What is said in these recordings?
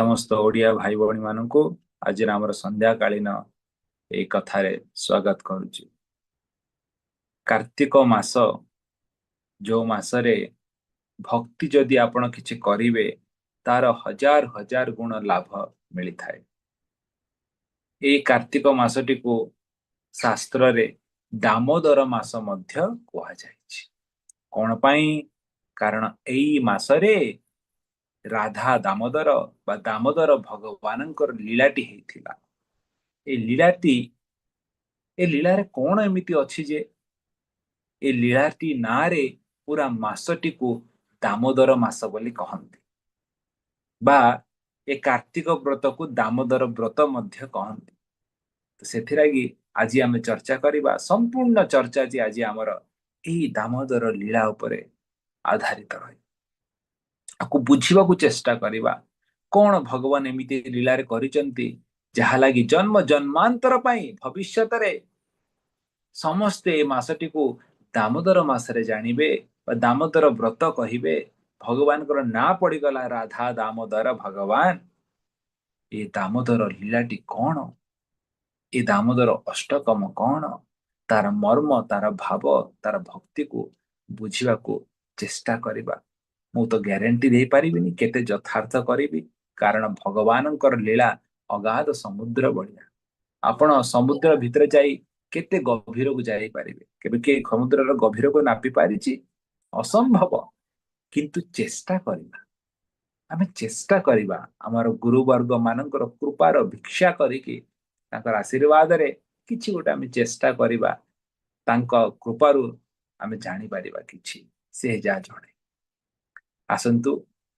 समस्त ओडिया भाई भौणी मानू आज आमर संध्या कालीन ए कथारे स्वागत करुच्ची। कार्तिक मास जो मासरे भक्ति जदि आपण किछि करिवे तार हजार हजार गुण लाभ मिली थाए। ए कार्तिक मासटी को शास्त्र रे दामोदर मास मध्य कहा जायछि। कोन पई? कारण एई मासरे राधा दामोदर बा दामोदर भगवानंकर लीलाटी हेतिला। ए लीलाटी ए लीलारे कोन एमिति अछि जे ए लीलाटी नारे पूरा मासटी को दामोदर मास बोली कहंती बा ए कार्तिक व्रत को दामोदर व्रत मध्य कहंती। तो सेथिरागी आज आमे चर्चा करिबा संपूर्ण चर्चा जी आज हमर एई दामोदर लीला उपरे आधारित रही। आकु बुझिबा को चेष्टा करिबा कोन भगवान एमिति लीला रे करिसंती जहा लागी जन्म जन्मांतर पई भविष्यत रे समस्ते ए मासटी को दामोदर मासरे जानिबे बा दामोदर व्रत कहिबे। भगवान को ना पड़ीगला राधा दामोदर भगवान। ये दामोदर लीलाटी कौन? ये दामोदर अष्टकम कौन? तार मर्म तार भाव तार भक्ति को बुझिबा को चेष्टा करिबा। मु तो ग्यारंटी दे पारिबिनी केते यथार्थ करिबी, कारण भगवानंकर लीला अगाध समुद्र बढ़िया। आपण समुद्र भितर जाई केते गभीर को जाई पारिबे? केबे के समुद्रर गभीर को नापी पारिछि? असंभव। किंतु चेष्टा करिबा, आमे चेष्टा करिबा हमर गुरु वर्ग मानकर कृपार भिक्षा करिके तांकर आशीर्वाद रे किछि गोटा आमे चेष्टा करिबा, तांका कृपारु आमे जानि पारिबा किछि से जा जणे। आसंतु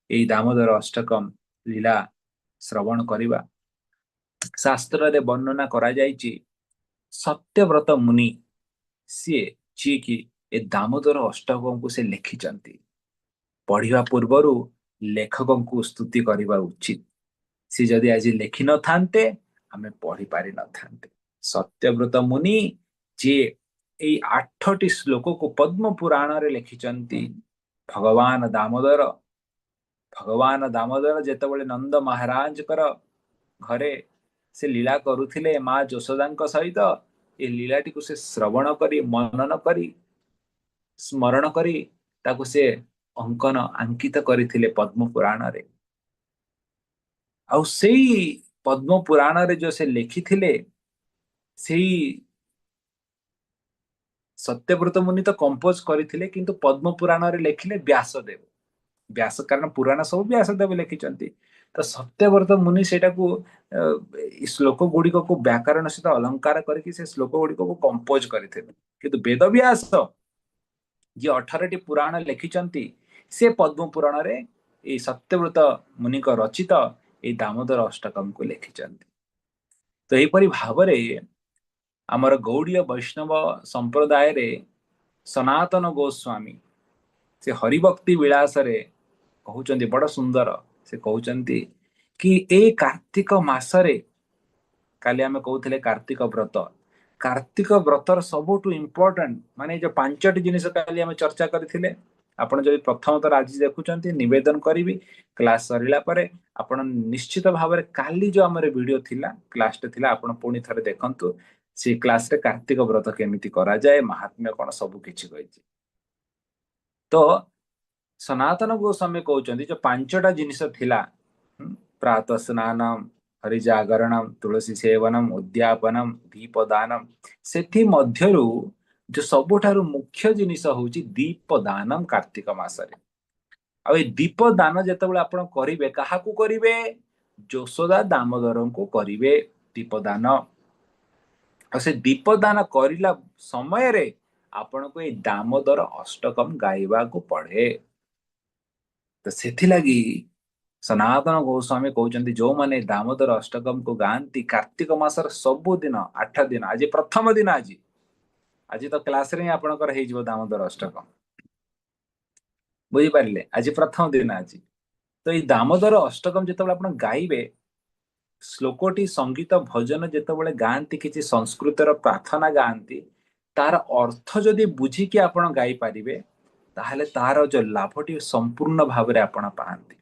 एई दामोदर अष्टकम लीला श्रवण करिबा। शास्त्र रे वर्णना करा जायछि सत्यव्रत मुनि सी जी की ए दामोदर अष्टकम को से लिखिचंती। पढ़िबा पूर्वरु लेखक को स्तुति करवा उचित। सी जदि आज लिखि न थांते आमे पढ़ी पारि न थांते। सत्यव्रत मुनि जे एई 8टी श्लोक को पद्म पुराण रे लिखिचंती। भगवान दामोदर जेतेबेले नंद महाराज कर घरे से लीला करुथिले माँ यशोदांक सहित, ए लीलाटी को से श्रवण करी मनन करी स्मरण करी ताको से अंकन अंकित करथिले पद्म पुराण रे। आउ सेई पद्म पुराण रे जो से लिखिथिले सेई सत्यव्रत मुनि तो कंपोज करथिले, किंतु पद्म पुराण रे लिखिले व्यासदेव। व्यास कारण पुराण सब व्यासदेव लिखिचंती। तो सत्यव्रत मुनि सेटा को श्लोक गुड़िक को व्याकरण सहित अलंकार करके से श्लोक गुड़िक को कंपोज करथिले। किंतु वेद व्यास जे 18टी पुराण लिखिचंती से पद्म पुराण रे ए सत्यव्रत मुनि को रचित ए दामोदर अष्टकम को लिखिचंती। तो एपरि भावरे आमर गौड़ीय वैष्णव संप्रदाय रे सनातन गोस्वामी से हरिभक्ति विलास रे कहउचंती बड़ सुंदर। से कहउचंती कि ए कार्तिक मासरे काली आमे कहउथिले कार्तिक व्रतर सबुठु इम्पोर्टेंट माने जो 5टी जिनिस काली आमे चर्चा करथिले। आपण जदि प्रथम तर आज देखुचंती निवेदन करिवि क्लास सरिला परे आपण निश्चित भाव रे काली जो हमर वीडियो थिला क्लास टे थिला आपण पुणी थरे देखंतु। से क्लास रे कार्तिक व्रत केमिति करा जाय महात्म्य कोन सब किछि कहिछि। तो सनातन गोस्वामी कहउचंती जो 5टा जिनिस थिला प्रातः स्नानम हरिजागरणम तुलसी सेवनम उद्यापनम दीपदानम सेथि मध्यरु जो सबुठारु मुख्य जिनिस होउची दीपदानम कार्तिक मासरे। आ ए दीपदान जेतेबेले आपण करिवे काहाकू करिवे? यशोदा दामोदरन को करिवे दीपदान। आ से दीपदान करिला समय रे आपण को ए दामोदर अष्टकम गाइबा को पड़े। तो सेथि लगी सनातन गोस्वामी कहउचंती जो माने दामोदर अष्टकम को गांती कार्तिक मासर सबु दिन 8 दिन। आज प्रथम दिन आज तो क्लास रे आपनकर हे जिवो दामोदर अष्टकम बुझी पारिले। आज प्रथम दिन आज तो ये दामोदर अष्टकम जेतेबेले आपण गाइबे श्लोकटी संगीत भजन जेतेबेले गांती किछि संस्कृतर प्रार्थना गांती तार अर्थ जदि बुझी कि आपण गाई पारिबे ताहले तार जो लाभटी संपूर्ण भाव रे आपण पाहंती।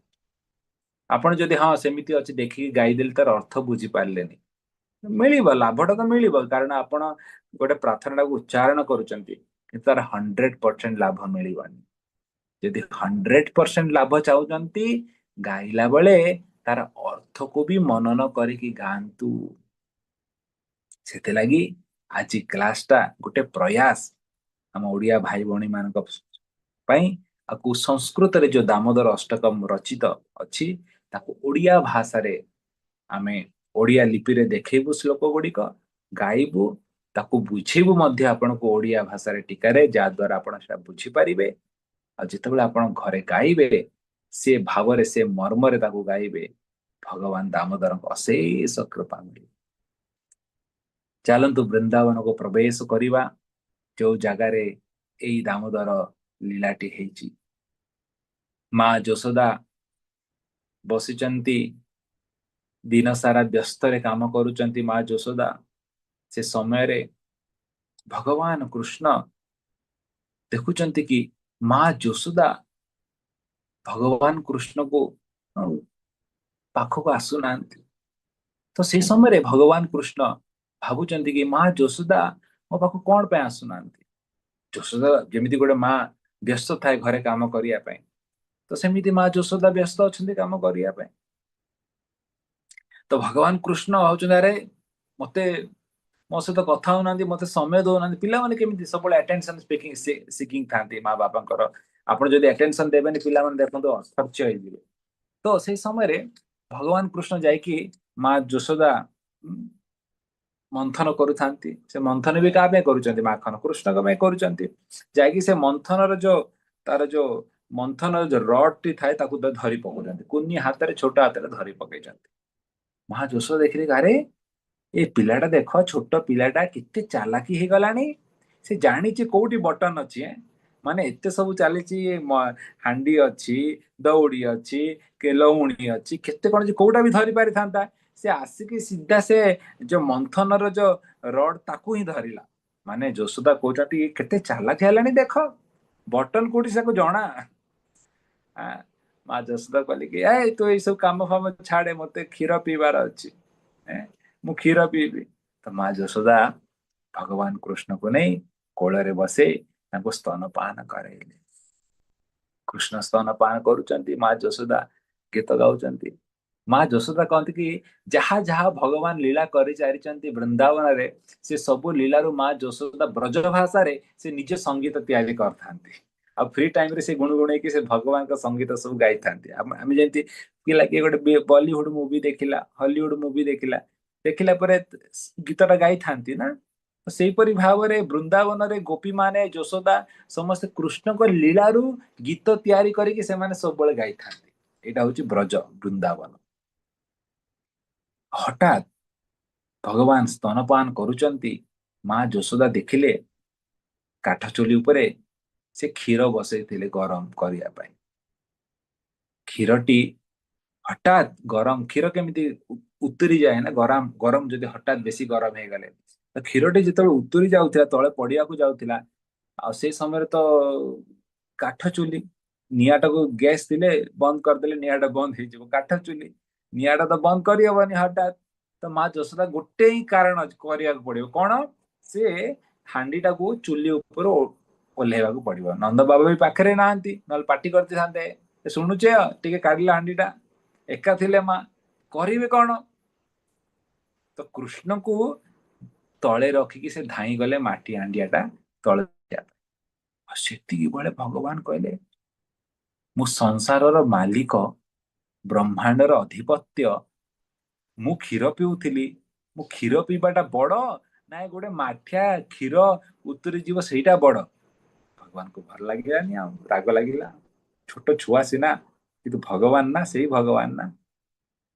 ଆପଣ ଯଦି ହଁ ସେମିତି ଅଛି ଦେଖିକି ଗାଇଦେଲେ ତାର ଅର୍ଥ ବୁଝି ପାରିଲେନି, ମିଳିବ ଲାଭଟା ତ ମିଳିବ, କାରଣ ଆପଣ ଗୋଟେ ପ୍ରାର୍ଥନାଟାକୁ ଉଚ୍ଚାରଣ କରୁଛନ୍ତି, କିନ୍ତୁ ତାର 100% ଲାଭ ମିଳିବନି। ଯଦି 100% ଲାଭ ଚାହୁଁଛନ୍ତି, ଗାଇଲା ବେଳେ ତାର ଅର୍ଥକୁ ବି ମନନ କରିକି ଗାଆନ୍ତୁ। ସେଥିଲାଗି ଆଜି କ୍ଲାସଟା ଗୋଟେ ପ୍ରୟାସ ଆମ ଓଡିଆ ଭାଇ ଭଉଣୀ ମାନଙ୍କ ପାଇଁ, ଆକୁ ସଂସ୍କୃତରେ ଯୋଉ ଦାମୋଦର ଅଷ୍ଟକମ୍ ରଚିତ ଅଛି ତାକୁ ଓଡିଆ ଭାଷାରେ ଆମେ ଓଡିଆ ଲିପିରେ ଦେଖେଇବୁ, ଶ୍ଲୋକ ଗୁଡିକ ଗାଇବୁ, ତାକୁ ବୁଝେଇବୁ ମଧ୍ୟ ଆପଣଙ୍କୁ ଓଡିଆ ଭାଷାରେ ଟିକାରେ, ଯାହା ଦ୍ୱାରା ଆପଣ ସେଟା ବୁଝିପାରିବେ। ଆଉ ଯେତେବେଳେ ଆପଣ ଘରେ ଗାଇବେ, ସେ ଭାବରେ ସେ ମର୍ମରେ ତାକୁ ଗାଇବେ, ଭଗବାନ ଦାମୋଦରଙ୍କ ଅଶେଷ କୃପା ମିଳିବ। ଚାଲନ୍ତୁ ବୃନ୍ଦାବନକୁ ପ୍ରବେଶ କରିବା, ଯୋଉ ଜାଗାରେ ଏଇ ଦାମୋଦର ଲୀଳାଟି ହେଇଛି। ମା ଯଶୋଦା ବସିଛନ୍ତି, ଦିନ ସାରା ବ୍ୟସ୍ତରେ କାମ କରୁଛନ୍ତି ମା ଯଶୋଦା। ସେ ସମୟରେ ଭଗବାନ କୃଷ୍ଣ ଦେଖୁଛନ୍ତି କି ମା ଯଶୋଦା ଭଗବାନ କୃଷ୍ଣକୁ ପାଖକୁ ଆସୁନାହାନ୍ତି। ତ ସେଇ ସମୟରେ ଭଗବାନ କୃଷ୍ଣ ଭାବୁଛନ୍ତି କି ମା ଯଶୋଦା ମୋ ପାଖକୁ କଣ ପାଇଁ ଆସୁନାହାନ୍ତି। ଯଶୋଦା ଯେମିତି ଗୋଟେ ମା ବ୍ୟସ୍ତ ଥାଏ ଘରେ କାମ କରିବା ପାଇଁ, ତ ସେମିତି ମା ଯଶୋଦା ବ୍ୟସ୍ତ ଅଛନ୍ତି କାମ କରିବା ପାଇଁ। ତ ଭଗବାନ କୃଷ୍ଣ ଭାବୁଛନ୍ତି ଆରେ ମତେ ମୋ ସହିତ କଥା ହଉନାହାନ୍ତି, ମତେ ସମୟ ଦଉନାହାନ୍ତି। ପିଲାମାନେ କେମିତି ସବୁବେଳେ ଆଟେନସନ ସିକିଂ ଥାନ୍ତି ମା ବାପାଙ୍କର। ଆପଣ ଯଦି ଆଟେନସନ ଦେବେନି, ପିଲାମାନେ ଦେଖନ୍ତୁ ଅସ୍ଥର୍ଯ୍ୟ ହେଇଯିବେ। ତ ସେଇ ସମୟରେ ଭଗବାନ କୃଷ୍ଣ ଯାଇକି ମା ଯଶୋଦା ମନ୍ଥନ କରୁଥାନ୍ତି। ସେ ମନ୍ଥନ ବି କାହା ପାଇଁ କରୁଛନ୍ତି, ମାଖନ କୃଷ୍ଣଙ୍କ ପାଇଁ କରୁଛନ୍ତି। ଯାଇକି ସେ ମନ୍ଥନର ତାର ଯୋଉ ମନ୍ଥନର ଯୋଉ ରଡ ଟି ଥାଏ ତାକୁ ଧରି ପକଉଛନ୍ତି, କୁନି ହାତରେ ଛୋଟ ହାତରେ ଧରି ପକେଇଛନ୍ତି। ମା ଯଶୋଦା ଦେଖିଲେ ଆରେ ଏ ପିଲାଟା ଦେଖ, ଛୋଟ ପିଲାଟା କେତେ ଚାଲାକି ହେଇଗଲାଣି। ସେ ଜାଣିଛି କୋଉଠି ବଟନ ଅଛି, ମାନେ ଏତେ ସବୁ ଚାଲିଛି, ହାଣ୍ଡି ଅଛି, ଦଉଡି ଅଛି, ଲହୁଣୀ ଅଛି, କେତେ କଣ ଅଛି, କୋଉଟା ବି ଧରି ପାରିଥାନ୍ତା। ସେ ଆସିକି ସିଧା ସେ ଯୋଉ ମନ୍ଥନର ଯୋଉ ରଡ ତାକୁ ହିଁ ଧରିଲା। ମାନେ ଯଶୋଦା କହୁଛନ୍ତି କେତେ ଚାଲାକି ହେଲାଣି ଦେଖ, ବଟନ କୋଉଠି ତାକୁ ଜଣା। ମା ଯଶୋଦା କହିଲେ କି ଏ ତୁ ଏଇ ସବୁ କାମ ଫାମ ଛାଡେ, ମତେ କ୍ଷୀର ପିଇବାର ଅଛି, ମୁଁ କ୍ଷୀର ପିଇବି। ତ ମା ଯଶୋଦା ଭଗବାନ କୃଷ୍ଣକୁ ନେଇ କୋଳରେ ବସେଇ ତାଙ୍କୁ ସ୍ତନପାନ କରାଇଲେ। କୃଷ୍ଣ ସ୍ତନପାନ କରୁଛନ୍ତି, ମା ଯଶୋଦା ଗୀତ ଗାଉଛନ୍ତି। ମା ଯଶୋଦା କହନ୍ତି କି ଯାହା ଯାହା ଭଗବାନ ଲୀଳା କରିଚାରିଛନ୍ତି ବୃନ୍ଦାବନରେ, ସେ ସବୁ ଲୀଳାରୁ ମା ଯଶୋଦା ବ୍ରଜ ଭାଷାରେ ସେ ନିଜେ ସଙ୍ଗୀତ ତିଆରି କରିଥାନ୍ତି। ଆଉ ଫ୍ରି ଟାଇମ ରେ ସେ ଗୁଣଗୁଣେଇକି ସେ ଭଗବାନଙ୍କ ସଙ୍ଗୀତ ସବୁ ଗାଇଥାନ୍ତି। ଆମେ ଯେମିତି ପିଲା କିଏ ଗୋଟେ ବଲିଉଡ ମୁଭି ଦେଖିଲା, ହଲିଉଡ ମୁଭି ଦେଖିଲା, ଦେଖିଲା ପରେ ଗୀତଟା ଗାଇଥାନ୍ତି ନା। ସେଇପରି ଭାବରେ ବୃନ୍ଦାବନରେ ଗୋପୀ ମାନେ, ଯଶୋଦା ସମସ୍ତେ କୃଷ୍ଣଙ୍କ ଲୀଳାରୁ ଗୀତ ତିଆରି କରିକି ସେମାନେ ସବୁବେଳେ ଗାଇଥାନ୍ତି। ଏଇଟା ହଉଛି ବ୍ରଜ ବୃନ୍ଦାବନ। ହଠାତ୍ ଭଗବାନ ସ୍ତନପାନ କରୁଛନ୍ତି, ମା ଯଶୋଦା ଦେଖିଲେ କାଠ ଚୁଲି ଉପରେ ସେ କ୍ଷୀର ବସେଇଥିଲେ ଗରମ କରିବା ପାଇଁ। କ୍ଷୀରଟି ହଠାତ୍ ଗରମ, କ୍ଷୀର କେମିତି ଉତୁରି ଯାଏ ନା, ଗରମ ଗରମ ଯଦି ହଠାତ୍ ବେଶୀ ଗରମ ହେଇଗଲେ, ତ କ୍ଷୀରଟି ଯେତେବେଳେ ଉତୁରି ଯାଉଥିଲା, ତଳେ ପଡିବାକୁ ଯାଉଥିଲା, ଆଉ ସେଇ ସମୟରେ ତ କାଠ ଚୁଲି, ନିଆଁଟାକୁ ଗ୍ୟାସ୍ ଥିଲେ ବନ୍ଦ କରିଦେଲେ ନିଆଁଟା ବନ୍ଦ ହେଇଯିବ। କାଠ ଚୁଲି, ନିଆଁଟା ତ ବନ୍ଦ କରିହବନି ହଠାତ୍। ତ ମା ଯଶୋଦା ଗୋଟେ ହିଁ କାରଣ କରିବାକୁ ପଡିବ, କଣ? ସେ ହାଣ୍ଡିଟାକୁ ଚୁଲି ଉପରୁ ଓହ୍ଲେଇବାକୁ ପଡିବ। ନନ୍ଦ ବାବା ବି ପାଖରେ ନାହାନ୍ତି, ନହେଲେ ପାଟି କରିଦେଇଥାନ୍ତେ, ଶୁଣୁଛ ଟିକେ କାଢିଲା ହାଣ୍ଡିଟା। ଏକା ଥିଲେ ମା, କରିବେ କଣ? ତ କୃଷ୍ଣକୁ ତଳେ ରଖିକି ସେ ଧାଇଁ ଗଲେ ମାଟି ହାଣ୍ଡିଆଟା ତଳେ। ସେତିକି ବେଳେ ଭଗବାନ କହିଲେ ମୁଁ ସଂସାରର ମାଲିକ, ବ୍ରହ୍ମାଣ୍ଡର ଅଧିପତ୍ୟ, ମୁଁ କ୍ଷୀର ପିଉଥିଲି, ମୁଁ କ୍ଷୀର ପିଇବାଟା ବଡ ନାଇଁ ଗୋଟେ ମାଠିଆ କ୍ଷୀର ଉତୁରି ଯିବ ସେଇଟା ବଡ? ଭଗବାନଙ୍କୁ ଭଲ ଲାଗିଲାନି, ଆଉ ରାଗ ଲାଗିଲା। ଛୋଟ ଛୁଆ ସିନା, କିନ୍ତୁ ଭଗବାନ ନା, ସେଇ ଭଗବାନ ନା।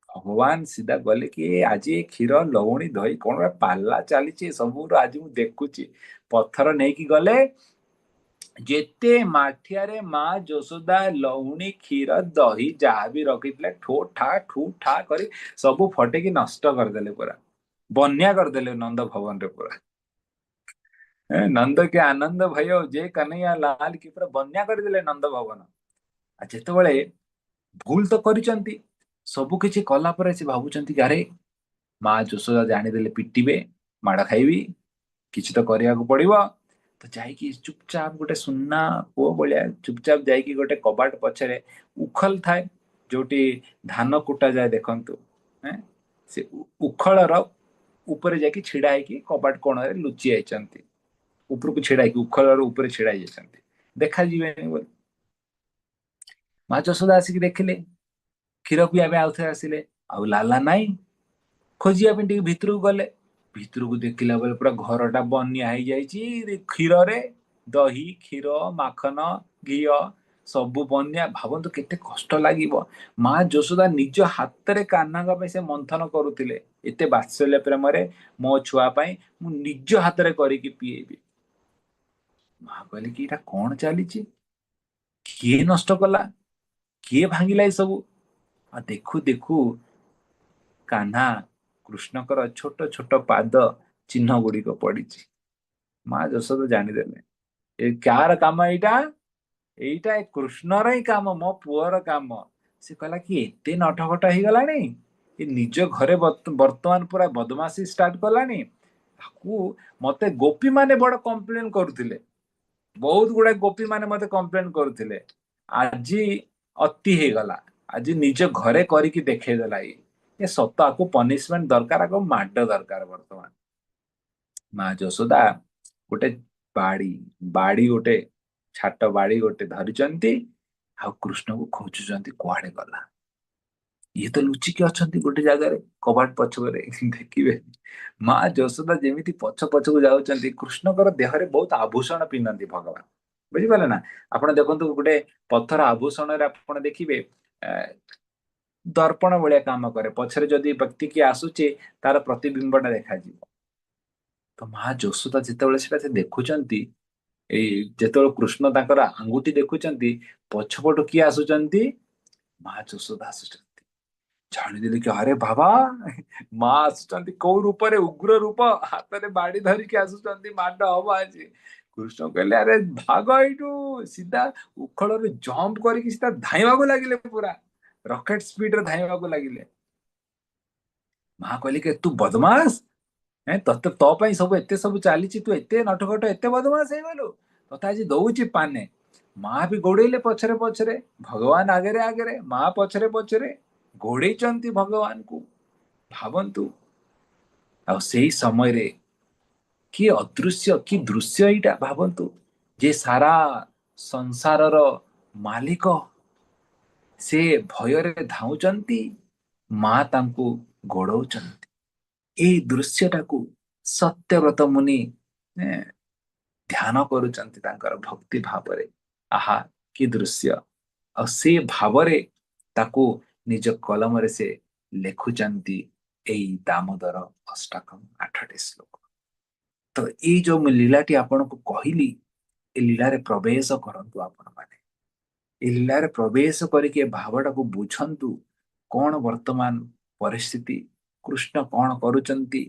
ଭଗବାନ ସିଧା ଗଲେ କି ଆଜି କ୍ଷୀର ଲହୁଣୀ ଦହି କଣ ପାଲା ଚାଲିଛି ସବୁର, ଆଜି ମୁଁ ଦେଖୁଛି। ପଥର ନେଇକି ଗଲେ, ଯେତେ ମାଠିଆରେ ମା ଯଶୋଦା ଲହୁଣୀ, କ୍ଷୀର, ଦହି ଯାହା ବି ରଖିଥିଲେ ଠୋ ଠା କରି ସବୁ ଫଟେଇକି ନଷ୍ଟ କରିଦେଲେ, ପୁରା ବନ୍ୟା କରିଦେଲେ ନନ୍ଦ ଭବନରେ ପୁରା। ନନ୍ଦ କେ ଆନନ୍ଦ भयो ଯେ କन्हैया लाल की ପୁରା ବନ୍ୟା କରିଦେଲେ ନନ୍ଦ ଭବନ। ଆଉ ଯେତେବେଳେ ଭୁଲ ତ କରିଛନ୍ତି, ସବୁ କିଛି କଲା ପରେ ସେ ଭାବୁଛନ୍ତି କି ଆରେ ମା ଯଶୋଦା ଜାଣିଦେଲେ ପିଟିବେ, ମାଡ ଖାଇବି, କିଛି ତ କରିବାକୁ ପଡିବ। ତ ଯାଇକି ଚୁପଚାପ ଗୋଟେ ସୁନା ପୁଅ ଭଳିଆ ଚୁପଚାପ ଯାଇକି ଗୋଟେ କବାଟ ପଛରେ ଉଖଲ ଥାଏ, ଯୋଉଠି ଧାନ କୁଟା ଯାଏ ଦେଖନ୍ତୁ। ହେଁ, ସେ ଉଖଳର ଉପରେ ଯାଇକି ଛିଡା ହେଇକି କବାଟ କୋଣରେ ଲୁଚି ଯାଇଛନ୍ତି। ଉପରକୁ ଛିଡା ହେଇକି ଉଖଳର ଉପରେ ଛିଡା ହେଇଯାଇଛନ୍ତି, ଦେଖାଯିବେନି ବୋଲି। ମା ଯଶୋଦା ଆସିକି ଦେଖିଲେ, କ୍ଷୀର ପିଇବା ପାଇଁ ଆଉଥରେ ଆସିଲେ, ଆଉ ଲାଲା ନାଇଁ। ଖୋଜିବା ପାଇଁ ଟିକେ ଭିତରକୁ ଗଲେ, ଭିତରକୁ ଦେଖିଲା ବେଳେ ପୁରା ଘରଟା ବନ୍ୟା ହେଇଯାଇଛି କ୍ଷୀରରେ। ଦହି, କ୍ଷୀର, ମାଖନ, ଘିଅ ସବୁ ବନ୍ୟା। ଭାବନ୍ତୁ କେତେ କଷ୍ଟ ଲାଗିବ। ମା ଯଶୋଦା ନିଜ ହାତରେ କାହ୍ନାଙ୍କ ପାଇଁ ସେ ମନ୍ଥନ କରୁଥିଲେ, ଏତେ ବାତ୍ସଲ୍ୟ ପ୍ରେମରେ ମୋ ଛୁଆ ପାଇଁ ମୁଁ ନିଜ ହାତରେ କରିକି ପିଏଇବି। ମା କହିଲେ କି ଏଇଟା କଣ ଚାଲିଛି, କିଏ ନଷ୍ଟ କଲା, କିଏ ଭାଙ୍ଗିଲା ଏ ସବୁ? ଆଉ ଦେଖୁ ଦେଖୁ କାହ୍ନା କୃଷ୍ଣଙ୍କର ଛୋଟ ଛୋଟ ପାଦ ଚିହ୍ନ ଗୁଡିକ ପଡିଛି। ମା ଯଶୋଦା ଜାଣିଦେଲେ ଏ କାହାର କାମ ଏଇଟା? ଏଇଟା ଏ କୃଷ୍ଣର ହିଁ କାମ, ମୋ ପୁଅର କାମ। ସେ କହିଲା କି ଏତେ ନଟଖଟ ହେଇଗଲାଣି, ଏ ନିଜ ଘରେ ବର୍ତ୍ତମାନ ପୁରା ବଦମାସି ଷ୍ଟାର୍ଟ କଲାଣି। ତାକୁ ମତେ ଗୋପୀ ମାନେ ବଡ କମ୍ପ୍ଲେନ କରୁଥିଲେ, ବହୁତ ଗୁଡାଏ ଗୋପୀ ମାନେ ମତେ କମ୍ପ୍ଲେନ କରୁଥିଲେ। ଆଜି ଅତି ହେଇଗଲା, ଆଜି ନିଜ ଘରେ କରିକି ଦେଖେଇଦେଲା। ଏ ସତ, ଆକୁ ପନିଶମେଣ୍ଟ ଦରକାର, ଆକୁ ମାଡ ଦରକାର ବର୍ତ୍ତମାନ। ମା ଯଶୋଦା ଗୋଟେ ବାଡି ବାଡି ଗୋଟେ ଛାଟ ବାଡି ଗୋଟେ ଧରିଛନ୍ତି, ଆଉ କୃଷ୍ଣକୁ ଖୋଜୁଛନ୍ତି କୁଆଡେ ଗଲା। ଇଏ ତ ଲୁଚିକି ଅଛନ୍ତି ଗୋଟେ ଜାଗାରେ କବାଟ ପଛରେ, ଦେଖିବେ। ମା ଯଶୋଦା ଯେମିତି ପଛ ପଛକୁ ଯାଉଛନ୍ତି, କୃଷ୍ଣଙ୍କର ଦେହରେ ବହୁତ ଆଭୂଷଣ ପିନ୍ଧନ୍ତି ଭଗବାନ, ବୁଝିପାରିଲେ ନା? ଆପଣ ଦେଖନ୍ତୁ ଗୋଟେ ପଥର ଆଭୂଷଣରେ ଆପଣ ଦେଖିବେ ଦର୍ପଣ ଭଳିଆ କାମ କରେ, ପଛରେ ଯଦି ବ୍ୟକ୍ତି କିଏ ଆସୁଛି ତାର ପ୍ରତିବିମ୍ବଟା ଦେଖାଯିବ। ତ ମା ଯଶୋଦା ଯେତେବେଳେ ସେଟା ସେ ଦେଖୁଛନ୍ତି, ଏଇ ଯେତେବେଳେ କୃଷ୍ଣ ତାଙ୍କର ଆଙ୍ଗୁଠି ଦେଖୁଛନ୍ତି, ପଛପଟୁ କିଏ ଆସୁଛନ୍ତି? ମା ଯଶୋଦା ଆସୁଛନ୍ତି। ଜାଣିଦେଲେ କି ଆରେ ବାବା, ମା ଆସୁଛନ୍ତି କୋଉ ରୂପରେ? ଉଗ୍ର ରୂପ, ହାତରେ ବାଡି ଧରିକି ଆସୁଛନ୍ତି, ମାଡ ହବ ଆଜି। କୃଷ୍ଣ କହିଲେ ଆରେ ଭାଗ ଏଇଠୁ। ସିଧା ଉଖଳରେ ଜମ୍ପ କରିକି ସିଧା ଧାଇଁବାକୁ ଲାଗିଲେ, ପୁରା ରକେଟ ସ୍ପିଡରେ ଧାଇଁବାକୁ ଲାଗିଲେ। ମା କହିଲେ କି ତୁ ବଦମାସ, ତତେ ତୋ ପାଇଁ ସବୁ ଏତେ ସବୁ ଚାଲିଛି, ତୁ ଏତେ ନଟଖଟ ଏତେ ବଦମାସ ହେଇଗଲୁ, ତତେ ଆଜି ଦଉଛି ପାନେ। ମା ବି ଗୋଡେଇଲେ ପଛରେ ପଛରେ, ଭଗବାନ ଆଗରେ ଆଗରେ, ମା ପଛରେ ପଛରେ ଗୋଡେଇଛନ୍ତି ଭଗବାନଙ୍କୁ। ଭାବନ୍ତୁ, ଆଉ ସେଇ ସମୟରେ କି ଅଦୃଶ୍ୟ, କି ଦୃଶ୍ୟ ଏଇଟା ଭାବନ୍ତୁ, ଯେ ସାରା ସଂସାରର ମାଲିକ ସେ ଭୟରେ ଧାଉଁଛନ୍ତି, ମା ତାଙ୍କୁ ଗୋଡଉଛନ୍ତି। ଏଇ ଦୃଶ୍ୟଟାକୁ ସତ୍ୟବ୍ରତ ମୁନି ଏଁ, ଧ୍ୟାନ କରୁଛନ୍ତି ତାଙ୍କର ଭକ୍ତି ଭାବରେ। ଆହା କି ଦୃଶ୍ୟ! ଆଉ ସେ ଭାବରେ ତାକୁ ନିଜ କଲମରେ ସେ ଲେଖୁଛନ୍ତି ଏଇ ଦାମୋଦର ଅଷ୍ଟକମ୍ 8ଟି ଶ୍ଲୋକ। ତ ଏଇ ଯୋଉ ମୁଁ ଲୀଳାଟି ଆପଣଙ୍କୁ କହିଲି, ଏ ଲୀଳାରେ ପ୍ରବେଶ କରନ୍ତୁ ଆପଣମାନେ। ଏ ଲୀଳାରେ ପ୍ରବେଶ କରିକି ଏ ଭାବଟାକୁ ବୁଝନ୍ତୁ। କଣ ବର୍ତ୍ତମାନ ପରିସ୍ଥିତି, କୃଷ୍ଣ କଣ କରୁଛନ୍ତି?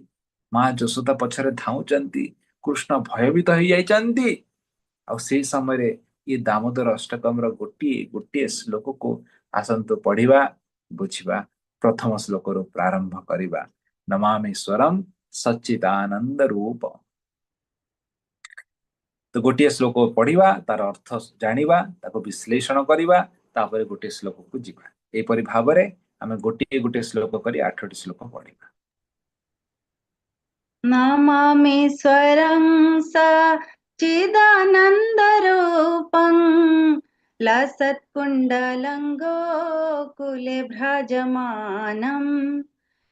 ମା ଯଶୋଦା ପଛରେ ଧାଉଁଛନ୍ତି, କୃଷ୍ଣ ଭୟଭୀତ ହେଇଯାଇଛନ୍ତି। ଆଉ ସେଇ ସମୟରେ ଇଏ ଦାମୋଦର ଅଷ୍ଟକମର ଗୋଟିଏ ଗୋଟିଏ ଶ୍ଲୋକକୁ ଆସନ୍ତୁ ପଢିବା, ବୁଝିବା। ପ୍ରଥମ ଶ୍ଲୋକରୁ ପ୍ରାରମ୍ଭ କରିବା। ନମାମି ସ୍ୱରମ୍ ସଚ୍ଚିଦାନନ୍ଦ ରୂପ। ତ ଗୋଟିଏ ଶ୍ଲୋକ ପଢିବା, ତାର ଅର୍ଥ ଜାଣିବା, ତାକୁ ବିଶ୍ଳେଷଣ କରିବା, ତାପରେ ଗୋଟିଏ ଶ୍ଲୋକକୁ ଯିବା। ଏହିପରି ଭାବରେ ଆମେ ଗୋଟିଏ ଗୋଟିଏ ଶ୍ଲୋକ କରି 8ଟି ଶ୍ଲୋକ ପଢିବା। नमामीश्वरं सच्चिदानन्दरूपं लसत्कुण्डलङ्गोकुले भ्राजमानं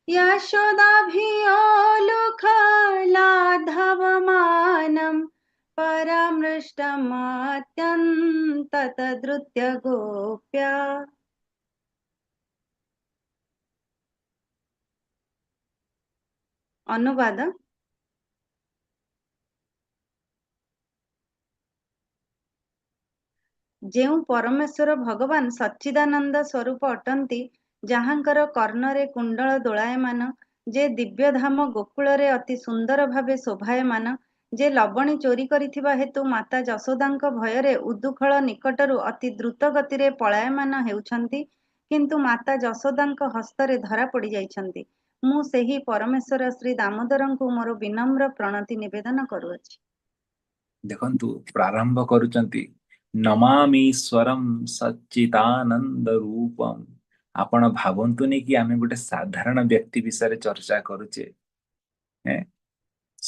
यशोदाभियोलुखलाधवमानं परामृष्टमात्यन्ततद्रुत्य गोप्या। ଅନୁବାଦ। ଯେଉଁ ପରମେଶ୍ୱର ଭଗବାନ ସଚ୍ଚିଦାନନ୍ଦ ସ୍ୱରୂପ ଅଟନ୍ତି, ଯାହାଙ୍କର କର୍ଣ୍ଣରେ କୁଣ୍ଡଳ ଦୋଳାୟମାନ, ଯେ ଦିବ୍ୟଧାମ ଗୋକୁଳରେ ଅତି ସୁନ୍ଦର ଭାବେ ଶୋଭାୟମାନ, ଯେ ଲବଣୀ ଚୋରି କରିଥିବା ହେତୁ ମାତା ଯଶୋଦାଙ୍କ ଭୟରେ ଉଦୁଖଳ ନିକଟରୁ ଅତି ଦ୍ରୁତ ଗତିରେ ପଳାୟମାନ ହେଉଛନ୍ତି, କିନ୍ତୁ ମାତା ଯଶୋଦାଙ୍କ ହସ୍ତରେ ଧରା ପଡ଼ି ଯାଇଛନ୍ତି। ମୁଁ ସେହି ପରମେଶ୍ୱର ଶ୍ରୀ ଦାମୋଦରଙ୍କୁ ମୋର ବିନମ୍ର ପ୍ରଣତି ନିବେଦନ କରୁଅଛି। ଦେଖନ୍ତୁ ପ୍ରାରମ୍ଭ କରୁଛନ୍ତି ନମାମୀଶ୍ୱରಂ ସଚ୍ଚିଦାନନ୍ଦ ରୂପମ୍। ଆପଣ ଭାବନ୍ତୁନି କି ଆମେ ଗୋଟେ ସାଧାରଣ ବ୍ୟକ୍ତି ବିଷୟରେ ଚର୍ଚ୍ଚା କରୁଛେ।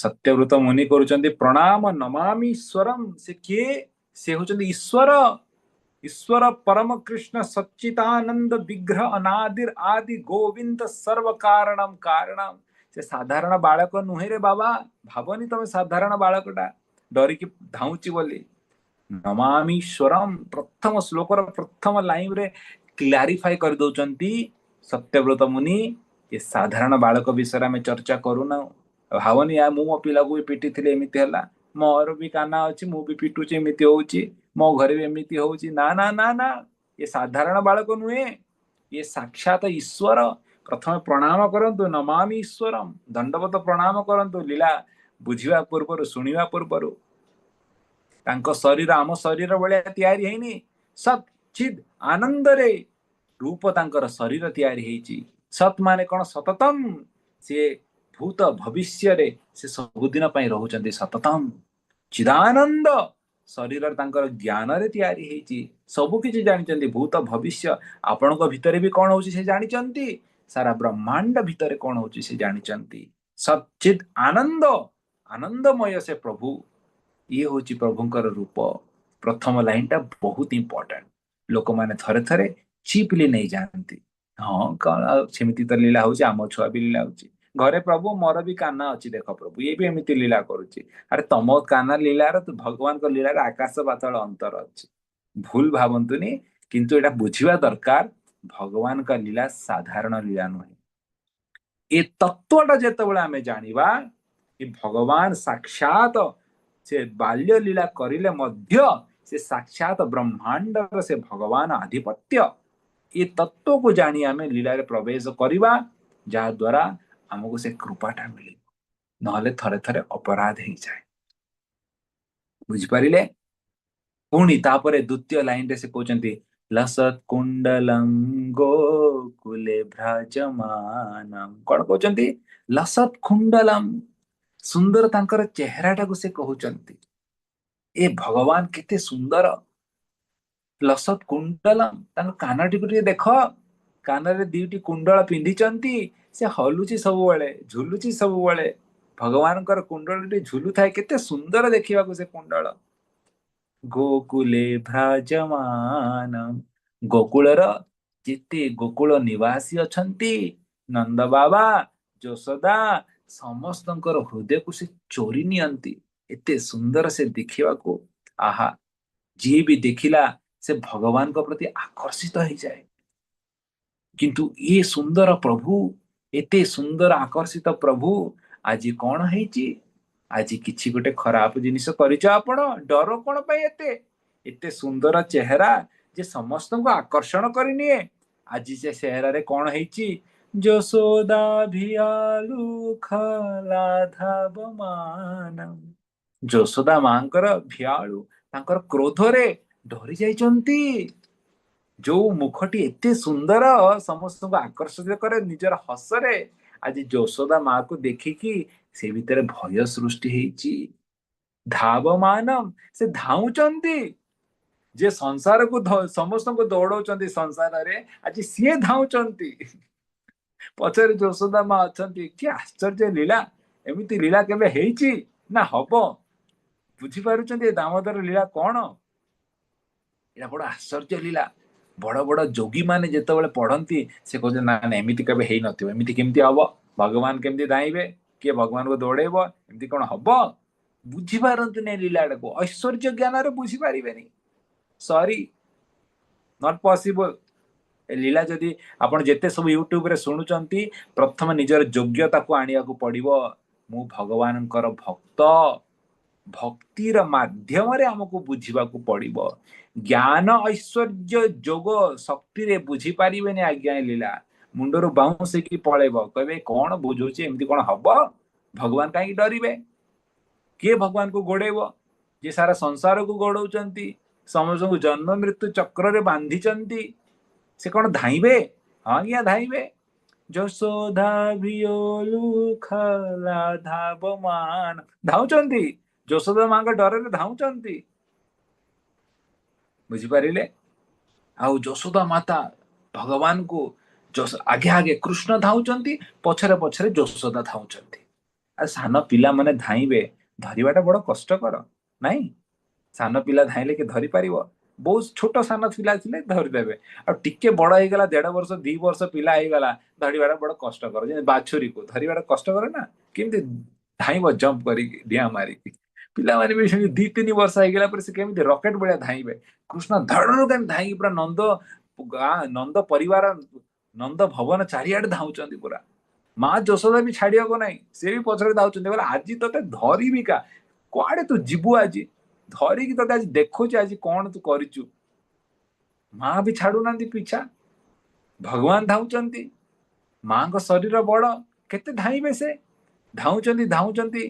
ସତ୍ୟବ୍ରତ ମୁନି କରୁଛନ୍ତି ପ୍ରଣାମ ନମାମୀଶ୍ୱରମ୍। ସେ କିଏ? ସେ ହଉଛନ୍ତି ଈଶ୍ୱର। ଈଶ୍ୱର ପରମ କୃଷ୍ଣ ସଚ୍ଚିଦାନନ୍ଦ ବିଗ୍ରହ ଅନାଦିର ଆଦି ଗୋବିନ୍ଦ ସର୍ବ କାरणम କାरणମ। ସେ ସାଧାରଣ ବାଳକ ନୁହେଁ ରେ ବାବା। ଭାବନି ତମେ ସାଧାରଣ ବାଳକଟା ଡରିକି ଧାଉଁଛି ବୋଲି। ନମାମୀଶ୍ୱରମ୍ ପ୍ରଥମ ଶ୍ଲୋକର ପ୍ରଥମ ଲାଇନରେ କ୍ଲାରିଫାଇ କରିଦଉଛନ୍ତି ସତ୍ୟବ୍ରତ ମୁନି। ଏ ସାଧାରଣ ବାଳକ ବିଷୟରେ ଆମେ ଚର୍ଚ୍ଚା କରୁନାହୁଁ। ଭାବନି ମୁଁ ମୋ ପିଲାକୁ ବି ପିଟିଥିଲି ଏମିତି ହେଲା, ମୋର ବି କାନା ଅଛି ମୁଁ ବି ପିଟୁଛି ଏମିତି ହଉଛି, ମୋ ଘରେ ବି ଏମିତି ହଉଛି। ନା ନା ନା ନା, ଏ ସାଧାରଣ ବାଳକ ନୁହେଁ, ଏ ସାକ୍ଷାତ ଈଶ୍ୱର। ପ୍ରଥମେ ପ୍ରଣାମ କରନ୍ତୁ ନମାମି ଈଶ୍ୱରମ୍, ଦଣ୍ଡବତ ପ୍ରଣାମ କରନ୍ତୁ। ଲୀଳା ବୁଝିବା ପୂର୍ବରୁ, ଶୁଣିବା ପୂର୍ବରୁ। ତାଙ୍କ ଶରୀର ଆମ ଶରୀର ଭଳିଆ ତିଆରି ହେଇନି, ସତ୍ ଚିତ୍ ଆନନ୍ଦରେ ରୂପ ତାଙ୍କର ଶରୀର ତିଆରି ହେଇଛି। ସତ୍ ମାନେ କଣ? ସତତମ୍। ସିଏ ଭୂତ ଭବିଷ୍ୟରେ ସେ ସବୁଦିନ ପାଇଁ ରହୁଛନ୍ତି ସତତମ୍। ଚିଦାନନ୍ଦ ଶରୀର ତାଙ୍କର ଜ୍ଞାନରେ ତିଆରି ହେଇଛି। ସବୁ କିଛି ଜାଣିଛନ୍ତି, ଭୂତ ଭବିଷ୍ୟ। ଆପଣଙ୍କ ଭିତରେ ବି କଣ ହଉଛି ସେ ଜାଣିଛନ୍ତି, ସାରା ବ୍ରହ୍ମାଣ୍ଡ ଭିତରେ କଣ ହଉଛି ସେ ଜାଣିଛନ୍ତି। ସଚିତ୍ ଆନନ୍ଦ, ଆନନ୍ଦମୟ ସେ ପ୍ରଭୁ। ଇଏ ହଉଛି ପ୍ରଭୁଙ୍କର ରୂପ। ପ୍ରଥମ ଲାଇନଟା ବହୁତ ଇମ୍ପୋର୍ଟାଣ୍ଟ। ଲୋକମାନେ ଥରେ ଥରେ ଚିପଲି ନେଇଯାଆନ୍ତି। ହଁ କଣ ସେମିତି ତ ଲୀଳା ହଉଛି, ଆମ ଛୁଆ ବି ଲୀଳା ହଉଛି ଘରେ। ପ୍ରଭୁ ମୋର ବି କାନ ଅଛି, ଦେଖ ପ୍ରଭୁ ଇଏ ବି ଏମିତି ଲୀଳା କରୁଛି। ଆରେ ତମ କାନ ଲୀଳାର ଭଗବାନଙ୍କ ଲୀଳାର ଆକାଶ ପାତାଳ ଅନ୍ତର ଅଛି। ଭୁଲ ଭାବନ୍ତୁନି, କିନ୍ତୁ ଏଇଟା ବୁଝିବା ଦରକାର। ଭଗବାନଙ୍କ ଲୀଳା ସାଧାରଣ ଲୀଳା ନୁହେଁ। ଏ ତତ୍ଵଟା ଯେତେବେଳେ ଆମେ ଜାଣିବା କି ଭଗବାନ ସାକ୍ଷାତ ସେ ବାଲ୍ୟ ଲୀଳା କରିଲେ ମଧ୍ୟ ସେ ସାକ୍ଷାତ ବ୍ରହ୍ମାଣ୍ଡର ସେ ଭଗବାନ ଆଧିପତ୍ୟ, ଏ ତତ୍ଵକୁ ଜାଣି ଆମେ ଲୀଳାରେ ପ୍ରବେଶ କରିବା, ଯାହା ଦ୍ୱାରା ଆମକୁ ସେ କୃପାଟା ମିଳିବ। ନହେଲେ ଥରେ ଥରେ ଅପରାଧ ହେଇଯାଏ। ବୁଝିପାରିଲେ? ପୁଣି ତାପରେ ଦ୍ୱିତୀୟ ଲାଇନରେ ସେ କହୁଛନ୍ତି ଲସତ୍ କୁଣ୍ଡଲଂ ଗୋକୁଲେ ଭ୍ରାଜମାନମ୍। କଣ କହୁଛନ୍ତି? ଲସତ୍ କୁଣ୍ଡଲಂ, ସୁନ୍ଦର ତାଙ୍କର ଚେହେରାଟାକୁ ସେ କହୁଛନ୍ତି। ଏ ଭଗବାନ କେତେ ସୁନ୍ଦର। ଲସତ୍ କୁଣ୍ଡଲମ୍, ତାଙ୍କ କାନଟିକୁ ଟିକେ ଦେଖ, କାନରେ ଦିଟି କୁଣ୍ଡଳ ପିନ୍ଧିଛନ୍ତି। ସେ ହଲୁଛି ସବୁବେଳେ, ଝୁଲୁଛି ସବୁବେଳେ। ଭଗବାନଙ୍କର କୁଣ୍ଡଳଟି ଝୁଲୁଥାଏ, କେତେ ସୁନ୍ଦର ଦେଖିବାକୁ ସେ କୁଣ୍ଡଳ। ଗୋକୁଲେ ଭ୍ରାଜମାନମ୍, ଗୋକୁଳର ଯେତେ ଗୋକୁଳ ନିବାସୀ ଅଛନ୍ତି, ନନ୍ଦ ବାବା, ଯଶୋଦା, ସମସ୍ତଙ୍କର ହୃଦୟକୁ ସେ ଚୋରି ନିଅନ୍ତି। ଏତେ ସୁନ୍ଦର ସେ ଦେଖିବାକୁ। ଆହା, ଯିଏ ବି ଦେଖିଲା ସେ ଭଗବାନଙ୍କ ପ୍ରତି ଆକର୍ଷିତ ହେଇଯାଏ। କିନ୍ତୁ ଇଏ ସୁନ୍ଦର ପ୍ରଭୁ, ଏତେ ସୁନ୍ଦର ଆକର୍ଷିତ ପ୍ରଭୁ, ଆଜି କଣ ହେଇଛି? ଆଜି କିଛି ଗୋଟେ ଖରାପ ଜିନିଷ କରିଛ ଆପଣ? ଡର କଣ ପାଇଁ ଏତେ? ଏତେ ସୁନ୍ଦର ଚେହେରା ଯେ ସମସ୍ତଙ୍କୁ ଆକର୍ଷଣ କରିନିଏ, ଆଜି ସେ ଚେହେରାରେ କଣ ହେଇଛି? ଯଶୋଦା ଭିଆଲୁ ଖଲାଧାବମାନ। ଯଶୋଦା ମାଙ୍କର ଭିଆଳୁ, ତାଙ୍କର କ୍ରୋଧରେ ଡରି ଯାଇଛନ୍ତି। ଯୋଉ ମୁଖଟି ଏତେ ସୁନ୍ଦର ସମସ୍ତଙ୍କୁ ଆକର୍ଷିତ କରେ ନିଜର ହସରେ, ଆଜି ଯଶୋଦା ମାକୁ ଦେଖିକି ସେ ଭିତରେ ଭୟ ସୃଷ୍ଟି ହେଇଛି। ଧାବମାନମ୍, ସେ ଧାଉଁଛନ୍ତି। ଯେ ସଂସାରକୁ ସମସ୍ତଙ୍କୁ ଦୌଡଉଛନ୍ତି ସଂସାରରେ, ଆଜି ସିଏ ଧାଉଁଛନ୍ତି। ପଛରେ ଯଶୋଦା ମା ଅଛନ୍ତି। କି ଆଶ୍ଚର୍ଯ୍ୟ ଲୀଳା! ଏମିତି ଲୀଳା କେବେ ହେଇଛି ନା ହବ? ବୁଝିପାରୁଛନ୍ତି ଏ ଦାମୋଦର ଲୀଳା କଣ? ଏଇଟା ବଡ ଆଶ୍ଚର୍ଯ୍ୟ ଲୀଳା। ବଡ ବଡ ଯୋଗୀ ମାନେ ଯେତେବେଳେ ପଢନ୍ତି ସେ କହୁଛନ୍ତି ନା ନା ଏମିତି କେବେ ହେଇନଥିବ। ଏମିତି କେମିତି ହବ? ଭଗବାନ କେମିତି ଧାଇଁବେ? କିଏ ଭଗବାନଙ୍କୁ ଦୌଡେଇବ? ଏମିତି କଣ ହବ? ବୁଝିପାରନ୍ତିନି ଲୀଳାଟାକୁ। ଐଶ୍ୱର୍ଯ୍ୟ ଜ୍ଞାନରେ ବୁଝିପାରିବେନି। ସରି, ନଟ୍ ପସିବଲ। ଏ ଲୀଳା ଯଦି ଆପଣ ଯେତେ ସବୁ ୟୁଟ୍ୟୁବରେ ଶୁଣୁଛନ୍ତି, ପ୍ରଥମେ ନିଜର ଯୋଗ୍ୟତାକୁ ଆଣିବାକୁ ପଡିବ। ମୁଁ ଭଗବାନଙ୍କର ଭକ୍ତ। ଭକ୍ତିର ମାଧ୍ୟମରେ ଆମକୁ ବୁଝିବାକୁ ପଡିବ। ଜ୍ଞାନ ଐଶ୍ୱର୍ଯ୍ୟ ଯୋଗ ଶକ୍ତିରେ ବୁଝିପାରିବେନି ଆଜ୍ଞା ଏ ଲୀଳା। ମୁଣ୍ଡରୁ ବାଉଁଶ ହେଇକି ପଳେଇବ, କହିବେ କଣ ବୁଝଉଛି, ଏମିତି କଣ ହବ? ଭଗବାନ କାହିଁକି ଡରିବେ? କିଏ ଭଗବାନଙ୍କୁ ଗୋଡେଇବ? ଯିଏ ସାରା ସଂସାରକୁ ଗୋଡଉଛନ୍ତି, ସମସ୍ତଙ୍କୁ ଜନ୍ମ ମୃତ୍ୟୁ ଚକ୍ରରେ ବାନ୍ଧିଛନ୍ତି। से कौन धाइबे? हाँ आज्ञा धाइबे। ଯଶୋଦା ଭିଓଲୁ ଖଲା ଧାବମାନ, ଧାଉଛନ୍ତି, ଯଶୋଦା ମାଙ୍କ ଡରରେ ଧାଉଛନ୍ତି। ବୁଝିପାରିଲେ? ଆଉ ଯଶୋଦା ମାତା ଭଗବାନଙ୍କୁ ଆଗେ ଆଗେ କୃଷ୍ଣ ଧାଉଛନ୍ତି, ପଛରେ ପଛରେ ଯଶୋଦା ଧାଉଛନ୍ତି। ଆଉ ସାନ ପିଲାମାନେ ଧାଇଁବେ, ଧରିବାଟା ବଡ କଷ୍ଟକର ନାଇଁ? ସାନ ପିଲା ଧାଇଁଲେ କି ଧରି ପାରିବ? ବହୁତ ଛୋଟ ସାନ ପିଲା ଥିଲେ ଧରିଦେବେ। ଆଉ ଟିକେ ବଡ ହେଇଗଲା, 1.5 ବର୍ଷ 2 ବର୍ଷ ପିଲା ହେଇଗଲା, ଧରିବାଟା ବଡ କଷ୍ଟକର। ଯେମିତି ବାଛୁରୀକୁ ଧରିବାଟା କଷ୍ଟକର ନା, କେମିତି ଧାଇଁବ ଜମ୍ପ କରିକି ଡିଆଁ ମାରିକି। ପିଲାମାନେ ବି ସେମିତି 2-3 ବର୍ଷ ହେଇଗଲା ପରେ ସେ କେମିତି ରକେଟ ଭଳିଆ ଧାଇଁବେ। କୃଷ୍ଣ ଧଡରୁ କେମିତି ଧାଇଁକି ପୁରା ଗାଁ ନନ୍ଦ ପରିବାର, ନନ୍ଦ ଭବନ ଚାରିଆଡେ ଧାଉଛନ୍ତି ପୁରା। ମା ଯଶୋଦା ବି ଛାଡିବାକୁ ନାହିଁ, ସେ ବି ପଛରେ ଧାଉଛନ୍ତି। କହିଲେ ଆଜି ତତେ ଧରିବି କା, କୁଆଡେ ତୁ ଯିବୁ ଆଜି, ଧରିକି ତତେ ଆଜି ଦେଖୁଛି ଆଜି କଣ ତୁ କରିଛୁ। ମା ବି ଛାଡୁନାହାନ୍ତି ପିଛା, ଭଗବାନ ଧାଉଛନ୍ତି। ମାଙ୍କ ଶରୀର ବଡ, କେତେ ଧାଇଁବେ ସେ? ଧାଉଛନ୍ତି ଧାଉଛନ୍ତି,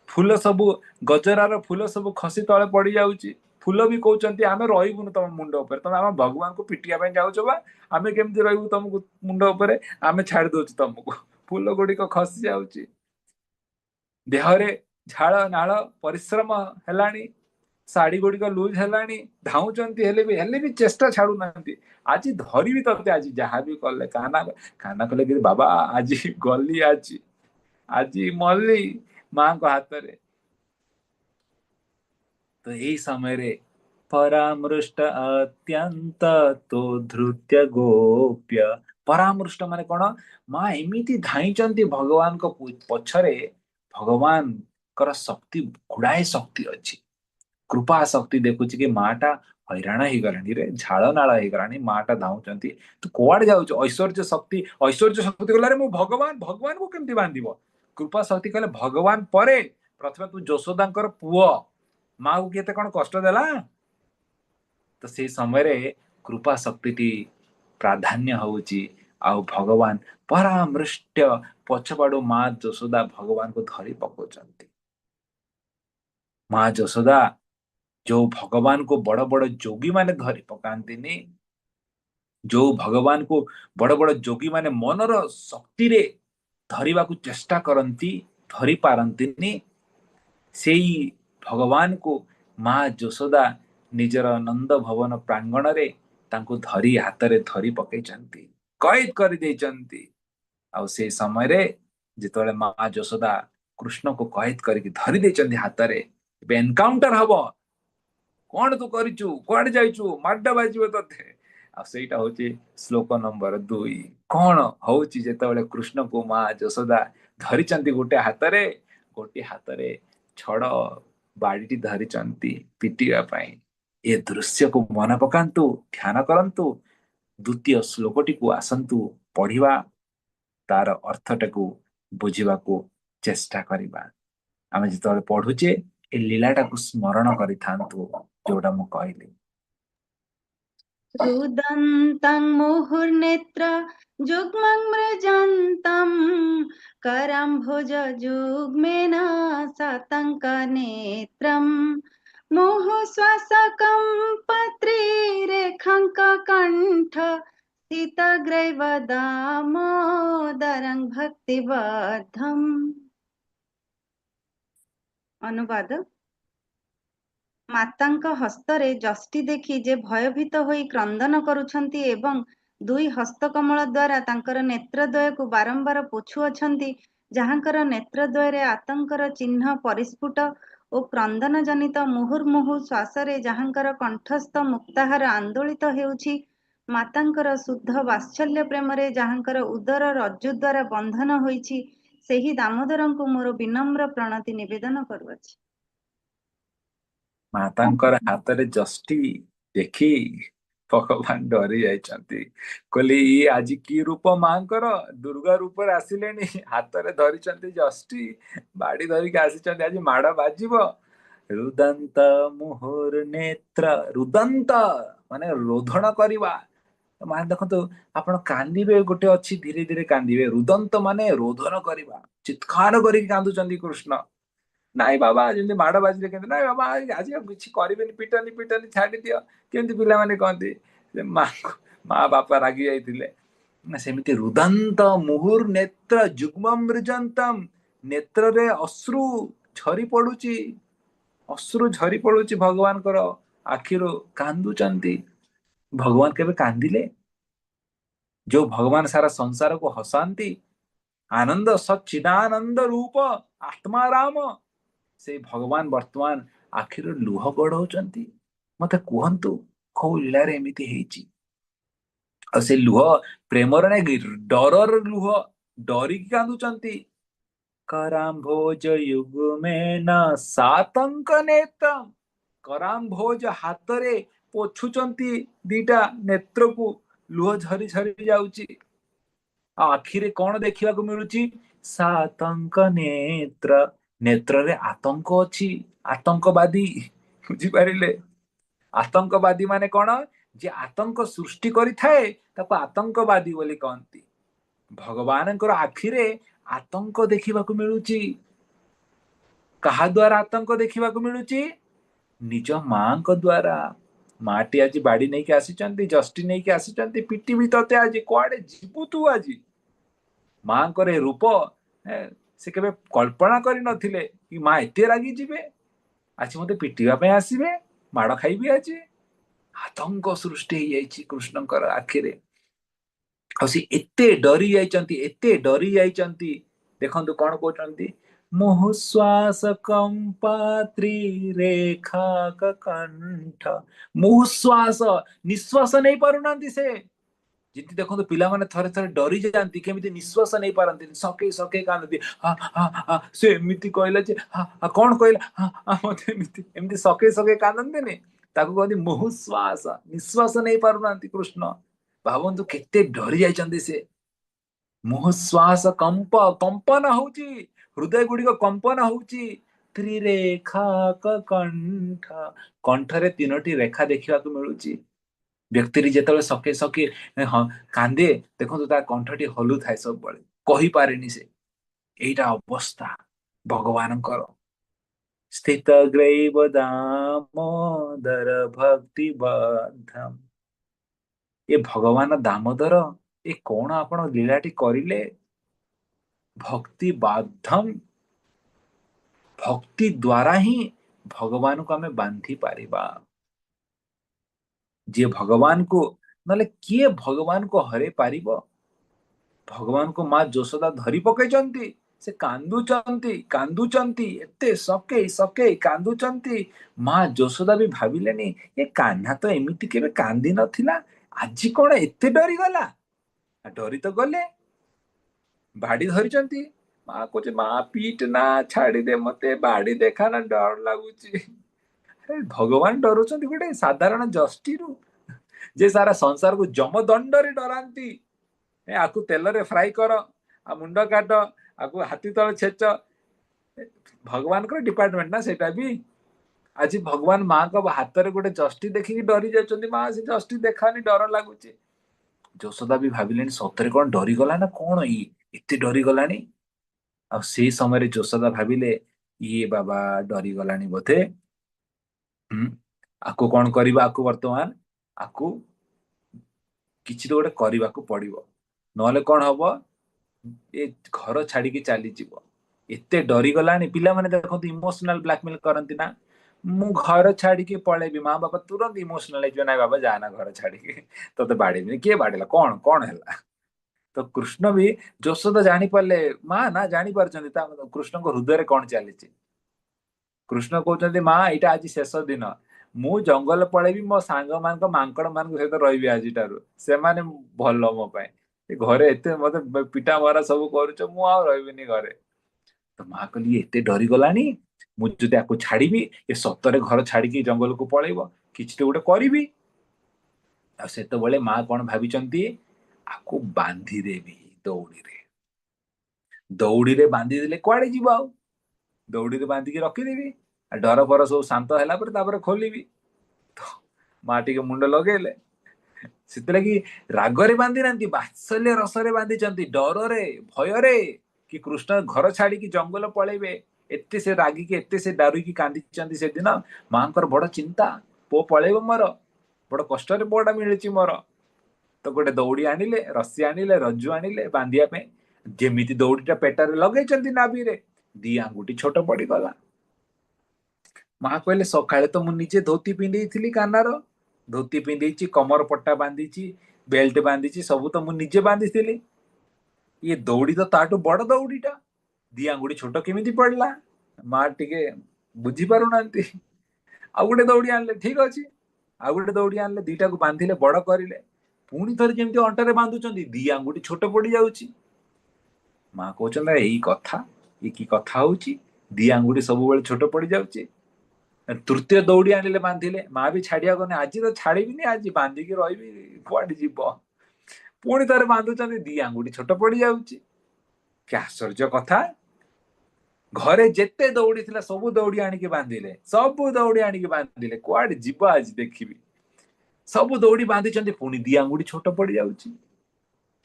ଫୁଲ ସବୁ, ଗଜରାର ଫୁଲ ସବୁ ଖସି ତଳେ ପଡି ଯାଉଛି। ଫୁଲ ବି କହୁଛନ୍ତି ଆମେ ରହିବୁନି ତମ ମୁଣ୍ଡ ଉପରେ, ତମେ ଆମ ଭଗବାନଙ୍କୁ ପିଟିବା ପାଇଁ ଯାଉଛ ବା, ଆମେ କେମିତି ରହିବୁ ତମକୁ ମୁଣ୍ଡ ଉପରେ, ଆମେ ଛାଡି ଦଉଛୁ ତମକୁ। ଫୁଲ ଗୁଡିକ ଖସି ଯାଉଛି, ଦେହରେ ଝାଳ ନାଳ ପରିଶ୍ରମ ହେଲାଣି, ଶାଢୀ ଗୁଡିକ ଲୁଜ ହେଲାଣି, ଧାଉଛନ୍ତି ହେଲେ ବି ଚେଷ୍ଟା ଛାଡୁନାହାନ୍ତି। ଆଜି ଧରିବି ତତେ, ଆଜି ଯାହା ବି କଲେ। କାହ୍ନା କାହ୍ନା କହିଲେ କି ବାବା ଆଜି ଗଲି, ଆଜି ଆଜି ମଲି ମାଙ୍କ ହାତରେ। ତ ଏଇ ସମୟରେ ପରାମୃଷ୍ଟ ଅତ୍ୟନ୍ତ ତୋ ଧୃତ୍ୟ ଗୋପ୍ୟ। ପରାମୃଷ୍ଟ ମାନେ କଣ? ମା ଏମିତି ଧାଇଁଛନ୍ତି ଭଗବାନଙ୍କ ପଛରେ, ଭଗବାନଙ୍କର ଶକ୍ତି, ଗୁଡାଏ ଶକ୍ତି ଅଛି। କୃପା ଶକ୍ତି ଦେଖୁଛି କି ମା ଟା ହଇରାଣ ହେଇଗଲାଣି ରେ, ଝାଳ ନାଳ ହେଇଗଲାଣି, ମା ଟା ଧାଉଁଛନ୍ତି। ତୁ କୁଆଡେ ଯାଉଛୁ? ଐଶ୍ୱର୍ଯ୍ୟ ଶକ୍ତି, ଐଶ୍ୱର୍ଯ୍ୟ ଶକ୍ତି ଗଲାରେ ମୁଁ ଭଗବାନ, ଭଗବାନଙ୍କୁ କେମିତି ବାନ୍ଧିବ? କୃପା ଶକ୍ତି କହିଲେ ଭଗବାନ ପରେ ପ୍ରଥମେ ତୁ ଯଶୋଦାଙ୍କର ପୁଅ, ମା କୁ କେତେ କଣ କଷ୍ଟ ଦେଲା। ତ ସେଇ ସମୟରେ କୃପା ଶକ୍ତିଟି ପ୍ରାଧାନ୍ୟ ହଉଛି, ଆଉ ଭଗବାନ ପରାମୃଷ୍ଟ ପଛପାଡୁ ମା ଯଶୋଦା ଭଗବାନଙ୍କୁ ଧରି ପକଉଛନ୍ତି। ମା ଯଶୋଦା ଯୋଉ ଭଗବାନଙ୍କୁ ବଡ ବଡ ଯୋଗୀ ମାନେ ଧରି ପକାନ୍ତିନି, ଯୋଉ ଭଗବାନଙ୍କୁ ବଡ ବଡ ଯୋଗୀ ମାନେ ମନର ଶକ୍ତିରେ ଧରିବାକୁ ଚେଷ୍ଟା କରନ୍ତି, ଧରି ପାରନ୍ତିନି, ସେଇ ଭଗବାନଙ୍କୁ ମା ଯଶୋଦା ନିଜର ନନ୍ଦ ଭବନ ପ୍ରାଙ୍ଗଣରେ ତାଙ୍କୁ ଧରି ହାତରେ ଧରି ପକେଇଛନ୍ତି, କଏଦ କରିଦେଇଛନ୍ତି। ଆଉ ସେଇ ସମୟରେ ଯେତେବେଳେ ମା ଯଶୋଦା କୃଷ୍ଣକୁ କଏଦ କରିକି ଧରି ଦେଇଛନ୍ତି ହାତରେ, ଏବେ ଏନକାଉଣ୍ଟର ହବ, କଣ ତୁ କରିଛୁ, କୁଆଡେ ଯାଇଛୁ, ମାଡ ବାଜିବ ତତେ। ଆଉ ସେଇଟା ହଉଛି ଶ୍ଲୋକ ନମ୍ବର 2। କଣ ହଉଛି ଯେତେବେଳେ କୃଷ୍ଣକୁ ମା ଯଶୋଦା ଧରିଛନ୍ତି ଗୋଟେ ହାତରେ ଛଡ ବାଡିଟି ଧରିଛନ୍ତି ପିଟିବା ପାଇଁ। ଏ ଦୃଶ୍ୟକୁ ମନେ ପକାନ୍ତୁ, ଧ୍ୟାନ କରନ୍ତୁ, ଦ୍ଵିତୀୟ ଶ୍ଲୋକଟିକୁ ଆସନ୍ତୁ ପଢିବା, ତାର ଅର୍ଥଟାକୁ ବୁଝିବାକୁ ଚେଷ୍ଟା କରିବା। ଆମେ ଯେତେବେଳେ ପଢୁଛେ ଏ ଲୀଳାଟାକୁ ସ୍ମରଣ କରିଥାନ୍ତୁ, ଯୋଉଟା ମୁଁ କହିଲି। रुदन्तं मुहुर्नेत्र जुग्मं मृजन्तं करम्भुजयुग्मेन सतङ्कनेत्रं मुहुश्वासकं पत्रीरेखाङ्ककण्ठ सीतग्रैव दामोदरं भक्तिबद्धम्। ଅନୁବାଦ। ମାତାଙ୍କ ହସ୍ତରେ ଯଷ୍ଟି ଦେଖି ଯେ ଭୟଭୀତ ହୋଇ କ୍ରନ୍ଦନ କରୁଛନ୍ତି ଏବଂ ଦୁଇ ହସ୍ତକମଳ ଦ୍ୱାରା ତାଙ୍କର ନେତ୍ରଦ୍ୱୟକୁ ବାରମ୍ବାର ପୋଛୁଅଛନ୍ତି, ଯାହାଙ୍କର ନେତ୍ରଦ୍ୱୟରେ ଆତଙ୍କର ଚିହ୍ନ ପରିସ୍ଫୁଟ ଓ କ୍ରନ୍ଦନ ଜନିତ ମୁହୁର୍ମୁହୁ ଶ୍ୱାସରେ ଯାହାଙ୍କର କଣ୍ଠସ୍ଥ ମୁକ୍ତାହାର ଆନ୍ଦୋଳିତ ହେଉଛି, ମାତାଙ୍କର ଶୁଦ୍ଧ ବାତ୍ସଲ୍ୟ ପ୍ରେମରେ ଯାହାଙ୍କର ଉଦର ରଜ୍ଜୁ ଦ୍ୱାରା ବନ୍ଧନ ହୋଇଛି, ସେହି ଦାମୋଦରଙ୍କୁ ମୋର ବିନମ୍ର ପ୍ରଣତି ନିବେଦନ କରୁଅଛି। ମାତାଙ୍କର ହାତରେ ଯଷ୍ଟି ଦେଖି ଭଗବାନ ଡରି ଯାଇଛନ୍ତି। କହିଲେ ଇଏ ଆଜି କି ରୂପ ମାଙ୍କର, ଦୁର୍ଗା ରୂପରେ ଆସିଲେଣି, ହାତରେ ଧରିଛନ୍ତି ଯଷ୍ଟି, ବାଡି ଧରିକି ଆସିଛନ୍ତି, ଆଜି ମାଡ ବାଜିବ। ରୁଦନ୍ତ ମୁହୁର ନେତ୍ର, ରୁଦନ୍ତ ମାନେ ରୋଧଣ କରିବା। ମାନେ ଦେଖନ୍ତୁ, ଆପଣ କାନ୍ଦିବେ ଗୋଟେ ଅଛି, ଧୀରେ ଧୀରେ କାନ୍ଦିବେ। ରୁଦନ୍ତ ମାନେ ରୋଧନ କରିବା, ଚିତ୍କାର କରିକି କାନ୍ଦୁଛନ୍ତି କୃଷ୍ଣ। ନାଇଁ ବାବା, ଯେମିତି ମାଡ ବାଜିଲେ କେମିତି, ନାଇଁ ବାବା ଆଜି ଆଉ କିଛି କରିବେନି, ପିଟନି ପିଟନି ଛାଡି ଦିଅ, କେମିତି ପିଲାମାନେ କହନ୍ତି। ମା ବାପା ରାଗି ଯାଇଥିଲେ। ସେମିତି ରୁଦନ୍ତ ମୁହୁର୍ ନେତ୍ର ଯୁଗ୍ମ ମୃଜନ୍ତମ, ନେତ୍ରରେ ଅଶ୍ରୁ ଝରି ପଡୁଛି, ଅଶ୍ରୁ ଝରି ପଡୁଛି ଭଗବାନଙ୍କର ଆଖିରୁ, କାନ୍ଦୁଛନ୍ତି। ଭଗବାନ କେବେ କାନ୍ଦିଲେ? ଯୋଉ ଭଗବାନ ସାରା ସଂସାରକୁ ହସାନ୍ତି, ଆନନ୍ଦ ସଚ୍ଚିଦାନନ୍ଦ ରୂପ ଆତ୍ମାରାମ, ସେଇ ଭଗବାନ ବର୍ତ୍ତମାନ ଆଖିରୁ ଲୁହ ଗଡଉଛନ୍ତି। ମତେ କୁହନ୍ତୁ କୋଉ ଲୀଳାରେ ଏମିତି ହେଇଛି? ଆଉ ସେ ଲୁହ ପ୍ରେମର ନାଇଁ କି ଡରର ଲୁହ, ଡରିକି କାନ୍ଦୁଛନ୍ତି। କରାମ୍ଭୋଜ ଯୁଗ୍ମେନ ସାତଙ୍କ ନେତ୍ରମ୍, କରାମ୍ଭୋଜ ହାତରେ ପୋଛୁଛନ୍ତି ଦିଟା ନେତ୍ରକୁ, ଲୁହ ଝରି ଝରି ଯାଉଛି। ଆଉ ଆଖିରେ କଣ ଦେଖିବାକୁ ମିଳୁଛି? ସାତଙ୍କ ନେତ୍ର, ନେତ୍ରରେ ଆତଙ୍କ ଅଛି, ଆତଙ୍କବାଦୀ। ବୁଝିପାରିଲେ? ଆତଙ୍କବାଦୀ ମାନେ କଣ? ଯେ ଆତଙ୍କ ସୃଷ୍ଟି କରିଥାଏ ତାକୁ ଆତଙ୍କବାଦୀ ବୋଲି କହନ୍ତି। ଭଗବାନଙ୍କର ଆଖିରେ ଆତଙ୍କ ଦେଖିବାକୁ ମିଳୁଛି। କାହା ଦ୍ୱାରା ଆତଙ୍କ ଦେଖିବାକୁ ମିଳୁଛି? ନିଜ ମାଙ୍କ ଦ୍ୱାରା। ମାଟି ଆଜି ବାଡି ନେଇକି ଆସିଛନ୍ତି, ଜଷ୍ଟି ନେଇକି ଆସିଛନ୍ତି, ପିଟିବି ତତେ ଆଜି, କୁଆଡେ ଯିବୁ ତୁ ଆଜି। ମାଙ୍କର ଏ ରୂପ ସେ କେବେ କଳ୍ପନା କରିନଥିଲେ କି ମା ଏତେ ରାଗି ଯିବେ, ଆଜି ମତେ ପିଟିବା ପାଇଁ ଆସିବେ, ମାଡ ଖାଇବି ଆଜି। ଆତଙ୍କ ସୃଷ୍ଟି ହେଇଯାଇଛି କୃଷ୍ଣଙ୍କର ଆଖିରେ। ଆଉ ସେ ଏତେ ଡରି ଯାଇଛନ୍ତି, ଏତେ ଡରି ଯାଇଛନ୍ତି। ଦେଖନ୍ତୁ କଣ କହୁଛନ୍ତି? ମୁହୁଶ୍ୱାସ କମ୍ପାତ୍ରି ରେଖା କଣ୍ଠ, ମୁହୁଶ୍ୱାସ, ନିଶ୍ୱାସ ନେଇ ପାରୁନାହାନ୍ତି ସେ। ଯେମିତି ଦେଖନ୍ତୁ ପିଲାମାନେ ଥରେ ଥରେ ଡରି ଯାଆନ୍ତି, କେମିତି ନିଶ୍ୱାସ ନେଇ ପାରନ୍ତିନି, ସକେଇ ସକେଇ କାନ୍ଦନ୍ତି। ସେ ଏମିତି କହିଲା ଯେ କଣ କହିଲା, ମତେ ଏମିତି ଏମିତି ସକେଇ ସକେଇ କାନ୍ଦନ୍ତିନି, ତାକୁ କହନ୍ତି ମୁହୁଶ୍ୱାସ, ନିଶ୍ୱାସ ନେଇ ପାରୁନାହାନ୍ତି କୃଷ୍ଣ। ଭାବନ୍ତୁ କେତେ ଡରି ଯାଇଛନ୍ତି ସେ। ମୁହୁଶ୍ୱାସ କମ୍ପନ ହଉଛି, ହୃଦୟ ଗୁଡିକ କମ୍ପନ ହଉଛି। ତ୍ରିରେଖା କଣ୍ଠ, କଣ୍ଠରେ ତିନୋଟି ରେଖା ଦେଖିବାକୁ ମିଳୁଛି। ବ୍ୟକ୍ତି ଯେତେବେଳେ ସକେ ସକେ କାନ୍ଦେ, ଦେଖନ୍ତୁ ତା କଣ୍ଠଟି ହଲୁଥାଏ ସବୁବେଳେ, କହିପାରେନି ସେ। ଏଇଟା ଅବସ୍ଥା ଭଗବାନଙ୍କର। ସ୍ଥିତ ଗ୍ରୈବ ଦାମୋଦର ଭକ୍ତି ବଦ୍ଧମ୍, ଏ ଭଗବାନ ଦାମୋଦର, ଏ କଣ ଆପଣ ଲୀଳାଟି କରିଲେ? ଭକ୍ତି ବାଧମ, ଭକ୍ତି ଦ୍ୱାରା ହିଁ ଭଗବାନକୁ ଆମେ ବାନ୍ଧି ପାରିବା। ଯିଏ ଭଗବାନକୁ, ନହେଲେ କିଏ ଭଗବାନକୁ ହରେଇ ପାରିବ? ଭଗବାନଙ୍କୁ ମା ଯଶୋଦା ଧରି ପକେଇଛନ୍ତି, ସେ କାନ୍ଦୁଛନ୍ତି କାନ୍ଦୁଛନ୍ତି, ଏତେ ସକେଇ ସକେଇ କାନ୍ଦୁଛନ୍ତି। ମା ଯଶୋଦା ବି ଭାବିଲେନି ଏ କାହ୍ନା ତ ଏମିତି କେବେ କାନ୍ଦି ନଥିଲା, ଆଜି କଣ ଏତେ ଡରିଗଲା? ଡରି ତ ଗଲେ, ବାଡି ଧରିଛନ୍ତି। ମା କହୁଛି ମା ପିଟ ନା, ଛାଡିଦେ ମତେ, ବାଡି ଦେଖା ନା, ଡର ଲାଗୁଛି। ଭଗବାନ ଡରୁଛନ୍ତି ଗୋଟେ ସାଧାରଣ ଜଷ୍ଟିରୁ, ଯେ ସାରା ସଂସାରକୁ ଯମଦଣ୍ଡରେ ଡରାନ୍ତି। ଆକୁ ତେଲରେ ଫ୍ରାଏ କର, ଆଉ ମୁଣ୍ଡ କାଟ, ଆକୁ ହାତୀ ତଳେ ଛେଚ। ଭଗବାନଙ୍କର ଡିପାର୍ଟମେଣ୍ଟ ନା ସେଇଟା ବି। ଆଜି ଭଗବାନ ମାଙ୍କ ହାତରେ ଗୋଟେ ଜଷ୍ଟି ଦେଖିକି ଡରି ଯାଉଛନ୍ତି, ମା ସେ ଜଷ୍ଟି ଦେଖାନି, ଡର ଲାଗୁଛି। ଯଶୋଦା ବି ଭାବିଲେଣି ସତରେ କଣ ଡରିଗଲା ନା କଣ, ଏତେ ଡରିଗଲାଣି। ଆଉ ସେଇ ସମୟରେ ଯଶୋଦା ଭାବିଲେ ଇଏ ବାବା ଡରିଗଲାଣି ବୋଧେ। ଆକୁ କଣ କରିବା? ଆକୁ ବର୍ତ୍ତମାନ ଆକୁ କିଛି ତ ଗୋଟେ କରିବାକୁ ପଡିବ, ନହେଲେ କଣ ହବ, ଏ ଘର ଛାଡିକି ଚାଲିଯିବ। ଏତେ ଡରିଗଲାଣି। ପିଲାମାନେ ଦେଖନ୍ତୁ ଇମୋସନାଲ ବ୍ଲାକମେଲ କରନ୍ତି ନା, ମୁଁ ଘର ଛାଡିକି ପଳେଇବି। ମା ବାପା ତୁରନ୍ତ ଇମୋସନାଲ ହେଇଯିବ, ନାଇଁ ବାବା ଯାନା ଘର ଛାଡିକି, ତତେ ବାଡେଇବିନି। କିଏ ବାଡେଇଲା, କଣ କଣ ହେଲା? ତ କୃଷ୍ଣ ବି, ଯଶୋଦା ଜାଣିପାରିଲେ, ମା ନା ଜାଣିପାରୁଛନ୍ତି ତା କୃଷ୍ଣଙ୍କ ହୃଦୟରେ କଣ ଚାଲିଛି। କୃଷ୍ଣ କହୁଛନ୍ତି ମା ଏଇଟା ଆଜି ଶେଷ ଦିନ, ମୁଁ ଜଙ୍ଗଲ ପଳେଇବି, ମୋ ସାଙ୍ଗମାନଙ୍କ ମାଙ୍କଡ ମାନଙ୍କ ସହିତ ରହିବି ଆଜିଠାରୁ, ସେମାନେ ଭଲ ମୋ ପାଇଁ। ଘରେ ଏତେ ମତେ ପିଟା ମରା ସବୁ କରୁଛ, ମୁଁ ଆଉ ରହିବିନି ଘରେ। ତ ମା କହିଲି ଏତେ ଡରିଗଲାଣି, ମୁଁ ଯଦି ଆକୁ ଛାଡିବି, ଏ ସତରେ ଘର ଛାଡିକି ଜଙ୍ଗଲକୁ ପଳେଇବ, କିଛି ତ ଗୋଟେ କରିବି। ଆଉ ସେତେବେଳେ ମା କଣ ଭାବିଛନ୍ତି, ଆକୁ ବାନ୍ଧିଦେବି ଦଉଡିରେ। ଦଉଡିରେ ବାନ୍ଧିଦେଲେ କୁଆଡେ ଯିବ ଆଉ, ଦଉଡିରେ ବାନ୍ଧିକି ରଖିଦେବି, ଆଉ ଡର ଫର ସବୁ ଶାନ୍ତ ହେଲା ପରେ ତାପରେ ଖୋଲିବି। ତ ମା ଟିକେ ମୁଣ୍ଡ ଲଗେଇଲେ। ସେଥିଲାଗି ରାଗରେ ବାନ୍ଧି ନାହାନ୍ତି, ବାତ୍ସଲ୍ୟ ରସରେ ବାନ୍ଧିଛନ୍ତି, ଡରରେ ଭୟରେ, କି କୃଷ୍ଣ ଘର ଛାଡିକି ଜଙ୍ଗଲ ପଳେଇବେ। ଏତେ ସେ ରାଗିକି, ଏତେ ସେ ଡରିକି କାନ୍ଦିଛନ୍ତି ସେଦିନ। ମାଙ୍କର ବଡ ଚିନ୍ତା, ପୁଅ ପଳେଇବ ମୋର। बड़ कष्ट पुआटा मिली मोर। तो गोटे दौड़ी आनिले, रस्सी आनिले, रज्जु आनिले बांधिया पे, जेमिति दौड़ीटा पेटरे लगेइछन्ति नाभि रे, दी आंगुठी छोट पड़गला। माँ कहले सकाळे तो मु निजे धोती पिंधेइथिली कानार, धोती पिंधेइछि, कमर पट्टा बांधिछि, बेल्ट बांधिछि, सब तो मु निजे बांधिथिली। ये दौड़ी तो ताठू बड़ दौड़ीटा, दी आंगुठी छोट केमिति पड़ला। माँ टिके बुझी पारु नांती। आ गोटे दौड़ी आनले, ठीक अछि। आ गोटे दौड़ी आनले, दीटा को बांधिले, बड़ करिले। पुणी थरे जेमति अंटारे बांधुचंती, दी आंगुठी छोट पड़ी जाउछि। माँ कहउछन्ती एई कथा, ये की कथा होउछि, दी आंगुठी सब बेले छोट पड़ी जाउछि। तृतीय दौड़ी आनिले, बांधिले। माँ भी छाड़िया गने, आज तो छाड़ीबिनी, आज बांधिकी रहिबी, कुआडे जीव। पुणी थरे बांधुचंती, दी आंगुठी छोट पड़ी जाउछि। कि आश्चर्य कथा। घरे जेते दौड़ी थिला सब दौड़ी आनिके बांधिले, सब दौड़ी आनिके बांधिले, कुआडे जीव आज देखिबी। सब दौड़ी बांधिचंती, पुणी दी आंगुठी छोट पड़ी जाउछि।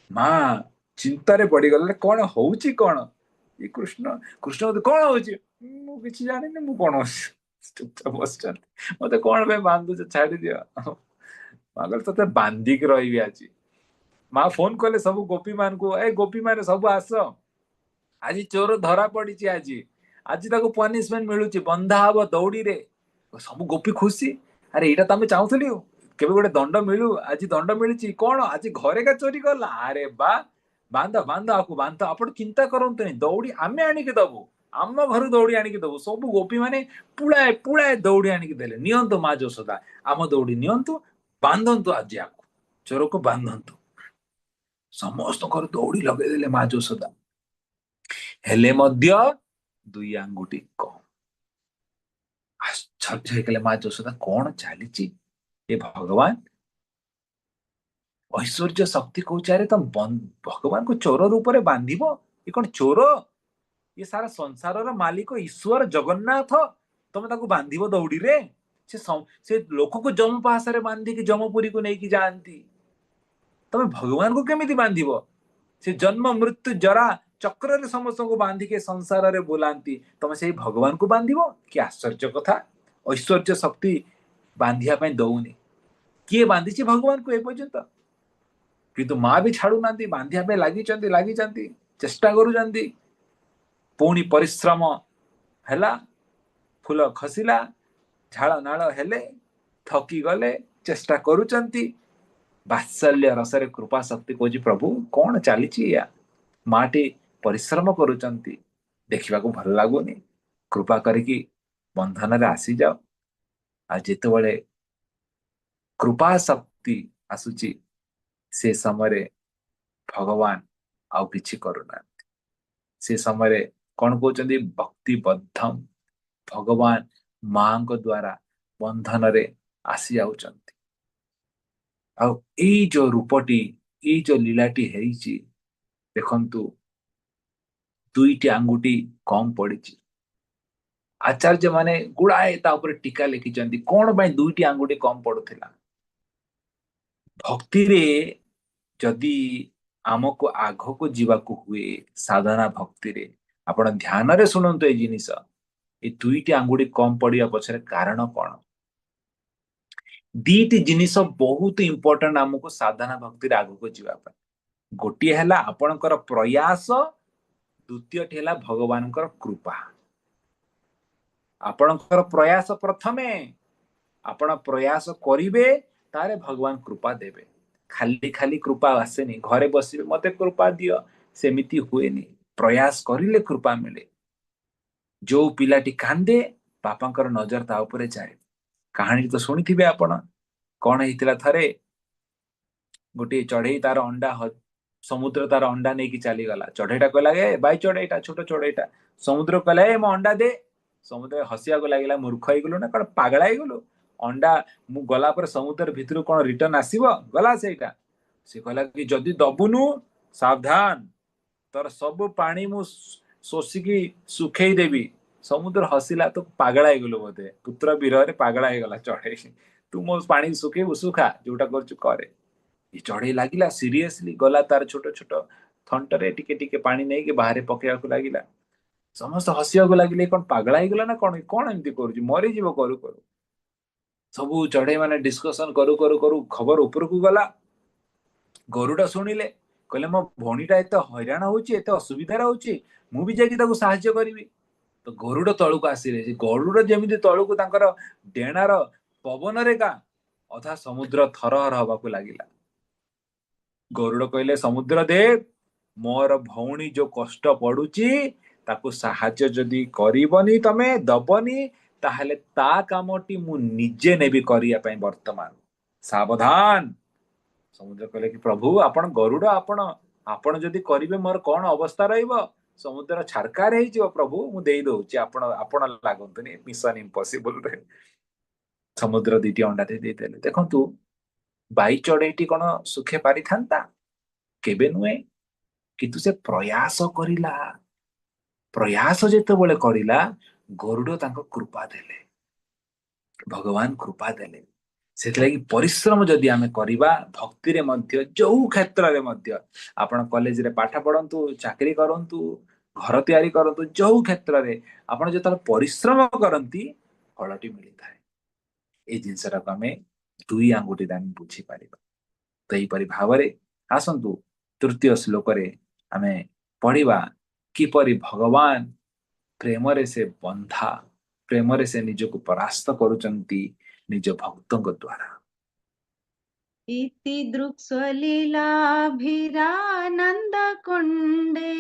माँ चिंतारे पड़ी गले, कौन होउछि कौन? ये कृष्ण कृष्ण कौन होउछि? मु किछि जानिनि, मु कौन होउछि? चुपचाप बसचंती। मते कौन पे बांधुछ, छाड़ी दियो। मगर तते बांधिक रहिबी आज। माँ फोन कले सब गोपी मान को, ए गोपी माने सब आस, आज चोर धरा पड़ी। आज आज ताको पनिशमेंट मिलुची, बंधा हब दौड़ी रे। सब गोपी खुशी। अरे एटा तमे चाहुथली, केबे गोटे दंड मिलू, आज दंड मिली। कौन आज घरे का चोरी करला? अरे बा, बांध बांध, आपको बांध, आपण चिंता करंतु, दौड़ी आमे आनिके दबु, आम घर दौड़ी आनिके दबु। सब गोपी माने पुळाए पुळाए दौड़ी आनिके देले। नियंतु माँ यशोदा, आम दौड़ी नियंतु, बांधंतु, आज याको चोर को बांधंतु। समस्त घर दौड़ी लगे देले माँ यशोदा। हेले मध्य दुई आंगुठी कम। आश्चर्य होइगले माँ यशोदा, कौन चलीची ए भगवान? ऐश्वर्य शक्ति कौचारे तुम भगवान को चोर रूप में बांधिब? ये कौन चोर? ये सारा संसार मालिक ईश्वर जगन्नाथ, तुम ताको बांधिब दौड़ी रे? से लोक को जम पाहासरे बांधिकी जमपुरी को लेकिन जाती, तुम भगवान को केमिति बांधिब? से जन्म मृत्यु जरा चक्र रे समस्त को बांधिके संसार रे बुलांती, तुम से भगवान को बांधिब? कि आश्चर्य कथा। ऐश्वर्य शक्ति बांधिया पे दौनी, किए बांधिछि भगवान को ए पर्यंत? किंतु माँ भी छाड़ू ना, बांधिया पे लगी चेष्टा करूचंती। पुणी परिश्रम हैला, फूल खसिला, झाड़ नाल हेले, थकी गले, चेष्टा करूचंती। वात्सल्य रसरे कृपा शक्ति कहूँ, प्रभु कौन चली या? माटी परिश्रम करूचंती, देखा भल लगुनि, कृपा करिकी बंधन रे आसी जाओ। आ जितेबाला कृपा शक्ति आसुची, से समय भगवान आउ किछि करुना। से समय कौन कहते भक्ति बद्धम, भगवान मां को द्वारा बंधन रे आसी जाउचंती। आ जो रूपटी, ये जो लीलाटी है, देखंतु दुईटी आंगुठी कम पड़ी। आचार्य माने गुड़ाए टीका लिखिचंती, कौन भाई दुईटी आंगुठी कम पड़ुथिला। भक्ति रे जदि आमको आग को जीवाकू हुए, साधना भक्ति रे, आपण ध्यान रे सुनंतु ए जिनिस, ए दुईटी आंगुठी कम पड़िया पछरे कारण कौन? दीटी जिनिस बहुत इंपोर्टेंट आमको साधना भक्ति रे आग को जीवा पर। गोटी हैला आपणकर प्रयास, द्वितीय हैला भगवानकर कृपा। आपणकर प्रयास प्रथमे, आपण प्रयास करिवे, तारे भगवान कृपा देवे। खाली खाली कृपा आसेनी, घरे बसिबे मते कृपा दियो, सेमिति हुएनी। प्रयास करिले कृपा मिले। जो पिलाटी कांदे, बापांकर नजर ता उपरे जाए। कहानी तो सुनिथिबे आपण, कौन हेतिला थरे गोटे चढ़ई तार अंडा, समुद्र तार अंडा नहीं कि चली गला। चढ़ईटा कहला, ए बाई चढ़ईटा, छोट चढ़ईटा। समुद्र कहला, ए मो अंडा दे। समुद्र हसिया को लगिला, मूर्ख ହେଇगलु ना, कौन पागला ହେଇगलु? अंडा मु गला पर समुद्र भितर कौन रिटर्न आसीबो? गला सेटा। से कहला कि जदि दबुनु, सावधान, तोर सब पानी मु शोषिकी सुखेई देवी। समुद्र हसिला, तो पागला ହେଇगलु बोधे, पुत्र विरह पागला ହେଇगला चढ़ई। तू मो पानी सुखेबु, सुखा, जोटा करछु करे। ये चढ़ई लागिला सीरियसली, गला तार छोट छोट थंटरे टिके टिके पानी नहीं कि बाहर पकेया को लागिला। समस्त हसिया को लागिले, कौन पागला ହେଇगला ना कौन? कौन एमती करूची, मरी जीव करू करू। ସବୁ ଚଢେଇ ମାନେ ଡିସ୍କସନ କରୁ କରୁ କରୁ ଖବର ଉପରକୁ ଗଲା। ଗରୁଡ ଶୁଣିଲେ, କହିଲେ ମୋ ଭଉଣୀଟା ଏତେ ହଇରାଣ ହଉଛି, ଏତେ ଅସୁବିଧାରେ ହଉଛି, ମୁଁ ବି ଯାଇକି ତାକୁ ସାହାଯ୍ୟ କରିବି। ତ ଗରୁଡ ତଳକୁ ଆସିଲେ। ଗରୁଡ ଯେମିତି ତଳକୁ ତାଙ୍କର ଡେଣାର ପବନରେ ଅଧା ସମୁଦ୍ର ଥରହର ହବାକୁ ଲାଗିଲା। ଗରୁଡ କହିଲେ, ସମୁଦ୍ର ଦେବ, ମୋର ଭଉଣୀ ଯୋଉ କଷ୍ଟ ପଡୁଛି ତାକୁ ସାହାଯ୍ୟ ଯଦି କରିବନି, ତମେ ଦବନି, ତାହେଲେ ତା କାମଟି ମୁଁ ନିଜେ ନେବି କରିବା ପାଇଁ ବର୍ତ୍ତମାନ। ସାବଧାନ। ସମୁଦ୍ର କହିଲେ କି ପ୍ରଭୁ, ଆପଣ ଗରୁଡ, ଆପଣ ଆପଣ ଯଦି କରିବେ ମୋର କଣ ଅବସ୍ଥା ରହିବ? ସମୁଦ୍ର ଛାରକାର ହେଇଯିବ। ପ୍ରଭୁ ମୁଁ ଦେଇ ଦଉଛି, ଆପଣ ଆପଣ ଲାଗନ୍ତୁନି, ମିଶନ ଇମ୍ପସିବଲ ରେ। ସମୁଦ୍ର ଦିଟି ଅଣ୍ଡା ଦେଇଦେଲେ। ଦେଖନ୍ତୁ, ବାଇ ଚଢେଇଟି କଣ ସୁଖେ ପାରିଥାନ୍ତା? କେବେ ନୁହେଁ। କିନ୍ତୁ ସେ ପ୍ରୟାସ କରିଲା। ପ୍ରୟାସ ଯେତେବେଳେ କରିଲା, ଗରୁଡ ତାଙ୍କ କୃପା ଦେଲେ, ଭଗବାନ କୃପା ଦେଲେ। ସେଥିଲାଗି ପରିଶ୍ରମ ଯଦି ଆମେ କରିବା, ଭକ୍ତିରେ ମଧ୍ୟ, ଯୋଉ କ୍ଷେତ୍ରରେ ମଧ୍ୟ, ଆପଣ କଲେଜରେ ପାଠ ପଢନ୍ତୁ, ଚାକିରି କରନ୍ତୁ, ଘର ତିଆରି କରନ୍ତୁ, ଯୋଉ କ୍ଷେତ୍ରରେ ଆପଣ ଯେତେବେଳେ ପରିଶ୍ରମ କରନ୍ତି ଫଳଟି ମିଳିଥାଏ। ଏଇ ଜିନିଷଟାକୁ ଆମେ ଦୁଇ ଆଙ୍ଗୁଠିରେ ଆମେ ବୁଝିପାରିବା। ତ ଏହିପରି ଭାବରେ ଆସନ୍ତୁ ତୃତୀୟ ଶ୍ଲୋକରେ ଆମେ ପଢିବା କିପରି ଭଗବାନ ପ୍ରେମରେ ସେ ବନ୍ଧା, ପ୍ରେମରେ ସେ ନିଜକୁ ପରାସ୍ତ କରୁଛନ୍ତି ନିଜ ଭକ୍ତଙ୍କ ଦ୍ୱାରା। इति दृक्स्वलीलाभिरानन्दकुण्डे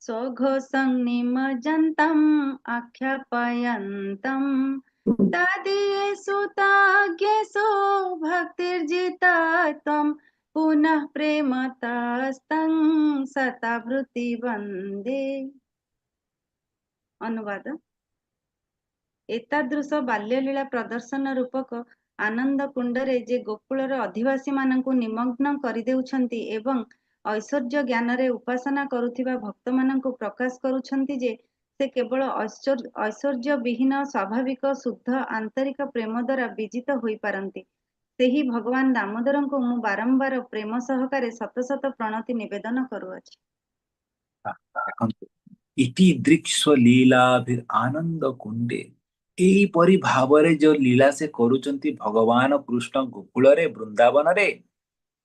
स्वघोषं निमज्जन्तम् आख्यापयन्तम् तदीयेषु ताज्ञेषु भक्तिर्जिता त्वं पुनः प्रेमतस्तं सतावृत्ति वन्दे। ଅନୁବାଦ। ଏତାଦୃଶ ବାଲ୍ୟଲୀଳା ପ୍ରଦର୍ଶନ ରୂପକ ଆନନ୍ଦ କୁଣ୍ଡରେ ଯେ ଗୋକୁଳର ଅଧିବାସୀ ମାନଙ୍କୁ ନିମଗ୍ନ କରିଦେଉଛନ୍ତି ଏବଂ ଐଶ୍ୱର୍ଯ୍ୟ ଜ୍ଞାନରେ ଉପାସନା କରୁଥିବା ଭକ୍ତମାନଙ୍କୁ ପ୍ରକାଶ କରୁଛନ୍ତି ଯେ ସେ କେବଳ ଐଶ୍ୱର୍ଯ୍ୟ ବିହୀନ ସ୍ୱାଭାବିକ ଶୁଦ୍ଧ ଆନ୍ତରିକ ପ୍ରେମ ଦ୍ୱାରା ବିଜିତ ହୋଇପାରନ୍ତି, ସେହି ଭଗବାନ ଦାମୋଦରଙ୍କୁ ମୁଁ ବାରମ୍ବାର ପ୍ରେମ ସହକାରେ ଶତ ଶତ ପ୍ରଣତି ନିବେଦନ କରୁଅଛି। ଦେଖନ୍ତୁ, ଇତି ଦୃକ୍ସ୍ୱ ଲୀଳାଭିର୍ ଆନନ୍ଦ କୁଣ୍ଡେ, ଏଇପରି ଭାବରେ ଯୋଉ ଲୀଳା ସେ କରୁଛନ୍ତି ଭଗବାନ କୃଷ୍ଣ ଗୋକୁଳରେ, ବୃନ୍ଦାବନରେ,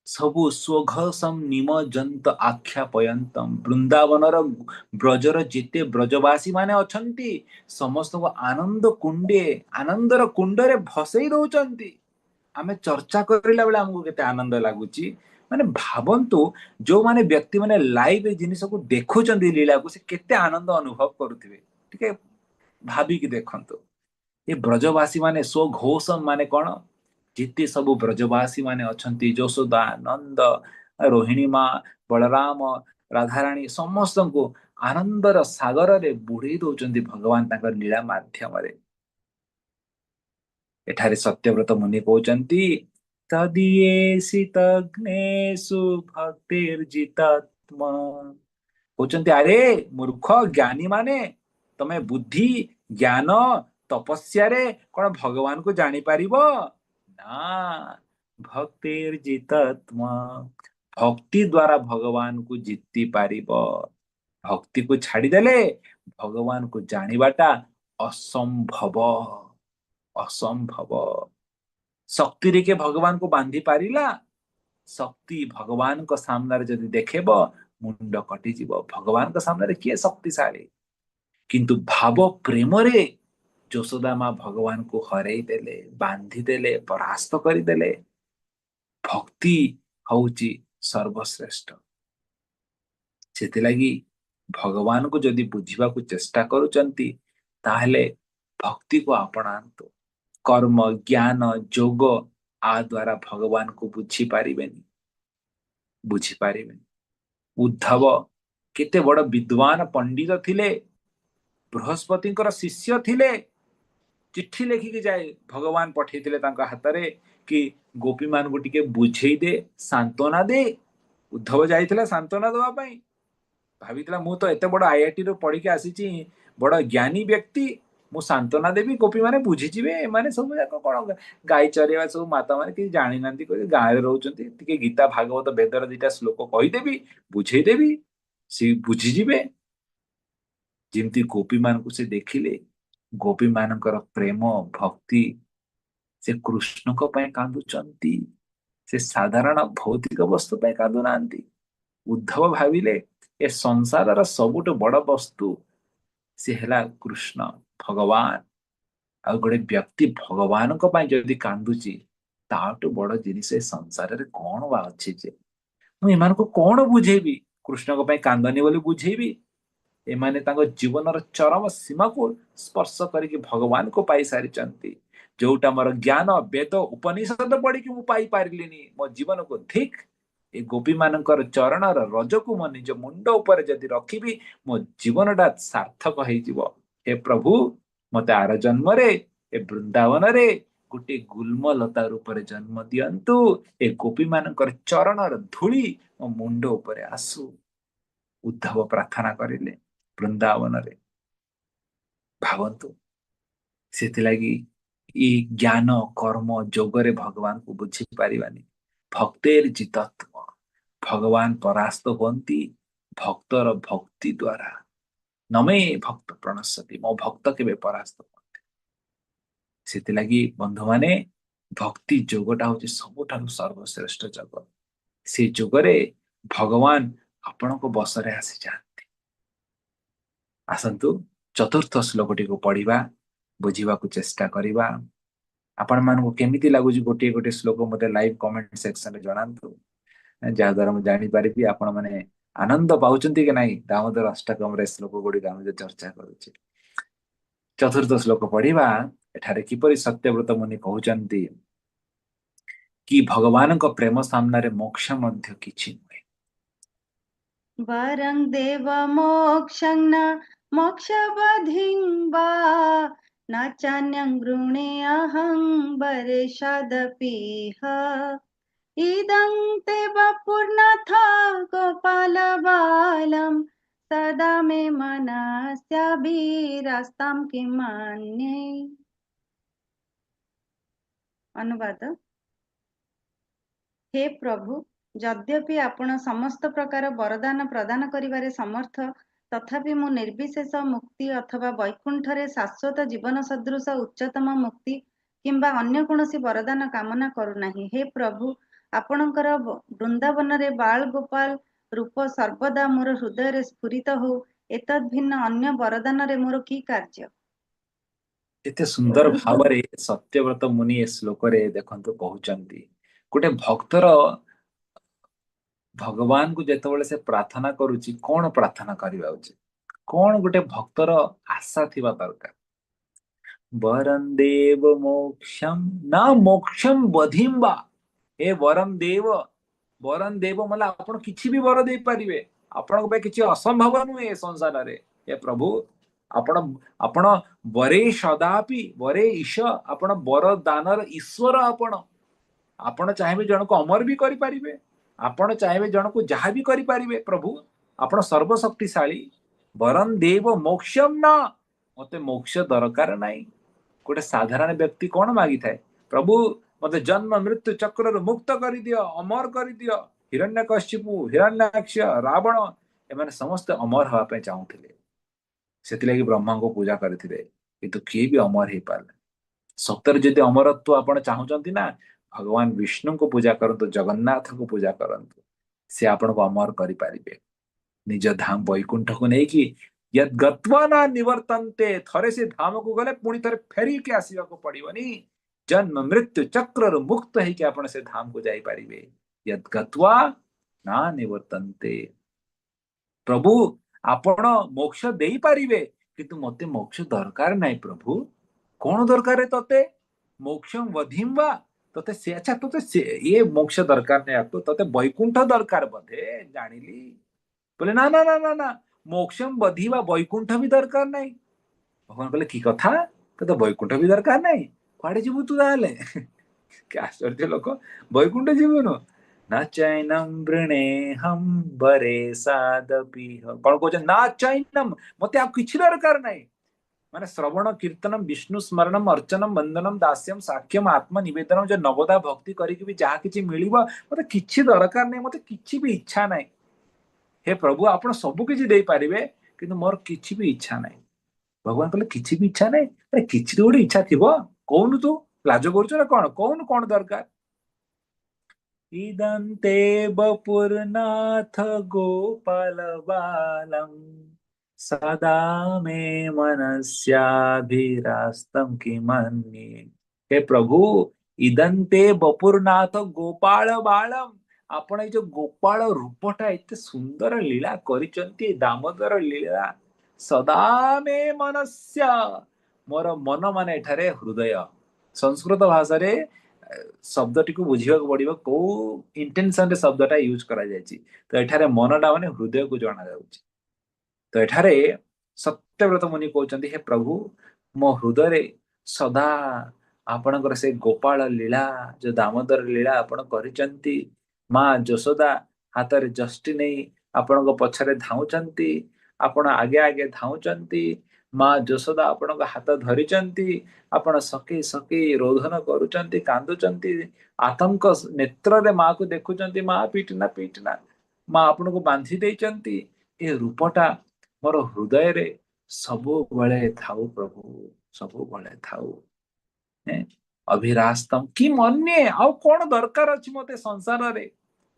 ସବୁ ସ୍ୱଘୋଷମ ନିମଜ୍ଜନ୍ତ ଆଖ୍ୟାପୟନ୍ତମ୍, ବୃନ୍ଦାବନର ବ୍ରଜର ଯେତେ ବ୍ରଜବାସୀ ମାନେ ଅଛନ୍ତି ସମସ୍ତଙ୍କୁ ଆନନ୍ଦ କୁଣ୍ଡେ, ଆନନ୍ଦର କୁଣ୍ଡରେ ଭସେଇ ଦଉଛନ୍ତି। ଆମେ ଚର୍ଚ୍ଚା କରିଲା ବେଳେ ଆମକୁ କେତେ ଆନନ୍ଦ ଲାଗୁଛି। ମାନେ ଭାବନ୍ତୁ, ଯୋଉମାନେ ବ୍ୟକ୍ତି ମାନେ ଲାଇଭ ଏ ଜିନିଷକୁ ଦେଖୁଛନ୍ତି ଲୀଳାକୁ, ସେ କେତେ ଆନନ୍ଦ ଅନୁଭବ କରୁଥିବେ। ଟିକେ ଭାବିକି ଦେଖନ୍ତୁ। ଏ ବ୍ରଜବାସୀ ମାନେ ସ୍ୱଘୋଷମ ମାନେ କଣ? ଯେତେ ସବୁ ବ୍ରଜବାସୀ ମାନେ ଅଛନ୍ତି, ଯଶୋଦା, ନନ୍ଦ, ରୋହିଣୀ ମା, ବଳରାମ, ରାଧାରାଣୀ, ସମସ୍ତଙ୍କୁ ଆନନ୍ଦର ସାଗରରେ ବୁଡେଇ ଦଉଛନ୍ତି ଭଗବାନ ତାଙ୍କ ଲୀଳା ମାଧ୍ୟମରେ। ଏଠାରେ ସତ୍ୟବ୍ରତ ମୁନି କହୁଛନ୍ତି, ତଦୀୟେଷି ତଗ୍ନେଷୁ ଭକ୍ତିର୍ଜିତାତ୍ମା, କହୁଛନ୍ତି ଆରେ ମୂର୍ଖ ଜ୍ଞାନୀ ମାନେ, ତମେ ବୁଦ୍ଧି, ଜ୍ଞାନ, ତପସ୍ୟାରେ କଣ ଭଗବାନଙ୍କୁ ଜାଣିପାରିବ? ନା, ଭକ୍ତିର୍ଜିତାତ୍ମା, ଭକ୍ତି ଦ୍ୱାରା ଭଗବାନଙ୍କୁ ଜିତି ପାରିବ। ଭକ୍ତିକୁ ଛାଡିଦେଲେ ଭଗବାନଙ୍କୁ ଜାଣିବାଟା ଅସମ୍ଭବ, ଅସମ୍ଭବ। ଶକ୍ତିରେ କିଏ ଭଗବାନଙ୍କୁ ବାନ୍ଧି ପାରିଲା? ଶକ୍ତି ଭଗବାନଙ୍କ ସାମ୍ନାରେ ଯଦି ଦେଖେଇବ ମୁଣ୍ଡ କଟିଯିବ। ଭଗବାନଙ୍କ ସାମ୍ନାରେ କିଏ ଶକ୍ତିଶାଳୀ? କିନ୍ତୁ ଭାବ ପ୍ରେମରେ ଯଶୋଦା ମା ଭଗବାନଙ୍କୁ ହରେଇ ଦେଲେ, ବାନ୍ଧି ଦେଲେ, ପରାସ୍ତ କରିଦେଲେ। ଭକ୍ତି ହଉଛି ସର୍ବଶ୍ରେଷ୍ଠ। ସେଥିଲାଗି ଭଗବାନଙ୍କୁ ଯଦି ବୁଝିବାକୁ ଚେଷ୍ଟା କରୁଛନ୍ତି, ତାହେଲେ ଭକ୍ତିକୁ ଆପଣାନ୍ତୁ। କର୍ମ, ଜ୍ଞାନ, ଯୋଗ ଆ ଦ୍ୱାରା ଭଗବାନଙ୍କୁ ବୁଝିପାରିବେନି, ବୁଝିପାରିବେନି। ଉଦ୍ଧବ କେତେ ବଡ ବିଦ୍ୱାନ ପଣ୍ଡିତ ଥିଲେ, ବୃହସ୍ପତିଙ୍କର ଶିଷ୍ୟ ଥିଲେ। ଚିଠି ଲେଖିକି ଯାଏ ଭଗବାନ ପଠେଇଥିଲେ ତାଙ୍କ ହାତରେ କି ଗୋପୀ ମାନଙ୍କୁ ଟିକେ ବୁଝେଇ ଦେ, ସାନ୍ତ୍ୱନା ଦେ। ଉଦ୍ଧବ ଯାଇଥିଲା ସାନ୍ତ୍ୱନା ଦେବା ପାଇଁ। ଭାବିଥିଲା ମୁଁ ତ ଏତେ ବଡ ଆଇଆଇଟି ରୁ ପଢିକି ଆସିଛି, ବଡ ଜ୍ଞାନୀ ବ୍ୟକ୍ତି, ମୁଁ ସାନ୍ତ୍ୱନା ଦେବି, ଗୋପୀ ମାନେ ବୁଝିଯିବେ, ଏମାନେ ସବୁ ଯାକ କଣ ଗାଈ ଚରେଇବା ସବୁ ମାତା ମାନେ କିଛି ଜାଣିନାହାନ୍ତି, ଗାଁରେ ରହୁଛନ୍ତି, ଟିକେ ଗୀତା ଭାଗବତ ବେଦର ଦିଟା ଶ୍ଲୋକ କହିଦେବି, ବୁଝେଇଦେବି, ସେ ବୁଝିଯିବେ। ଯେମିତି ଗୋପୀ ମାନଙ୍କୁ ସେ ଦେଖିଲେ, ଗୋପୀ ମାନଙ୍କର ପ୍ରେମ, ଭକ୍ତି ସେ କୃଷ୍ଣଙ୍କ ପାଇଁ କାନ୍ଦୁଛନ୍ତି, ସେ ସାଧାରଣ ଭୌତିକ ବସ୍ତୁ ପାଇଁ କାନ୍ଦୁନାହାନ୍ତି। ଉଦ୍ଧବ ଭାବିଲେ ଏ ସଂସାରର ସବୁଠୁ ବଡ ବସ୍ତୁ ସେ ହେଲା କୃଷ୍ଣ ଭଗବାନ। ଆଉ ଗୋଟେ ବ୍ୟକ୍ତି ଭଗବାନଙ୍କ ପାଇଁ ଯଦି କାନ୍ଦୁଛି, ତାଠୁ ବଡ ଜିନିଷ ଏ ସଂସାରରେ କଣ ବା ଅଛି ଯେ? ମୁଁ ଏମାନଙ୍କୁ କଣ ବୁଝେଇବି? କୃଷ୍ଣଙ୍କ ପାଇଁ କାନ୍ଦନି ବୋଲି ବୁଝେଇବି? ଏମାନେ ତାଙ୍କ ଜୀବନର ଚରମ ସୀମାକୁ ସ୍ପର୍ଶ କରିକି ଭଗବାନଙ୍କୁ ପାଇସାରିଛନ୍ତି। ଯୋଉଟା ମୋର ଜ୍ଞାନ ବେଦ ଉପନିଷଦ ପଢିକି ମୁଁ ପାଇପାରିଲିନି, ମୋ ଜୀବନକୁ ଧିକ୍। ଏ ଗୋପୀ ମାନଙ୍କର ଚରଣର ରଜକୁ ମୋ ନିଜ ମୁଣ୍ଡ ଉପରେ ଯଦି ରଖିବି, ମୋ ଜୀବନଟା ସାର୍ଥକ ହେଇଯିବ। ହେ ପ୍ରଭୁ, ମତେ ଆର ଜନ୍ମରେ ଏ ବୃନ୍ଦାବନରେ ଗୋଟେ ଗୁଲ୍ମଲତା ରୂପରେ ଜନ୍ମ ଦିଅନ୍ତୁ। ଏ ଗୋପୀ ମାନଙ୍କର ଚରଣର ଧୂଳି ମୋ ମୁଣ୍ଡ ଉପରେ ଆସୁ। ଉଦ୍ଧବ ପ୍ରାର୍ଥନା କରିଲେ ବୃନ୍ଦାବନରେ। ଭାବନ୍ତୁ, ସେଥିଲାଗି ଇ ଜ୍ଞାନ କର୍ମ ଯୋଗରେ ଭଗବାନଙ୍କୁ ବୁଝି ପାରିବାନି। ଭକ୍ତେର ଜିତତ୍ମ, ଭଗବାନ ପରାସ୍ତ ହୁଅନ୍ତି ଭକ୍ତର ଭକ୍ତି ଦ୍ଵାରା। ନମେ ଭକ୍ତ ପ୍ରଣଶ୍ୟତି, ମୋ ଭକ୍ତ କେବେ ପରାସ୍ତ ହୁଅନ୍ତି। ସେଥିଲାଗି ବନ୍ଧୁମାନେ, ଭକ୍ତି ଯୋଗଟା ହଉଛି ସବୁଠାରୁ ସର୍ବଶ୍ରେଷ୍ଠ ଯୋଗ। ସେ ଯୋଗରେ ଭଗବାନ ଆପଣଙ୍କ ବସରେ ଆସିଯାଆନ୍ତି। ଆସନ୍ତୁ ଚତୁର୍ଥ ଶ୍ଲୋକଟିକୁ ପଢିବା, ବୁଝିବାକୁ ଚେଷ୍ଟା କରିବା। ଆପଣମାନଙ୍କୁ କେମିତି ଲାଗୁଛି ଗୋଟିଏ ଗୋଟିଏ ଶ୍ଲୋକ ମତେ ଲାଇଭ କମେଣ୍ଟ ସେକ୍ସନରେ ଜଣାନ୍ତୁ, ଯାହା ଦ୍ୱାରା ମୁଁ ଜାଣିପାରିବି ଆପଣ ମାନେ ଆନନ୍ଦ ପାଉଛନ୍ତି କି ନାହିଁ ଦାମୋଦର ଅଷ୍ଟକମରେ ଶ୍ଲୋକ ଗୁଡିକ ଆମେ ଯୋଉ ଚର୍ଚ୍ଚା କରୁଛେ। ଚତୁର୍ଥ ଶ୍ଲୋକ ପଢିବା। ଏଠାରେ କିପରି ସତ୍ୟବ୍ରତ ମୁନି କହୁଛନ୍ତି କି ଭଗବାନଙ୍କ ପ୍ରେମ ସାମ୍ନାରେ ମୋକ୍ଷ ମଧ୍ୟ କିଛି ନୁହେଁ। वरं देवमोक्षं न मोक्षबधिं वा न चान्यं गृह्णेऽहं वरेषादपीह इदं ते वपुर्नाथ गोपालबालं सदा मे मनस्याभिरास्तां किमन्ये। ଅନୁବାଦ। ହେ ପ୍ରଭୁ, ଯଦ୍ୟପି ଆପଣ ସମସ୍ତ ପ୍ରକାର ବରଦାନ ପ୍ରଦାନ କରିବାରେ ସମର୍ଥ, ତଥାପି ମୁଁ ନିର୍ବିଶେଷ ମୁକ୍ତି ଅଥବା ବୈକୁଣ୍ଠରେ ଶାଶ୍ୱତ ଜୀବନ ସଦୃଶ ଉଚ୍ଚତମ ମୁକ୍ତି କିମ୍ବା ଅନ୍ୟ କୌଣସି ବରଦାନ କାମନା କରୁନାହିଁ। ହେ ପ୍ରଭୁ, ଆପଣଙ୍କର ବୃନ୍ଦାବନରେ ବାଳ ଗୋପାଳ ରୂପ ସର୍ବଦା ମୋର ହୃଦୟରେ ସ୍ଫୁରିତ ହଉ, ଏତଦ୍ ଭିନ୍ନ ଅନ୍ୟ ବରଦାନରେ ମୋର କି କାର୍ଯ୍ୟ? ଏତେ ସୁନ୍ଦର ଭାବରେ ସତ୍ୟବ୍ରତ ମୁନି ଏ ଶ୍ଲୋକରେ ଦେଖନ୍ତୁ କହୁଛନ୍ତି, ଗୋଟେ ଭକ୍ତର ଭଗବାନଙ୍କୁ ଯେତେବେଳେ ସେ ପ୍ରାର୍ଥନା କରୁଛି, କଣ ପ୍ରାର୍ଥନା କରିବା ଉଚିତ? କଣ ଗୋଟେ ଭକ୍ତର ଆଶା ଥିବା ଦରକାର? ବରଂ ଦେବ ମୋକ୍ଷମ ନା ମୋକ୍ଷମ ବଧିମ ବା। ହେ ବରଂ ଦେବ, ବରଂ ଦେବ ମାନେ ଆପଣ କିଛି ବି ବର ଦେଇପାରିବେ। ଆପଣଙ୍କ ପାଇଁ କିଛି ଅସମ୍ଭବ ନୁହେଁ ଏ ସଂସାରରେ। ହେ ପ୍ରଭୁ, ଆପଣ ଆପଣ ବରେ ସଦାପି ବରେ ଈଶ, ଆପଣ ବର ଦାନର ଈଶ୍ୱର। ଆପଣ ଆପଣ ଚାହିଁବେ ଜଣକୁ ଅମର ବି କରିପାରିବେ, ଆପଣ ଚାହିଁବେ ଜଣକୁ ଯାହା ବି କରିପାରିବେ। ପ୍ରଭୁ, ଆପଣ ସର୍ବଶକ୍ତିଶାଳୀ। ବରଂ ଦେବ ମୋକ୍ଷମ ନା, ମତେ ମୋକ୍ଷ ଦରକାର ନାହିଁ। ଗୋଟେ ସାଧାରଣ ବ୍ୟକ୍ତି କଣ ମାଗିଥାଏ? ପ୍ରଭୁ, ମତେ ଜନ୍ମ ମୃତ୍ୟୁ ଚକ୍ରରୁ ମୁକ୍ତ କରିଦିଅ, ଅମର କରିଦିଅ। ହିରଣ୍ୟକଶ୍ୟପ, ହିରଣ୍ୟାକ୍ଷ, ରାବଣ ଏମାନେ ସମସ୍ତେ ଅମର ହେବା ପାଇଁ ଚାହୁଁଥିଲେ। ସେଥିଲାଗି ବ୍ରହ୍ମାଙ୍କୁ ପୂଜା କରିଥିଲେ, କିନ୍ତୁ କିଏ ବି ଅମର ହେଇପାରିଲେ। ସତରେ ଯଦି ଅମରତ୍ୱ ଆପଣ ଚାହୁଁଛନ୍ତି ନା, ଭଗବାନ ବିଷ୍ଣୁଙ୍କୁ ପୂଜା କରନ୍ତୁ, ଜଗନ୍ନାଥଙ୍କୁ ପୂଜା କରନ୍ତୁ, ସେ ଆପଣଙ୍କୁ ଅମର କରିପାରିବେ। ନିଜ ଧାମ ବୈକୁଣ୍ଠକୁ ନେଇକି ୟଦ୍ ଗତ୍ୱା ନା ନିବର୍ତ୍ତନ୍ତେ, ଥରେ ସେ ଧାମକୁ ଗଲେ ପୁଣି ଥରେ ଫେରିକି ଆସିବାକୁ ପଡିବନି। ଜନ୍ମ ମୃତ୍ୟୁ ଚକ୍ରରୁ ମୁକ୍ତ ହେଇକି ଆପଣ ସେ ଧାମକୁ ଯାଇପାରିବେ। ୟଦ୍ ଗତ୍ୱା ନା ନିବର୍ତ୍ତନ୍ତେ। ପ୍ରଭୁ, ଆପଣ ମୋକ୍ଷ ଦେଇପାରିବେ, କିନ୍ତୁ ମତେ ମୋକ୍ଷ ଦରକାର ନାହିଁ। ପ୍ରଭୁ, କଣ ଦରକାର ତତେ? ମୋକ୍ଷ ବଧିମ ବା, ତତେ ସେ ଆଚ୍ଛା ତତେ ସେ ଇଏ ମୋକ୍ଷ ଦରକାର ନାହିଁ, ତତେ ବୈକୁଣ୍ଠ ଦରକାର ବୋଧେ, ଜାଣିଲି। ବୋଲେ ନା ନା ନା ନା ନା, ମୋକ୍ଷମ ବଧିବା ବୈକୁଣ୍ଠ ବି ଦରକାର ନାହିଁ। ଭଗବାନ କହିଲେ କି କଥା, ତତେ ବୈକୁଣ୍ଠ ବି ଦରକାର ନାହିଁ? କୁଆଡେ ଯିବୁ ତୁ ତାହେଲେ? କି ଆଶ୍ଚର୍ଯ୍ୟ ଲୋକ, ବୈକୁଣ୍ଠ ଯିବୁନୁ? ନା ଚୈନମ ବୃଣେହମ ବରେ ସାଦପିହ। କଣ କହୁଛନ୍ତି? ନା ଚୈନମ, ମତେ ଆଉ କିଛି ଦରକାର ନାହିଁ। ମାନେ ଶ୍ରବଣ କୀର୍ତ୍ତନମ ବିଷ୍ଣୁ ସ୍ମରଣମ ଅର୍ଚ୍ଚନମ ବନ୍ଦନମ ଦାସ୍ୟମ ସାକ୍ଷ୍ୟମ ଆତ୍ମ ନିବେଦନମ, ଯୋଉ ନବଦା ଭକ୍ତି କରିକି ବି ଯାହା କିଛି ମିଳିବ, ମତେ କିଛି ଦରକାର ନାହିଁ, ମତେ କିଛି ବି ଇଚ୍ଛା ନାହିଁ। ହେ ପ୍ରଭୁ, ଆପଣ ସବୁ କିଛି ଦେଇପାରିବେ, କିନ୍ତୁ ମୋର କିଛି ବି ଇଚ୍ଛା ନାହିଁ। ଭଗବାନ କହିଲେ କିଛି ବି ଇଚ୍ଛା ନାହିଁ? କିଛି ତ ଗୋଟେ ଇଚ୍ଛା ଥିବ, କହୁନୁ ତୁ, ଲାଜ କରୁଛ ନା କଣ? କହୁନୁ କଣ ଦରକାର? ଇଦନ୍ତେ ବପୁରନାଥ ଗୋପାଳ ବାଲମ୍ ସଦା ମେ ମନସ୍ୟାଭିରାସ୍ତମ୍ କିମନ୍ୟେ। हे प्रभु, ଇଦନ୍ତେ ବପୁରନାଥ ଗୋପାଳ ବାଳମ୍, ଆପଣ ଏଇ ଯୋଉ ଗୋପାଳ ରୂପଟା ଏତେ ସୁନ୍ଦର ଲୀଳା କରିଛନ୍ତି, ଦାମୋଦର ଲୀଳା, ସଦା ମେ ମନସ୍ୟ, ମୋର ମନ ମାନେ ଏଠାରେ ହୃଦୟ। ସଂସ୍କୃତ ଭାଷାରେ ଶବ୍ଦଟିକୁ ବୁଝିବାକୁ ପଡିବ କୋଉ ଇଣ୍ଟେନସନରେ ଶବ୍ଦଟା ୟୁଜ କରାଯାଇଛି। ତ ଏଠାରେ ମନଟା ମାନେ ହୃଦୟକୁ ଜଣା ଯାଉଛି। ତ ଏଠାରେ ସତ୍ୟବ୍ରତ ମୁନି କହୁଛନ୍ତି, ହେ ପ୍ରଭୁ, ମୋ ହୃଦୟରେ ସଦା ଆପଣଙ୍କର ସେ ଗୋପାଳ ଲୀଳା, ଯୋଉ ଦାମୋଦର ଲୀଳା ଆପଣ କରିଛନ୍ତି, ମା ଯଶୋଦା ହାତରେ ଯଷ୍ଟି ନେଇ ଆପଣଙ୍କ ପଛରେ ଧାଉଁଛନ୍ତି, ଆପଣ ଆଗେ ଆଗେ ଧାଉଁଛନ୍ତି, ମା ଯଶୋଦା ଆପଣଙ୍କ ହାତ ଧରିଛନ୍ତି, ଆପଣ ସକେଇ ସକେଇ ରୋଧନ କରୁଛନ୍ତି, କାନ୍ଦୁଛନ୍ତି, ଆତଙ୍କ ନେତ୍ରରେ ମାକୁ ଦେଖୁଛନ୍ତି, ମା ପିଟନା ପିଟନା, ମା ଆପଣଙ୍କୁ ବାନ୍ଧି ଦେଇଛନ୍ତି। ଏ ରୂପଟା ମୋର ହୃଦୟରେ ସବୁବେଳେ ଥାଉ ପ୍ରଭୁ, ସବୁବେଳେ ଥାଉ। ହେଁ, ଅଭିରାସ୍ତମ କି ମନ୍ୟେ, ଆଉ କଣ ଦରକାର ଅଛି ମତେ ସଂସାରରେ?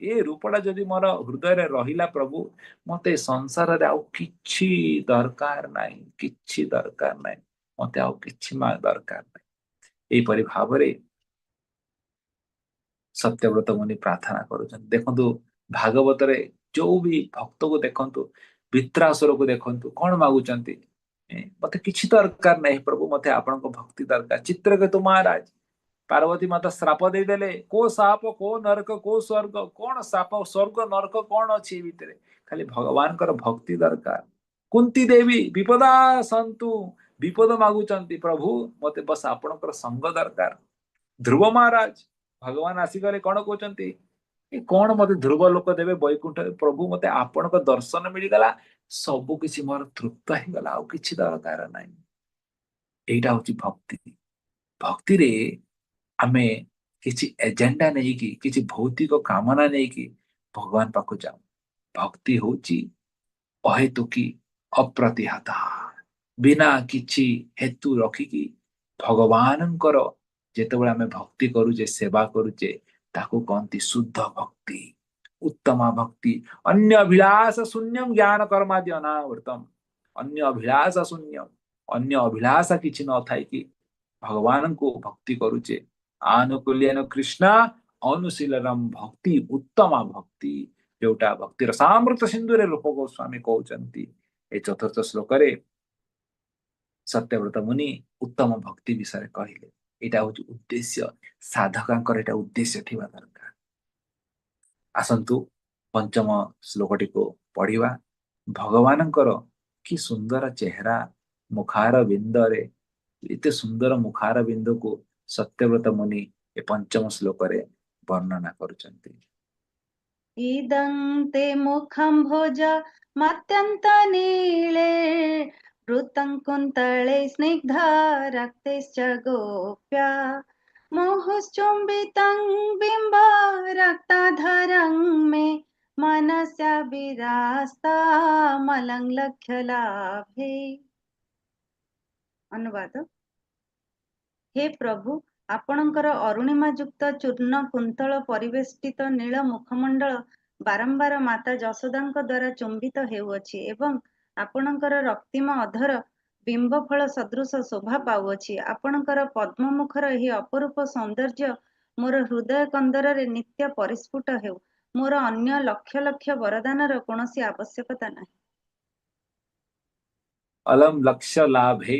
ଏ ରୂପଟା ଯଦି ମୋର ହୃଦୟରେ ରହିଲା ପ୍ରଭୁ, ମତେ ସଂସାରରେ ଆଉ କିଛି ଦରକାର ନାହିଁ, କିଛି ଦରକାର ନାହିଁ, ମତେ ଆଉ କିଛି ଦରକାର ନାହିଁ। ଏଇପରି ଭାବରେ ସତ୍ୟବ୍ରତ ମୁନି ପ୍ରାର୍ଥନା କରୁଛନ୍ତି। ଦେଖନ୍ତୁ ଭାଗବତରେ ଯୋଉ ବି ଭକ୍ତକୁ ଦେଖନ୍ତୁ, ବିତ୍ରାସୁରକୁ ଦେଖନ୍ତୁ, କଣ ମାଗୁଛନ୍ତି? ମତେ କିଛି ଦରକାର ନାହିଁ ପ୍ରଭୁ, ମତେ ଆପଣଙ୍କ ଭକ୍ତି ଦରକାର। ଚିତ୍ରକେତୁ ମହାରାଜ, ପାର୍ବତୀ ମାତା ଶ୍ରାପ ଦେଇଦେଲେ, କୋ ସାପ, କୋ ନରକ, କୋ ସ୍ୱର୍ଗ, କଣ ସାପ ସ୍ୱର୍ଗ ନରକ କଣ ଅଛି ଏ ଭିତରେ? ଖାଲି ଭଗବାନଙ୍କର ଭକ୍ତି ଦରକାର। କୁନ୍ତି ଦେବୀ ବିପଦା ସନ୍ତୁ, ବିପଦ ମାଗୁଛନ୍ତି, ପ୍ରଭୁ ମତେ ବସ ଆପଣଙ୍କର ସଙ୍ଗ ଦରକାର। ଧ୍ରୁବ ମହାରାଜ, ଭଗବାନ ଆସିଗଲେ କଣ କହୁଛନ୍ତି? ଏ କଣ ମତେ ଧ୍ରୁବ ଲୋକ ଦେବେ ବୈକୁଣ୍ଠରେ, ପ୍ରଭୁ ମତେ ଆପଣଙ୍କ ଦର୍ଶନ ମିଳିଗଲା, ସବୁ କିଛି ମୋର ତୃପ୍ତ ହେଇଗଲା, ଆଉ କିଛି ଦରକାର ନାହିଁ। ଏଇଟା ହଉଛି ଭକ୍ତି। ଭକ୍ତିରେ ଆମେ କିଛି ଏଜେଣ୍ଡା ନେଇକି, କିଛି ଭୌତିକ କାମନା ନେଇକି ଭଗବାନ ପାଖକୁ ଯାଉ। ଭକ୍ତି ହଉଛି ଅହେତୁକି, ଅପ୍ରତିହତା, ବିନା କିଛି ହେତୁ ରଖିକି ଭଗବାନଙ୍କର ଯେତେବେଳେ ଆମେ ଭକ୍ତି କରୁଛେ, ସେବା କରୁଛେ, ତାକୁ କହନ୍ତି ଶୁଦ୍ଧ ଭକ୍ତି, ଉତ୍ତମ ଭକ୍ତି। ଅନ୍ୟ ଅଭିଳାଷ ଶୂନ୍ୟମ ଜ୍ଞାନ କର୍ମାଦି ଅନାବୃତମ। ଅନ୍ୟ ଅଭିଳାଷ ଶୂନ୍ୟମ, ଅନ୍ୟ ଅଭିଳାଷ କିଛି ନଥାଇକି ଭଗବାନଙ୍କୁ ଭକ୍ତି କରୁଛେ। ଆନୁକୂଲ୍ୟନ କୃଷ୍ଣ ଅନୁଶୀଲନମ ଭକ୍ତି ଉତ୍ତମ ଭକ୍ତି, ଯୋଉଟା ଭକ୍ତିର ସାମୃତ ସିନ୍ଧୁରେ ରୂପ ଗୋସ୍ୱାମୀ କହୁଛନ୍ତି। ଏ ଚତୁର୍ଥ ଶ୍ଲୋକରେ ସତ୍ୟବ୍ରତ ମୁନି ଉତ୍ତମ ଭକ୍ତି ବିଷୟରେ କହିଲେ। ଏଇଟା ହଉଛି ଉଦ୍ଦେଶ୍ୟ, ସାଧକଙ୍କର ଏଇଟା ଉଦ୍ଦେଶ୍ୟ ଥିବା ଦରକାର। ଆସନ୍ତୁ ପଞ୍ଚମ ଶ୍ଲୋକଟିକୁ ପଢିବା। ଭଗବାନଙ୍କର କି ସୁନ୍ଦର ଚେହେରା, ମୁଖାର ବିନ୍ଦରେ, ଏତେ ସୁନ୍ଦର ମୁଖାର ବିନ୍ଦୁକୁ ସତ୍ୟବ୍ରତ ମୁନି ଏ ପଞ୍ଚମ ଶ୍ଲୋକରେ ବର୍ଣ୍ଣନା କରୁଛନ୍ତି। ଇଦଂ ତେ ମୁଖಂ ଭୋଜ ମତ୍ୟନ୍ତ ନୀଳେ ବୃତଂ କୁନ୍ତଳେ ସ୍ନିଗ୍ଧ ରକ୍ତୈଶ୍ଚ ଗୋପ୍ୟା ମୁହୁଶ୍ଚୁମ୍ବିतं ବିମ୍ବ ରକ୍ତାଧରଂ ମେ मनस्या विरास्ता मलं लक्ष्य लाभे। ଅନୁବାଦ। ହେ ପ୍ରଭୁ, ଆପଣଙ୍କର ଅରୁଣିମା ଯୁକ୍ତ ଚୂର୍ଣ୍ଣ କୁନ୍ତଳ ପରିବେଷ୍ଟିତ ନୀଳ ମୁଖମଣ୍ଡଳ ବାରମ୍ବାର ମାତା ଯଶୋଦାଙ୍କ ଦ୍ୱାରା ଚୁମ୍ବିତ ହେଉଅଛି ଏବଂ ଆପଣଙ୍କର ରକ୍ତିମ ଅଧର ବିମ୍ବ ଫଳ ସଦୃଶ ଶୋଭା ପାଉଅଛି। ଆପଣଙ୍କର ପଦ୍ମମୁଖର ଏହି ଅପରୂପ ସୌନ୍ଦର୍ଯ୍ୟ ମୋର ହୃଦୟ କନ୍ଦରରେ ନିତ୍ୟ ପରିସ୍ଫୁଟ ହେଉ। ମୋର ଅନ୍ୟ ଲକ୍ଷ ଲକ୍ଷ ବରଦାନର କୌଣସି ଆବଶ୍ୟକତା ନାହିଁ। ଅଲମ ଲକ୍ଷ୍ୟ ଲାଭେ,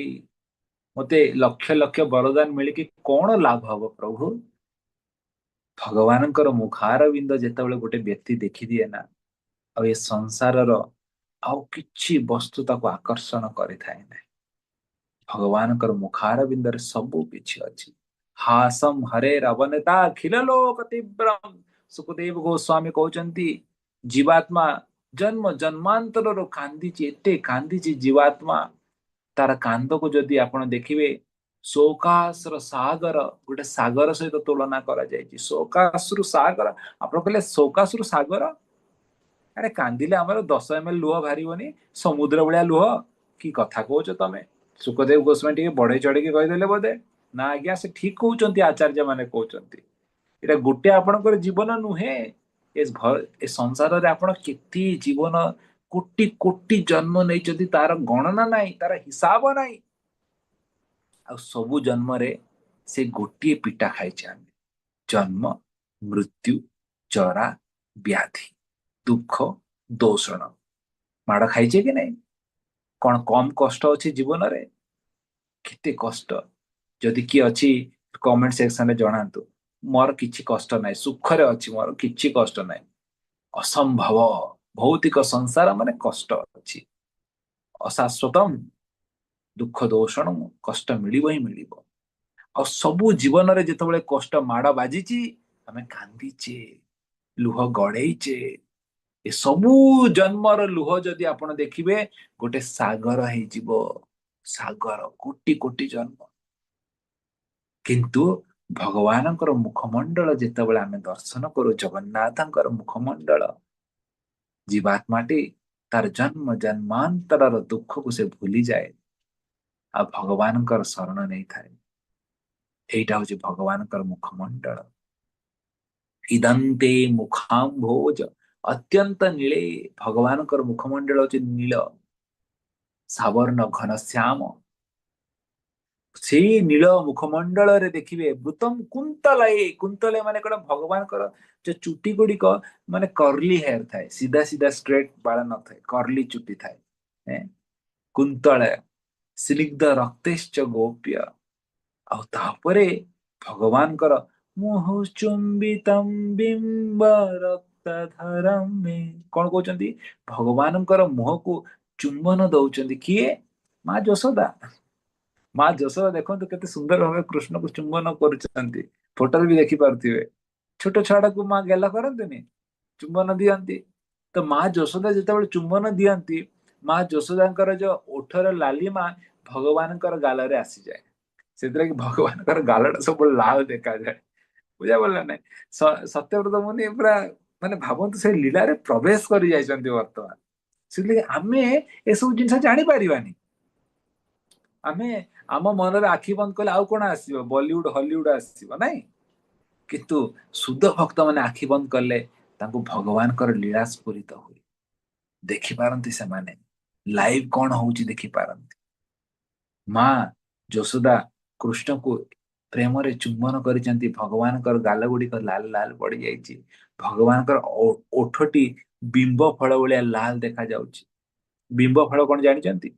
ମତେ ଲକ୍ଷ ଲକ୍ଷ ବରଦାନ ମିଳିକି କଣ ଲାଭ ହବ ପ୍ରଭୁ? ଭଗବାନଙ୍କର ମୁଖାର ବିନ୍ଦ ଯେତେବେଳେ ଗୋଟେ ବ୍ୟକ୍ତି ଦେଖିଦିଏ ନା, ଆଉ ଏ ସଂସାରର ଆଉ କିଛି ବସ୍ତୁ ତାକୁ ଆକର୍ଷଣ କରିଥାଏ ନାହିଁ। ଭଗବାନଙ୍କର ମୁଖାର ବିନ୍ଦରେ ସବୁ କିଛି ଅଛି। ହାସମ ହରେ ରବନତା ଖିଲ ଲୋକ ତୀବ୍ରମ। ସୁଖଦେବ ଗୋସ୍ୱାମୀ କହୁଛନ୍ତି, ଜୀବାତ୍ମା ଜନ୍ମ ଜନ୍ମାନ୍ତରରୁ କାନ୍ଦିଛି, ଏତେ କାନ୍ଦିଛି ଜୀବାତ୍ମା, ତାର କାନ୍ଦକୁ ଯଦି ଆପଣ ଦେଖିବେ, ଶୋକାଶ୍ର ସାଗର, ଗୋଟେ ସାଗର ସହିତ ତୁଳନା କରାଯାଇଛି। ଶୋକାଶ୍ରୁ ସାଗର, ଆପଣ କହିଲେ ଶୋକାଶ୍ରୁ ସାଗର, ଆରେ କାନ୍ଦିଲେ ଆମର 10 ml ଲୁହ ବାହାରିବନି, ସମୁଦ୍ର ଭଳିଆ ଲୁହ? କି କଥା କହୁଛ ତମେ? ସୁଖଦେବ ଗୋସ୍ୱାମୀ ଟିକେ ବଢେଇ ଚଢେଇକି କହିଦେଲେ ବୋଧେ। ना आज्ञा से ठीक कहउचंती आचार्य माने कहउचंती एटा गोटे आपणकर जीवन नुहे ए संसार रे आपण केती जीवन कोटि कोटि जन्म नहीं तार गणना नहीं तार हिसाब नहीं आ सबु जन्म रे से गोटे पिटा खाई जन्म मृत्यु जरा व्याधि दुख दोषण माड़ खाइछे कि नहीं कौन कम कष्ट अच्छी जीवन रे केते कष्ट जदि किए अच्छी कमेंट सेक्शन में जनातु मोर किछि कष्ट नाही सुखरे अच्छी मोर किछि कष्ट नाही असंभव भौतिक संसार माने कष्ट अच्छी अशाश्वतम दुख दोषण कष्ट मिलिब ही मिलिब आ सबु जीवन रे जेतेबेले कष्ट माड़ बाजिची आमे कांदीचे लुह गड़ेइचे ए सबु जन्मर लुह जदि आपण देखिबे गोटे सागर हेजिबो सागर कोटि कोटि जन्म किंतु भगवानଙ୍କର मुखमंडल जेतेबेले आमे दर्शन करू जगन्नाथଙ୍କର मुखमंडल जीवात्माटी तार जन्म जन्मांतरर दुख को से भूली जाए आ भगवानଙ୍କର शरण नहीं थाए एटा होची भगवानଙ୍କର मुखमंडल इदंते मुखाम्भोज अत्यंत नीले भगवानଙ୍କର मुखमंडल होची नील सावर्ण घनश्याम ସେଇ ନୀଳ ମୁଖମଣ୍ଡଳରେ ଦେଖିବେ ବୃତମ କୁନ୍ତଳଏ କୁନ୍ତଳେ ମାନେ କଣ ଭଗବାନଙ୍କର ଯୋଉ ଚୁଟି ଗୁଡିକ ମାନେ କର୍ଲି ହେୟାର ଥାଏ ସିଧା ସିଧା ଷ୍ଟ୍ରେଟ ବାଳ ନଥାଏ କର୍ଲି ଚୁଟି ଥାଏ ଏଁ, କୁନ୍ତଳ ସ୍ନିଗ୍ଧ ରକ୍ତେଶ୍ଚ ଗୋପ୍ୟ ଆଉ ତାପରେ ଭଗବାନଙ୍କର ମୁହ ଚୁମ୍ବିତମ୍ ବିମ୍ବ ରକ୍ତଧରମ୍ ମେ କଣ କହୁଛନ୍ତି ଭଗବାନଙ୍କର ମୁହଁକୁ ଚୁମ୍ବନ ଦଉଛନ୍ତି କିଏ ମା ଯଶୋଦା ମା ଯଶୋଦା ଦେଖନ୍ତୁ କେତେ ସୁନ୍ଦର ଭାବେ କୃଷ୍ଣକୁ ଚୁମ୍ବନ କରୁଛନ୍ତି ଫଟୋରେ ବି ଦେଖି ପାରୁଥିବେ ଛୋଟ ଛୁଆଟାକୁ ମା ଗେଲ କରନ୍ତିନି ଚୁମ୍ବନ ଦିଅନ୍ତି ତ ମା ଯଶୋଦା ଯେତେବେଳେ ଚୁମ୍ବନ ଦିଅନ୍ତି ମା ଯଶୋଦାଙ୍କର ଯୋଉ ଓଠର ଲାଲିମା ଭଗବାନଙ୍କର ଗାଲରେ ଆସିଯାଏ ସେଥିରେ କି ଭଗବାନଙ୍କର ଗାଲଟା ସବୁ ଲାଲ ଦେଖାଯାଏ ବୁଝା ପଡିଲା ନାଇଁ ସତ୍ୟବ୍ରତ ମୁନି ପୁରା ମାନେ ଭାବନ୍ତୁ ସେ ଲୀଳାରେ ପ୍ରବେଶ କରି ଯାଇଛନ୍ତି ବର୍ତ୍ତମାନ ସେଥିଲାଗି ଆମେ ଏସବୁ ଜିନିଷ ଜାଣିପାରିବାନି ଆମେ ଆମ ମନରେ ଆଖି ବନ୍ଦ କଲେ ଆଉ କଣ ଆସିବ ବଲିଉଡ ହଲିଉଡ ଆସିବ ନାଇଁ କିନ୍ତୁ ଶୁଦ୍ଧ ଭକ୍ତ ମାନେ ଆଖି ବନ୍ଦ କଲେ ତାଙ୍କୁ ଭଗବାନଙ୍କର ଲୀଳା ସ୍ଫୁରିତ ହୁଏ ଦେଖିପାରନ୍ତି ସେମାନେ ଲାଇଭ କଣ ହଉଛି ଦେଖିପାରନ୍ତି ମା ଯଶୋଦା କୃଷ୍ଣକୁ ପ୍ରେମରେ ଚୁମ୍ବନ କରିଛନ୍ତି ଭଗବାନଙ୍କର ଗାଲ ଗୁଡିକ ଲାଲ ଲାଲ ପଡିଯାଇଛି ଭଗବାନଙ୍କର ଓଠଟି ବିମ୍ବ ଫଳ ଭଳିଆ ଲାଲ ଦେଖାଯାଉଛି ବିମ୍ବ ଫଳ କଣ ଜାଣିଛନ୍ତି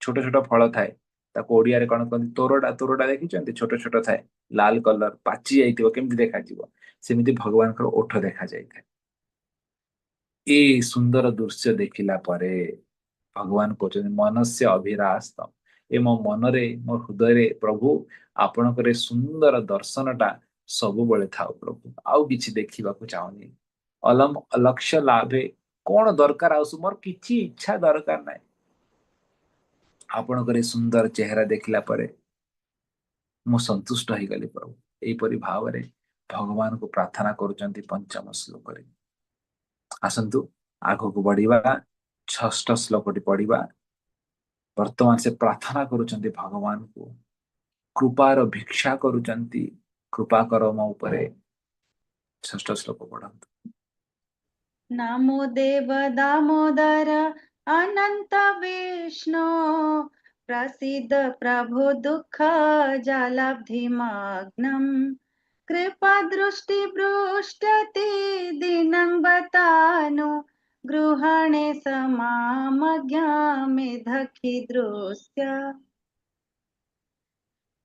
ଛୋଟ ଛୋଟ ଫଳ ଥାଏ ତାକୁ ଓଡିଆରେ କଣ କହନ୍ତି ତୋରଡା ତୋରଡା ଦେଖିଛନ୍ତି ଛୋଟ ଛୋଟ ଥାଏ ଲାଲ କଲର ପାଚି ଯାଇଥିବ କେମିତି ଦେଖାଯିବ ସେମିତି ଭଗବାନଙ୍କର ଓଠ ଦେଖାଯାଇଥାଏ ଏ ସୁନ୍ଦର ଦୃଶ୍ୟ ଦେଖିଲା ପରେ ଭଗବାନ କହୁଛନ୍ତି ମନସ୍ୟ ଅଭିଳାଷ ଏ ମୋ ମନରେ ମୋ ହୃଦୟରେ ପ୍ରଭୁ ଆପଣଙ୍କର ଏ ସୁନ୍ଦର ଦର୍ଶନଟା ସବୁବେଳେ ଥାଉ ପ୍ରଭୁ ଆଉ କିଛି ଦେଖିବାକୁ ଚାହୁଁନି ଅଲକ୍ଷ୍ୟ ଲାଭେ କଣ ଦରକାର ଆଉ ମୋର କିଛି ଇଚ୍ଛା ଦରକାର ନାହିଁ ଆପଣଙ୍କର ଏ ସୁନ୍ଦର ଚେହେରା ଦେଖିଲା ପରେ ମୁଁ ସନ୍ତୁଷ୍ଟ ହେଇଗଲି ପ୍ରଭୁ ଏହିପରି ଭାବରେ ଭଗବାନଙ୍କୁ ପ୍ରାର୍ଥନା କରୁଛନ୍ତି ପଞ୍ଚମ ଶ୍ଲୋକରେ ଆସନ୍ତୁ ଆଗକୁ ବଢିବା ଷଷ୍ଠ ଶ୍ଲୋକଟି ପଢିବା ବର୍ତ୍ତମାନ ସେ ପ୍ରାର୍ଥନା କରୁଛନ୍ତି ଭଗବାନଙ୍କୁ କୃପାର ଭିକ୍ଷା କରୁଛନ୍ତି କୃପା କର ମୋ ଉପରେ ଷଷ୍ଠ ଶ୍ଲୋକ ପଢନ୍ତୁ नमो देव दामोदर अनंत विष्णु प्रसीद प्रभु दुःख जलाब्धिमग्नम् कृपा दृष्टि पृष्ठति दीनं बतानु गृहणे समामज्ञामेधखिदृश्य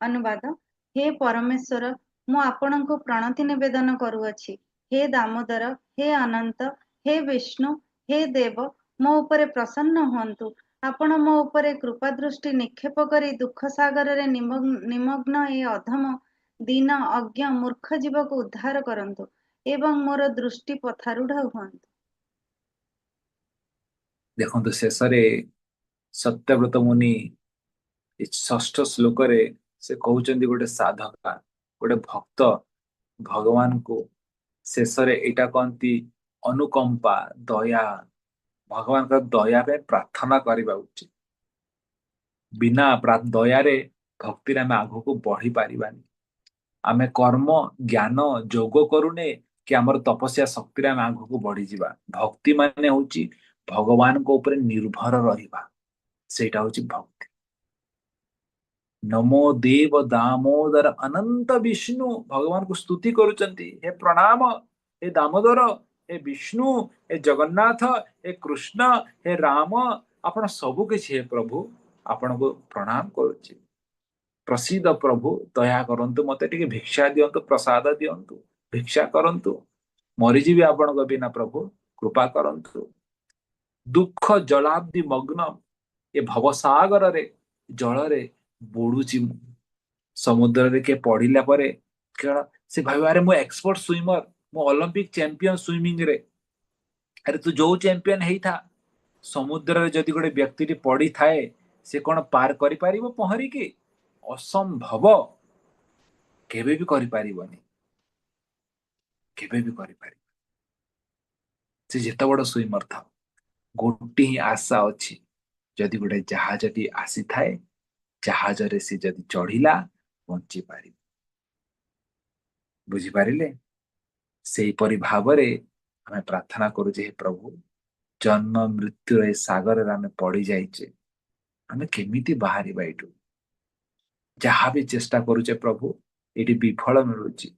ଅନୁବାଦ ହେ ପରମେଶ୍ୱର ମୁଁ ଆପଣଙ୍କୁ ପ୍ରଣତି ନିବେଦନ କରୁଅଛି ହେ ଦାମୋଦର ହେ ଅନନ୍ତ ହେ ବିଷ୍ଣୁ ହେ ଦେବ ମୋ ଉପରେ ପ୍ରସନ୍ନ ହୁଅନ୍ତୁ ଆପଣ ମୋ ଉପରେ କୃପା ଦୃଷ୍ଟି ନିକ୍ଷେପ କରି ଦୁଃଖ ସାଗରରେ ନିମଗ୍ନ ଏ ଅଧମ ଦୀନ ଅଜ୍ଞ ମୂର୍ଖ ଜୀବକୁ ଉଦ୍ଧାର କରନ୍ତୁ ଏବଂ ମୋର ଦୃଷ୍ଟି ପଥାରୂଢ ହୁଅନ୍ତୁ ଦେଖନ୍ତୁ ଶେଷରେ ସତ୍ୟବ୍ରତ ମୁନି ଏ ଷଷ୍ଠ ଶ୍ଲୋକରେ ସେ କହୁଛନ୍ତି ଗୋଟେ ସାଧକା ଗୋଟେ ଭକ୍ତ ଭଗବାନଙ୍କୁ ଶେଷରେ ଏଇଟା କହନ୍ତି ଅନୁକମ୍ପା ଦୟା ଭଗବାନଙ୍କ ଦୟା ପାଇଁ ପ୍ରାର୍ଥନା କରିବା ଉଚିତ ବିନା ଦୟାରେ ଭକ୍ତିରେ ଆମେ ଆଗକୁ ବଢି ପାରିବାନି। ଆମେ କର୍ମ ଜ୍ଞାନ ଯୋଗ କରୁନେ କି ଆମର ତପସ୍ୟା ଶକ୍ତିରେ ଆମେ ଆଗକୁ ବଢିଯିବା। ଭକ୍ତି ମାନେ ହଉଛି ଭଗବାନଙ୍କ ଉପରେ ନିର୍ଭର ରହିବା, ସେଇଟା ହଉଛି ଭକ୍ତି। ନମୋ ଦେବ ଦାମୋଦର ଅନନ୍ତ ବିଷ୍ଣୁ, ଭଗବାନଙ୍କୁ ସ୍ତୁତି କରୁଛନ୍ତି, ହେ ପ୍ରଣାମ, ହେ ଦାମୋଦର, ହେ ବିଷ୍ଣୁ, ହେ ଜଗନ୍ନାଥ, ହେ କୃଷ୍ଣ, ହେ ରାମ, ଆପଣ ସବୁ କିଛି ହେ ପ୍ରଭୁ, ଆପଣଙ୍କୁ ପ୍ରଣାମ କରୁଛି। ପ୍ରସିଦ୍ଧ ପ୍ରଭୁ, ଦୟା କରନ୍ତୁ, ମତେ ଟିକେ ଭିକ୍ଷା ଦିଅନ୍ତୁ, ପ୍ରସାଦ ଦିଅନ୍ତୁ, ଭିକ୍ଷା କରନ୍ତୁ, ମରିଯିବି ଆପଣଙ୍କ ବିନା ପ୍ରଭୁ, କୃପା କରନ୍ତୁ। ଦୁଃଖ ଜଳାବ୍ଦି ମଗ୍ନ, ଏ ଭବସାଗରରେ ଜଳରେ ବୁଡୁଛି ମୁଁ। ସମୁଦ୍ରରେ କିଏ ପଢିଲା ପରେ କେବଳ ସେ ଭାବିବ, ଆରେ ମୁଁ ଏକ୍ସପର୍ଟ ସୁଇମର, ମୁଁ ଅଲମ୍ପିକ ଚାମ୍ପିୟନ ସୁଇମିଂ ରେ। ଆରେ ତୁ ଯୋଉ ଚାମ୍ପିୟନ ହେଇଥା, ସମୁଦ୍ରରେ ଯଦି ଗୋଟେ ବ୍ୟକ୍ତିଟି ପଡିଥାଏ, ସେ କଣ ପାର କରିପାରିବ ପହଁରିକି? ଅସମ୍ଭବ, କେବେ ବି କରିପାରିବନି, କେବେ ବି କରିପାରିବ। ସେ ଯେତେ ବଡ ସୁଇମର ଥାଉ, ଗୋଟିଏ ହିଁ ଆଶା ଅଛି, ଯଦି ଗୋଟେ ଜାହାଜଟି ଆସିଥାଏ, ଜାହାଜରେ ସେ ଯଦି ଚଢିଲା, ବଞ୍ଚି ପାରିବ। ବୁଝିପାରିଲେ? ସେଇପରି ଭାବରେ ଆମେ ପ୍ରାର୍ଥନା କରୁଛେ, ହେ ପ୍ରଭୁ, ଜନ୍ମ ମୃତ୍ୟୁର ଏ ସାଗରରେ ଆମେ ପଡି ଯାଇଛେ, ଆମେ କେମିତି ବାହାରିବା ଏଇଠୁ? ଯାହା ବି ଚେଷ୍ଟା କରୁଛେ ପ୍ରଭୁ, ଏଇଠି ବିଫଳ ମିଳୁଛି,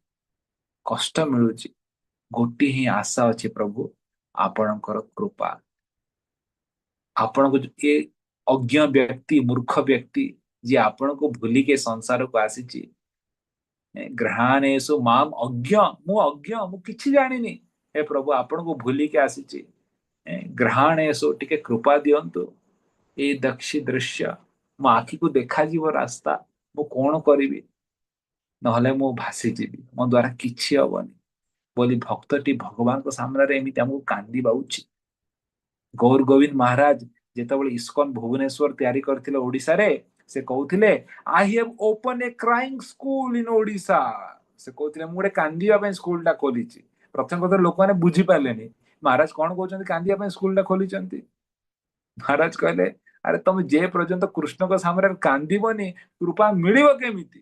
କଷ୍ଟ ମିଳୁଛି। ଗୋଟିଏ ହିଁ ଆଶା ଅଛି ପ୍ରଭୁ, ଆପଣଙ୍କର କୃପା। ଆପଣଙ୍କୁ ଏ ଅଜ୍ଞ ବ୍ୟକ୍ତି, ମୂର୍ଖ ବ୍ୟକ୍ତି, ଯିଏ ଆପଣଙ୍କୁ ଭୁଲିକି ଏ ସଂସାରକୁ ଆସିଛି, ଗ୍ରହାଣେଷୁ ମାମ୍ ଅଜ୍ଞ, ମୁଁ ଅଜ୍ଞ, ମୁଁ କିଛି ଜାଣିନି, ହେ ପ୍ରଭୁ ଆପଣଙ୍କୁ ଭୁଲିକି ଆସିଛି, ଗ୍ରହାଣେଷୁ ଟିକେ କୃପା ଦିଅନ୍ତୁ। ଏଇ ଦକ୍ଷି ଦୃଶ୍ୟ ମୋ ଆଖିକୁ ଦେଖାଯିବ ରାସ୍ତା, ମୁଁ କଣ କରିବି? ନହେଲେ ମୁଁ ଭାସିଯିବି, ମୋ ଦ୍ୱାରା କିଛି ହବନି ବୋଲି ଭକ୍ତଟି ଭଗବାନଙ୍କ ସାମ୍ନାରେ ଏମିତି ଆମକୁ କାନ୍ଦିବା ଉଚିତ। ଗୌର ଗୋବିନ୍ଦ ମହାରାଜ ଯେତେବେଳେ ଇସ୍କନ ଭୁବନେଶ୍ୱର ତିଆରି କରିଥିଲେ ଓଡିଶାରେ, ସେ କହୁଥିଲେ, I have open a crying school in Odisha. ସେ କହୁଥିଲେ, ମୁଁ ଗୋଟେ କାନ୍ଦିବା ପାଇଁ ସ୍କୁଲଟା ଖୋଲିଛି। ପ୍ରଥମ କଥା, ଲୋକମାନେ ବୁଝିପାରିଲେନି ମହାରାଜ କଣ କହୁଛନ୍ତି, କାନ୍ଦିବା ପାଇଁ ସ୍କୁଲଟା ଖୋଲିଛନ୍ତି। ମହାରାଜ କହିଲେ, ଆରେ ତମେ ଯେ ପର୍ଯ୍ୟନ୍ତ କୃଷ୍ଣଙ୍କ ସାମ୍ନାରେ କାନ୍ଦିବନି, କୃପା ମିଳିବ କେମିତି?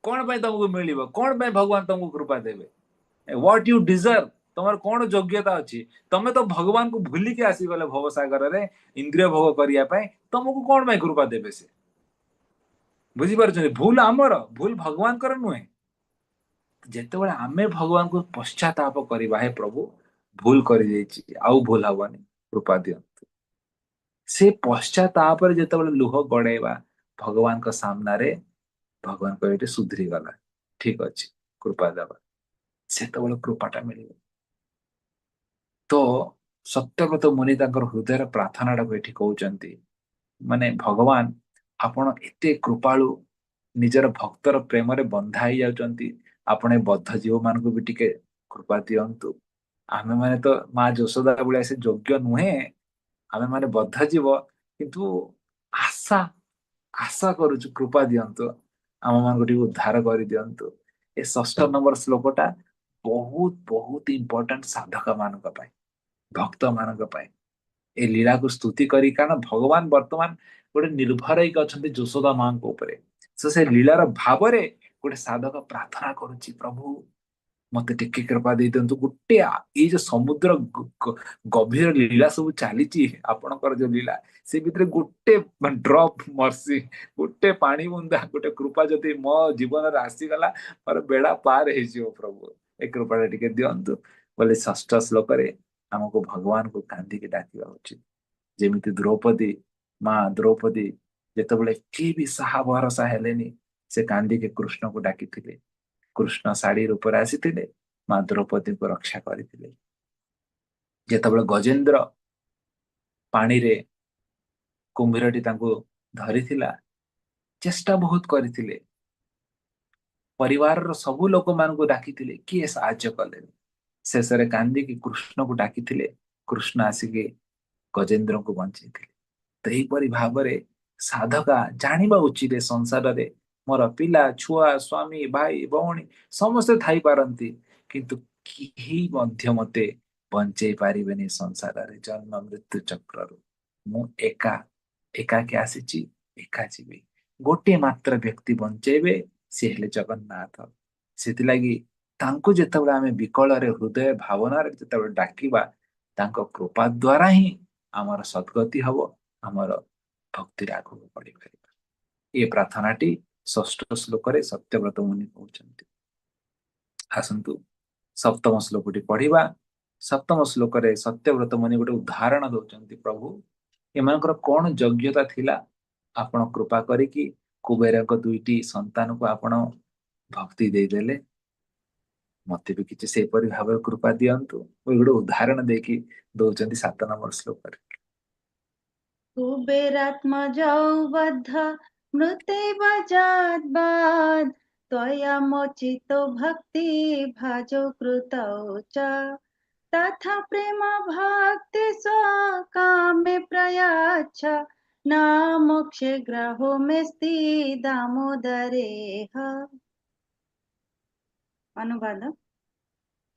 କଣ ପାଇଁ ତମକୁ ମିଳିବ? କଣ ପାଇଁ ଭଗବାନ ତମକୁ କୃପା ଦେବେ? ହ୍ୱାଟ ୟୁ ଡିଜର୍ଭ, ତମର କଣ ଯୋଗ୍ୟତା ଅଛି? ତମେ ତ ଭଗବାନଙ୍କୁ ଭୁଲିକି ଆସିଗଲେ ଭବସାଗରରେ ଇନ୍ଦ୍ରିୟ ଭୋଗ କରିବା ପାଇଁ, ତମକୁ କଣ ପାଇଁ କୃପା ଦେବେ ସେ? ବୁଝିପାରୁଛନ୍ତି? ଭୁଲ ଆମର, ଭୁଲ ଭଗବାନଙ୍କର ନୁହେଁ। ଯେତେବେଳେ ଆମେ ଭଗବାନଙ୍କୁ ପଶ୍ଚାତାପ କରିବା, ହେ ପ୍ରଭୁ ଭୁଲ କରିଯାଇଛି, ଆଉ ଭୁଲ ହବନି, କୃପା ଦିଅନ୍ତୁ। ସେ ପଶ୍ଚାତାପରେ ଯେତେବେଳେ ଲୁହ ଗଡେଇବା ଭଗବାନଙ୍କ ସାମ୍ନାରେ, ଭଗବାନ କହିବେ ସୁଧୁରି ଗଲା, ଠିକ ଅଛି, କୃପା ଦେବା, ସେତେବେଳେ କୃପାଟା ମିଳିବ। ତ ସତ୍ୟବ୍ରତ ମୁନି ତାଙ୍କର ହୃଦୟର ପ୍ରାର୍ଥନାଟାକୁ ଏଠି କହୁଛନ୍ତି, ମାନେ ଭଗବାନ ଆପଣ ଏତେ କୃପାଳୁ, ନିଜର ଭକ୍ତର ପ୍ରେମରେ ବନ୍ଧା ହେଇଯାଉଛନ୍ତି, ଆପଣ ଏ ବଦ୍ଧ ଜୀବ ମାନଙ୍କୁ ବି ଟିକେ କୃପା ଦିଅନ୍ତୁ। ଆମେ ମାନେ ତ ମା ଯଶୋଦା ଭଳିଆ ସେ ଯୋଗ୍ୟ ନୁହେଁ, ଆମେ ମାନେ ବଦ୍ଧ ଜୀବ, କିନ୍ତୁ ଆଶା ଆଶା କରୁଛୁ, କୃପା ଦିଅନ୍ତୁ, ଆମ ମାନଙ୍କୁ ଟିକେ ଉଦ୍ଧାର କରିଦିଅନ୍ତୁ। ଏ ଷଷ୍ଠ ନମ୍ବର ଶ୍ଲୋକଟା ବହୁତ ବହୁତ ଇମ୍ପୋର୍ଟାଣ୍ଟ ସାଧକ ମାନଙ୍କ ପାଇଁ, ଭକ୍ତ ମାନଙ୍କ ପାଇଁ, ଏ ଲୀଳାକୁ ସ୍ତୁତି କରି, କାରଣ ଭଗବାନ ବର୍ତ୍ତମାନ ଗୋଟେ ନିର୍ଭର ହେଇକି ଅଛନ୍ତି ଯଶୋଦା ମାଙ୍କ ଉପରେ। ସେ ଲୀଳାର ଭାବରେ ଗୋଟେ ସାଧକ ପ୍ରାର୍ଥନା କରୁଛି, ପ୍ରଭୁ ମତେ ଟିକେ କୃପା ଦେଇ ଦିଅନ୍ତୁ। ଗୋଟେ ଏଇ ଯୋଉ ସମୁଦ୍ର ଗଭୀର ଲୀଳା ସବୁ ଚାଲିଛି, ଆପଣଙ୍କର ଯୋଉ ଲୀଳା, ସେ ଭିତରେ ଗୋଟେ ଡ୍ରପ ମର୍ସି, ଗୋଟେ ପାଣି ବୁନ୍ଦା, ଗୋଟେ କୃପା ଯଦି ମୋ ଜୀବନରେ ଆସିଗଲା, ମୋର ବେଳା ପାର ହେଇଯିବ ପ୍ରଭୁ, ଏ କୃପାଟା ଟିକେ ଦିଅନ୍ତୁ ବୋଲି ଷଷ୍ଠ ଶ୍ଲୋକରେ ଆମକୁ ଭଗବାନଙ୍କୁ କାନ୍ଦିକି ଡାକିବା ଉଚିତ। ଯେମିତି ଦ୍ରୌପଦୀ, ମା ଦ୍ରୌପଦୀ ଯେତେବେଳେ କିଏ ବି ସାହା ଭରସା ହେଲେନି, ସେ କାନ୍ଦିକି କୃଷ୍ଣକୁ ଡାକିଥିଲେ, କୃଷ୍ଣ ଶାଢୀ ରୂପରେ ଆସିଥିଲେ, ମା ଦ୍ରୌପଦୀଙ୍କୁ ରକ୍ଷା କରିଥିଲେ। ଯେତେବେଳେ ଗଜେନ୍ଦ୍ର ପାଣିରେ କୁମ୍ଭୀରଟି ତାଙ୍କୁ ଧରିଥିଲା, ଚେଷ୍ଟା ବହୁତ କରିଥିଲେ, ପରିବାରର ସବୁ ଲୋକମାନଙ୍କୁ ଡାକିଥିଲେ, କିଏ ସାହାଯ୍ୟ କଲେନି। ଶେଷରେ କାନ୍ଦିକି କୃଷ୍ଣକୁ ଡାକିଥିଲେ, କୃଷ୍ଣ ଆସିକି ଗଜେନ୍ଦ୍ରଙ୍କୁ ବଞ୍ଚେଇଥିଲେ। ତ ଏହିପରି ଭାବରେ ସାଧକା ଜାଣିବା ଉଚିତ, ସଂସାରରେ ମୋର ପିଲା ଛୁଆ ସ୍ୱାମୀ ଭାଇ ଭଉଣୀ ସମସ୍ତେ ଥାଇପାରନ୍ତି, କିନ୍ତୁ କେହି ମଧ୍ୟ ମତେ ବଞ୍ଚେଇ ପାରିବେନି ସଂସାରରେ ଜନ୍ମ ମୃତ୍ୟୁ ଚକ୍ରରୁ। ମୁଁ ଏକାକି ଆସିଛି, ଏକା ଯିବି। गोटे मात्र व्यक्ति बंचेबे से हेले जगन्नाथ। सेथिलागि तांको जेतेबेले आमे विकଳରେ हृदय भावनार जेतेबेले डाकिबा तांको कृपा द्वारा ही आमर सद्गति हब, आमर भक्ति आगକୁ बढ़ी परिबा। ए प्रार्थनाटी षष्ठ श्लोकरे सत्यव्रत मुनि कहउछन्ति। आसन्तु सप्तम श्लोकटी पढ़िबा। सप्तम श्लोकरे सत्यव्रत मुनि गोटे उदाहरण दउछन्ति, प्रभु एमानकर कोन योग्यता थिला आपण कृपा करिकि कुबेरक दुईटी संतान को आपण भक्ति देदेले, मते भी किछि सेपरि भाव कृपा दियंतु। गोटे उदाहरण देखि दउछन्ति 7 नंबर श्लोकरे। कुबेरात्मजौ बद्ध मृत्यैव जाद्वाद् त्वया मोचितो भक्ति भाजौ कृतौ च तथा प्रेम भक्ति स्वकामे प्रयाच्छ न मोक्षे ग्रहो मेस्ति दामोदरेह। अनुवाद।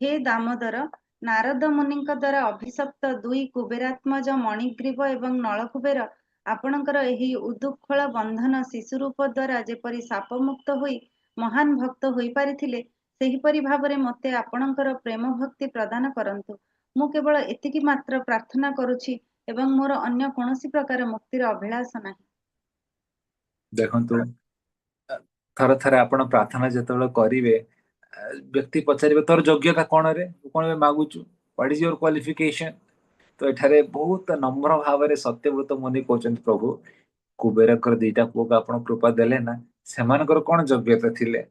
हे दामोदर, ନାରଦ ମୁନିଙ୍କ ଦ୍ୱାରା ଅଭିଶପ୍ତ ଦୁଇ କୁବେରାତ୍ମଜ ମଣିଗ୍ରୀବ ଏବଂ ନଳକୁବେର ଆପଣଙ୍କର ଏହି ଉଦୁଖଳ ବନ୍ଧନ ଶିଶୁ ରୂପ ଦ୍ୱାରା ଯେପରି ଶାପମୁକ୍ତ ହୋଇ ମହାନ ଭକ୍ତ ହୋଇପାରିଥିଲେ, ସେହିପରି ଭାବରେ ମୋତେ ଆପଣଙ୍କର ପ୍ରେମ ଭକ୍ତି ପ୍ରଦାନ କରନ୍ତୁ। ମୁଁ କେବଳ ଏତିକି ମାତ୍ର ପ୍ରାର୍ଥନା କରୁଛି ଏବଂ ମୋର ଅନ୍ୟ କୌଣସି ପ୍ରକାର ମୁକ୍ତିର ଅଭିଳାଷ ନାହିଁ। ଦେଖନ୍ତୁ, ଥରେ ଥରେ ଆପଣ ପ୍ରାର୍ଥନା ଯେତେବେଳେ କରିବେ, ବ୍ୟକ୍ତି ପଚାରିବେ ତୋର ଯୋଗ୍ୟତା କଣ ରେ, କଣ ଏବେ ମାଗୁଛୁ, ହ୍ୱାଟ ଇଜ ୟୋର କ୍ୱାଲିଫିକେସନ। ତ ଏଠାରେ ବହୁତ ନମ୍ର ଭାବରେ ସତ୍ୟବ୍ରତ ମୁନି କହୁଛନ୍ତି, ପ୍ରଭୁ କୁବେରଙ୍କର ଦିଟା ପୁଅକୁ ଆପଣ କୃପା ଦେଲେ ନା, ସେମାନଙ୍କର କଣ ଯୋଗ୍ୟତା ଥିଲେ?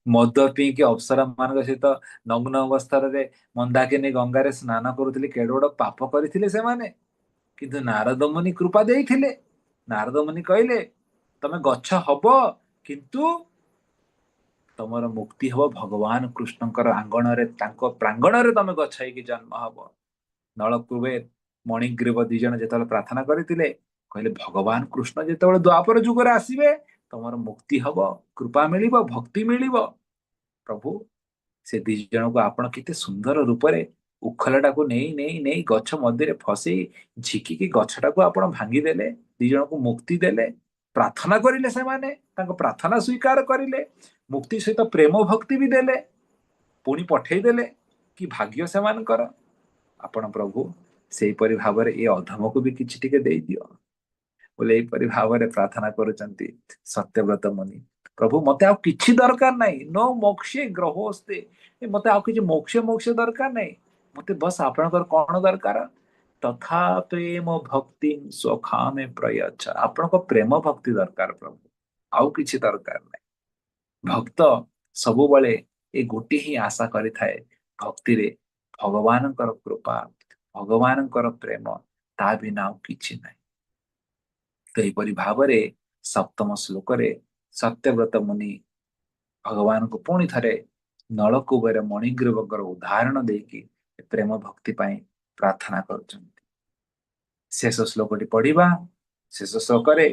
ମଦ ପିଇକି ଅପ୍ସରା ମାନଙ୍କ ସହିତ ନଗ୍ନ ଅବସ୍ଥାରେ ମନ୍ଦାକିନୀ ଗଙ୍ଗାରେ ସ୍ନାନ କରୁଥିଲେ, କେଡେ ବଡ ପାପ କରିଥିଲେ ସେମାନେ। କିନ୍ତୁ ନାରଦ ମୁନି କୃପା ଦେଇଥିଲେ। ନାରଦ ମୁନି କହିଲେ ତମେ ଗଛ ହବ, କିନ୍ତୁ ତମର ମୁକ୍ତି ହବ ଭଗବାନ କୃଷ୍ଣଙ୍କର ଆଙ୍ଗଣରେ, ତାଙ୍କ ପ୍ରାଙ୍ଗଣରେ ତମେ ଗଛ ହେଇକି ଜନ୍ମ ହବ। ନଳକୁବେର ମଣିଗ୍ରୀବ ଦି ଜଣ ଯେତେବେଳେ ପ୍ରାର୍ଥନା କରିଥିଲେ, କହିଲେ ଭଗବାନ କୃଷ୍ଣ ଯେତେବେଳେ ଦ୍ୱାପର ଯୁଗରେ ଆସିବେ ତମର ମୁକ୍ତି ହବ, କୃପା ମିଳିବ, ଭକ୍ତି ମିଳିବ। ପ୍ରଭୁ ସେ ଦି ଜଣକୁ ଆପଣ କେତେ ସୁନ୍ଦର ରୂପରେ ଉଖଲଟାକୁ ନେଇ ନେଇ ନେଇ ଗଛ ମଧ୍ୟରେ ଫସେଇ ଝିକିକି ଗଛଟାକୁ ଆପଣ ଭାଙ୍ଗିଦେଲେ, ଦି ଜଣକୁ ମୁକ୍ତି ଦେଲେ। ପ୍ରାର୍ଥନା କରିଲେ, ସେମାନେ ତାଙ୍କ ପ୍ରାର୍ଥନା ସ୍ୱୀକାର କରିଲେ, ମୁକ୍ତି ସହିତ ପ୍ରେମ ଭକ୍ତି ବି ଦେଲେ, ପୁଣି ପଠେଇଦେଲେ। କି ଭାଗ୍ୟ ସେମାନଙ୍କର। ଆପଣ ପ୍ରଭୁ ସେଇପରି ଭାବରେ ଏ ଅଧମକୁ ବି କିଛି ଟିକେ ଦେଇଦିଅ ବୋଲେ ଏଇପରି ଭାବରେ ପ୍ରାର୍ଥନା କରୁଛନ୍ତି ସତ୍ୟବ୍ରତ ମୁନି। ପ୍ରଭୁ ମତେ ଆଉ କିଛି ଦରକାର ନାହିଁ, नो मोक्षे ग्रहोस्ते, ମତେ ଆଉ କିଛି ମୋକ୍ଷ ମୋକ୍ଷ ଦରକାର ନାହିଁ, ମତେ ବସ ଆପଣଙ୍କର କଣ ଦରକାର? ତଥା ପ୍ରେମ ଭକ୍ତି ସ୍ୱଖାମେ ପ୍ରୟଚ୍ଛ, ଆପଣଙ୍କ ପ୍ରେମ ଭକ୍ତି ଦରକାର ପ୍ରଭୁ, ଆଉ କିଛି ଦରକାର ନାହିଁ। ଭକ୍ତ ସବୁବେଳେ ଏ ଗୋଟିଏ ହିଁ ଆଶା କରିଥାଏ ଭକ୍ତିରେ, ଭଗବାନଙ୍କର କୃପା, ଭଗବାନଙ୍କର ପ୍ରେମ, ତା ବିନା ଆଉ କିଛି ନାହିଁ। ସେହିପରି ଭାବରେ ସପ୍ତମ ଶ୍ଲୋକରେ ସତ୍ୟବ୍ରତ ମୁନି ଭଗବାନଙ୍କୁ ପୁଣି ଥରେ ନଳକୂବେର ମଣିଗ୍ରୀବଙ୍କର ଉଦାହରଣ ଦେଇକି ପ୍ରେମ ଭକ୍ତି ପାଇଁ ପ୍ରାର୍ଥନା କରୁଛନ୍ତି। ଶେଷ ଶ୍ଲୋକଟି ପଢିବା। ଶେଷ ଶ୍ଲୋକରେ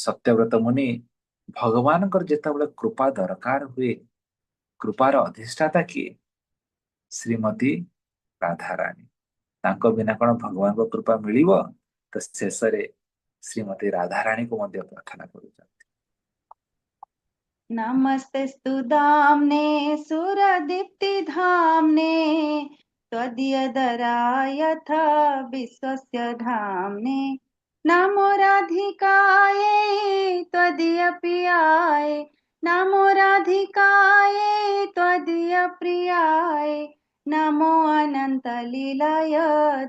ସତ୍ୟବ୍ରତ ମୁନି ଭଗବାନଙ୍କର ଯେତେବେଳେ କୃପା ଦରକାର ହୁଏ, କୃପାର ଅଧିଷ୍ଠାତା କିଏ? ଶ୍ରୀମତୀ ରାଧାରାଣୀ। ତାଙ୍କ ବିନା କଣ ଭଗବାନଙ୍କ କୃପା ମିଳିବ? ତ ଶେଷରେ ଶ୍ରୀମତୀ ରାଧାରାଣୀକୁ ମଧ୍ୟ ପ୍ରାର୍ଥନା କରୁଛନ୍ତି। नमस्तेस्तु दाम्ने सुरदीप्तिधाम्ने त्वदीयदरायथा विश्वस्य धाम्ने नमो राधिकायै त्वदीयप्रियाय नमो राधिकायै त्वदीयप्रियाय नमो अनन्तलीलाय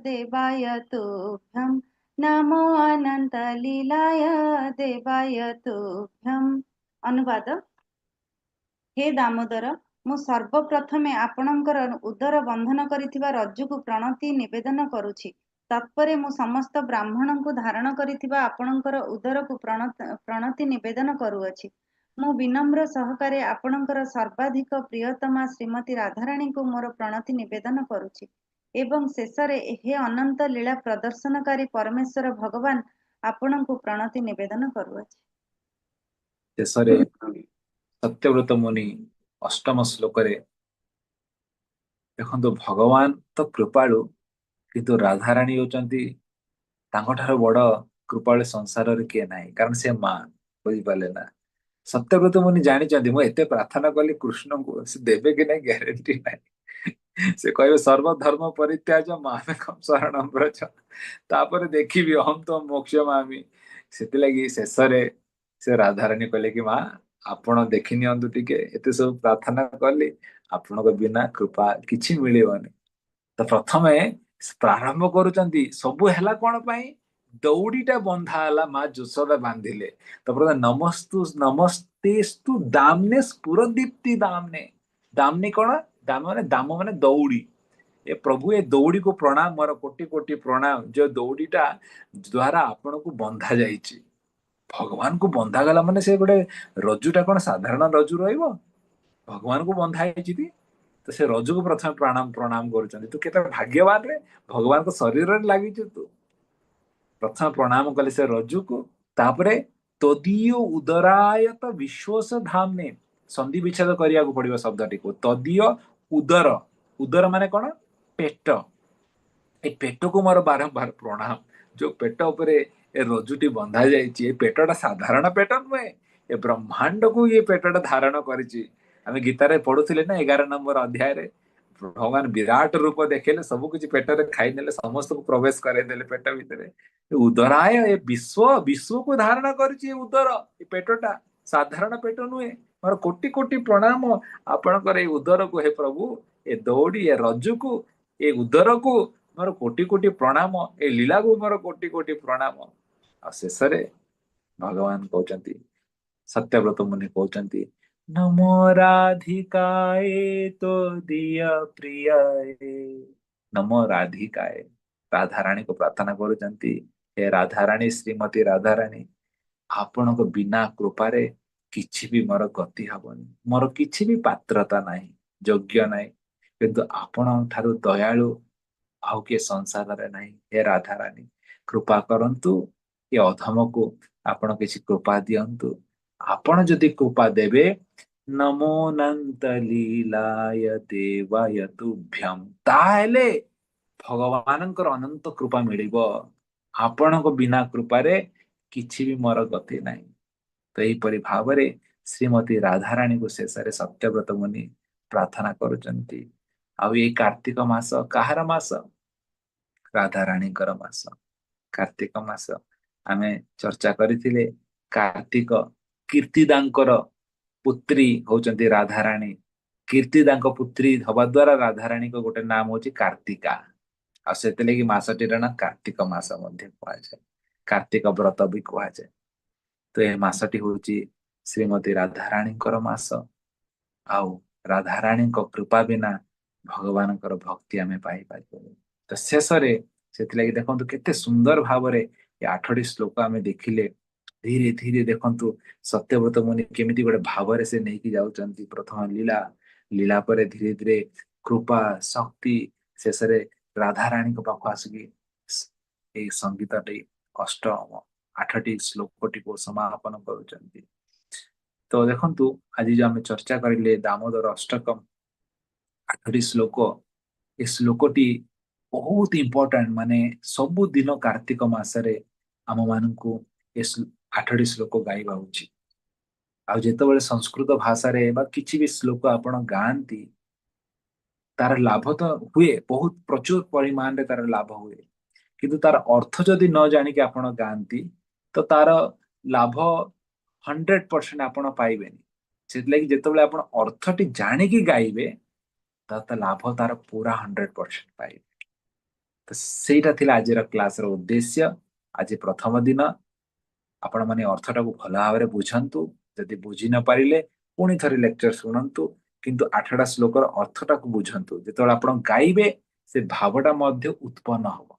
देवाय तुभ्यं नमो अनन्तलीलाय देवाय तुभ्यम्। ଅନୁବାଦ। ହେ ଦାମୋଦର, ମୁଁ ସର୍ବପ୍ରଥମେ ଆପଣଙ୍କର ଉଦର ବନ୍ଧନ କରିଥିବା ରଜ୍ଜୁକୁ ପ୍ରଣତି ନିବେଦନ କରୁଛି। ତତ୍ପରେ ମୁଁ ସମସ୍ତ ବ୍ରାହ୍ମଣଙ୍କୁ ଧାରଣ କରିଥିବା ଆପଣଙ୍କର ଉଦରକୁ ପ୍ରଣତି ନିବେଦନ କରୁଅଛି। ମୁଁ ବିନମ୍ର ସହକାରେ ଆପଣଙ୍କର ସର୍ବାଧିକ ପ୍ରିୟତମା ଶ୍ରୀମତୀ ରାଧାରାଣୀଙ୍କୁ ମୋର ପ୍ରଣତି ନିବେଦନ କରୁଛି ଏବଂ ଶେଷରେ ହେ ଅନନ୍ତ ଲୀଳା ପ୍ରଦର୍ଶନକାରୀ ପରମେଶ୍ୱର ଭଗବାନ ଆପଣଙ୍କୁ ପ୍ରଣତି ନିବେଦନ କରୁଅଛି। ଶେଷରେ ସତ୍ୟବ୍ରତ ମୁନି ଅଷ୍ଟମ ଶ୍ଲୋକରେ ଦେଖନ୍ତୁ, ଭଗବାନ ତ କୃପାଳୁ, କିନ୍ତୁ ରାଧାରାଣୀ ହେଉଛନ୍ତି ତାଙ୍କଠାରୁ ବଡ କୃପାଳୁ ସଂସାରରେ କିଏ ନାହିଁ, କାରଣ ସେ ମା। ବୁଝିପାରିଲେ ନା? ସତ୍ୟବ୍ରତ ମୁନି ଜାଣିଛନ୍ତି ମୁଁ ଏତେ ପ୍ରାର୍ଥନା କଲି କୃଷ୍ଣଙ୍କୁ, ସେ ଦେବେ କି ନାହିଁ ଗ୍ୟାରେଣ୍ଟି ନାହିଁ। ସେ କହିବେ ସର୍ବଧର୍ମ ପରିତ୍ୟାଜ ମାମେକଂ ଶରଣଂ ବ୍ରଜ, ତାପରେ ଦେଖିବି ଅହଂ ତ ମୋକ୍ଷ ମାମି। ସେଥିଲାଗି ଶେଷରେ ସେ ରାଧାରାଣୀ କହିଲେ କି ମା ଆପଣ ଦେଖି ନିଅନ୍ତୁ ଟିକେ, ଏତେ ସବୁ ପ୍ରାର୍ଥନା କଲି ଆପଣଙ୍କ ବିନା କୃପା କିଛି ମିଳିବନି। ତ ପ୍ରଥମେ ପ୍ରାରମ୍ଭ କରୁଛନ୍ତି, ସବୁ ହେଲା କଣ ପାଇଁ? ଦଉଡିଟା ବନ୍ଧା ହେଲା, ମା ଯଶୋଦା ବାନ୍ଧିଲେ। ତାପରେ ନମସ୍ତୁ ନମସ୍ତେସ୍ତୁ ଦାମ୍ନେ ସ୍ଫୁରଦୀପ୍ତି ଦାମ୍ନେ। ଦାମ୍ନେ କଣ? ଦାମ ମାନେ ଦଉଡି। ଏ ପ୍ରଭୁ ଏ ଦଉଡିକୁ ପ୍ରଣାମ, ମୋର କୋଟି କୋଟି ପ୍ରଣାମ, ଯୋଉ ଦଉଡିଟା ଦ୍ଵାରା ଆପଣଙ୍କୁ ବନ୍ଧା ଯାଇଛି। ଭଗବାନଙ୍କୁ ବନ୍ଧା ଗଲା ମାନେ ସେ ଗୋଟେ ରଜ୍ଜୁଟା କଣ ସାଧାରଣ ରଜ୍ଜୁ ରହିବ? ଭଗବାନଙ୍କୁ ବନ୍ଧା ହେଇଛି। ତ ସେ ରଜୁକୁ ପ୍ରଥମେ ପ୍ରଣାମ ପ୍ରଣାମ କରୁଛନ୍ତି। ତୁ କେତେ ଭାଗ୍ୟବାନ ରେ, ଭଗବାନଙ୍କ ଶରୀରରେ ଲାଗିଛୁ ତୁ। ପ୍ରଥମେ ପ୍ରଣାମ କଲେ ସେ ରଜୁକୁ। ତାପରେ ତଦୀୟ ଉଦରାୟତ ବିଶ୍ଵସ ଧାମନେ, ସନ୍ଧି ବିଚ୍ଛେଦ କରିବାକୁ ପଡିବ ଶବ୍ଦଟିକୁ। ତଦୀୟ ଉଦର, ଉଦର ମାନେ କଣ? ପେଟ। ଏ ପେଟକୁ ମୋର ବାରମ୍ବାର ପ୍ରଣାମ। ଯୋଉ ପେଟ ଉପରେ ଏ ରଜୁଟି ବନ୍ଧା ଯାଇଛି, ଏ ପେଟଟା ସାଧାରଣ ପେଟ ନୁହେଁ, ଏ ବ୍ରହ୍ମାଣ୍ଡକୁ ଏ ପେଟଟା ଧାରଣ କରିଛି। ଆମେ ଗୀତାରେ ପଢୁଥିଲେ ନା 11 ନମ୍ବର ଅଧ୍ୟାୟରେ, ଭଗବାନ ବିରାଟ ରୂପ ଦେଖେଇଲେ, ସବୁ କିଛି ପେଟରେ ଖାଇନେଲେ, ସମସ୍ତଙ୍କୁ ପ୍ରବେଶ କରେଇଦେଲେ ପେଟ ଭିତରେ। ଉଦରାୟ, ଏ ବିଶ୍ୱକୁ ଧାରଣ କରିଛି ଏ ଉଦର, ଏ ପେଟଟା ସାଧାରଣ ପେଟ ନୁହେଁ। ମୋର କୋଟି କୋଟି ପ୍ରଣାମ ଆପଣଙ୍କର ଏଇ ଉଦରକୁ ହେ ପ୍ରଭୁ, ଏ ଦୌଡ଼ି ଏ ରଜ୍ଜୁକୁ, ଏ ଉଦରକୁ ମୋର କୋଟି କୋଟି ପ୍ରଣାମ, ଏ ଲୀଳାକୁ ମୋର କୋଟି କୋଟି ପ୍ରଣାମ। ଆଉ ଶେଷରେ ଭଗବାନ କହୁଛନ୍ତି, ସତ୍ୟବ୍ରତ ମୁନି କହୁଛନ୍ତି, ନମୋ ରାଧିକାଏ ତୋଦିୟ ପ୍ରିୟାଏ। ନମୋ ରାଧିକାଏ, ରାଧାରାଣୀକୁ ପ୍ରାର୍ଥନା କରୁଛନ୍ତି, ହେ ରାଧାରାଣୀ, ଶ୍ରୀମତୀ ରାଧାରାଣୀ, ଆପଣଙ୍କ ବିନା କୃପାରେ କିଛି ବି ମୋର ଗତି ହବନି। ମୋର କିଛି ବି ପାତ୍ରତା ନାହିଁ, ଯୋଗ୍ୟ ନାହିଁ, କିନ୍ତୁ ଆପଣଙ୍କ ଠାରୁ ଦୟାଳୁ ଆଉ କିଏ ସଂସାରରେ ନାହିଁ। ହେ ରାଧାରାଣୀ, କୃପା କରନ୍ତୁ, ଏ ଅଧମକୁ ଆପଣ କିଛି କୃପା ଦିଅନ୍ତୁ। ଆପଣ ଯଦି କୃପା ଦେବେ, ନମୋ ନନ୍ତ ଲୀଳାୟ ଦେବାୟ ତୁଭ୍ୟମ୍, ତାହେଲେ ଭଗବାନଙ୍କର ଅନନ୍ତ କୃପା ମିଳିବ। ଆପଣଙ୍କ ବିନା କୃପାରେ କିଛି ବି ମୋର ଗତି ନାହିଁ। ତ ଏହିପରି ଭାବରେ ଶ୍ରୀମତୀ ରାଧାରାଣୀଙ୍କୁ ଶେଷରେ ସତ୍ୟବ୍ରତ ମୁନି ପ୍ରାର୍ଥନା କରୁଛନ୍ତି। ଆଉ ଏଇ କାର୍ତ୍ତିକ ମାସ କାହାର ମାସ? ରାଧାରାଣୀଙ୍କର ମାସ। କାର୍ତ୍ତିକ ମାସ ଆମେ ଚର୍ଚ୍ଚା କରିଥିଲେ। କାର୍ତ୍ତିକ କୀର୍ତ୍ତିଦାଙ୍କର ପୁତ୍ରୀ ହଉଛନ୍ତି ରାଧାରାଣୀ। କୀର୍ତ୍ତିଦାଙ୍କ ପୁତ୍ରୀ ହବା ଦ୍ଵାରା ରାଧାରାଣୀଙ୍କ ଗୋଟେ ନାମ ହଉଛି କାର୍ତ୍ତିକା। ଆଉ ସେଥିଲାଗି ମାସଟିର ନା କାର୍ତ୍ତିକ ମାସ ମଧ୍ୟ କୁହାଯାଏ, କାର୍ତ୍ତିକ ବ୍ରତ ବି କୁହାଯାଏ। ତ ଏ ମାସଟି ହଉଛି ଶ୍ରୀମତୀ ରାଧାରାଣୀଙ୍କର ମାସ। ଆଉ ରାଧାରାଣୀଙ୍କ କୃପା ବିନା ଭଗବାନଙ୍କର ଭକ୍ତି ଆମେ ପାଇପାରିବୁନି। ତ ଶେଷରେ ସେଥିଲାଗି ଦେଖନ୍ତୁ କେତେ ସୁନ୍ଦର ଭାବରେ ଏ 8ଟି ଶ୍ଲୋକ ଆମେ ଦେଖିଲେ। ଧୀରେ ଧୀରେ ଦେଖନ୍ତୁ ସତ୍ୟବ୍ରତ ମୁନି କେମିତି ଗୋଟେ ଭାବରେ ସେ ନେଇକି ଯାଉଛନ୍ତି। ପ୍ରଥମ ଲୀଳା, ଲୀଳା ପରେ ଧୀରେ ଧୀରେ କୃପା, ଶକ୍ତି, ଶେଷରେ ରାଧାରାଣୀଙ୍କ ପାଖକୁ ଆସିକି ଏଇ ସଙ୍ଗୀତଟି ଅଷ୍ଟମ 8ଟି ଶ୍ଲୋକଟିକୁ ସମାପନ କରୁଛନ୍ତି। ତ ଦେଖନ୍ତୁ ଆଜି ଯୋଉ ଆମେ ଚର୍ଚ୍ଚା କରିଲେ ଦାମୋଦର ଅଷ୍ଟକମ୍ 8ଟି ଶ୍ଲୋକ, ଏ ଶ୍ଲୋକଟି ବହୁତ ଇମ୍ପୋର୍ଟାଣ୍ଟ। ମାନେ ସବୁଦିନ କାର୍ତ୍ତିକ ମାସରେ ଆମ ମାନଙ୍କୁ ଏ 8ଟି ଶ୍ଲୋକ ଗାଇବା ଉଚିତ। ଆଉ ଯେତେବେଳେ ସଂସ୍କୃତ ଭାଷାରେ ବା କିଛି ବି ଶ୍ଲୋକ ଆପଣ ଗାଆନ୍ତି, ତାର ଲାଭ ତ ହୁଏ, ବହୁତ ପ୍ରଚୁର ପରିମାଣରେ ତାର ଲାଭ ହୁଏ। କିନ୍ତୁ ତାର ଅର୍ଥ ଯଦି ନ ଜାଣିକି ଆପଣ ଗାଆନ୍ତି, ତ ତାର ଲାଭ 100% ଆପଣ ପାଇବେନି। ସେଥିଲାଗି ଯେତେବେଳେ ଆପଣ ଅର୍ଥଟି ଜାଣିକି ଗାଇବେ, ତ ଲାଭ ତାର ପୁରା 100% ପାଇବେ। ତ ସେଇଟା ଥିଲା ଆଜିର କ୍ଲାସର ଉଦ୍ଦେଶ୍ୟ। ଆଜି ପ୍ରଥମ ଦିନ, ଆପଣ ମାନେ ଅର୍ଥଟାକୁ ଭଲ ଭାବରେ ବୁଝନ୍ତୁ। ଯଦି ବୁଝି ନ ପାରିଲେ ପୁଣି ଥରେ ଲେକ୍ଚର ଶୁଣନ୍ତୁ, କିନ୍ତୁ 8ଟା ଶ୍ଲୋକର ଅର୍ଥଟାକୁ ବୁଝନ୍ତୁ। ଯେତେବେଳେ ଆପଣ ଗାଇବେ, ସେ ଭାବଟା ମଧ୍ୟ ଉତ୍ପନ୍ନ ହବ।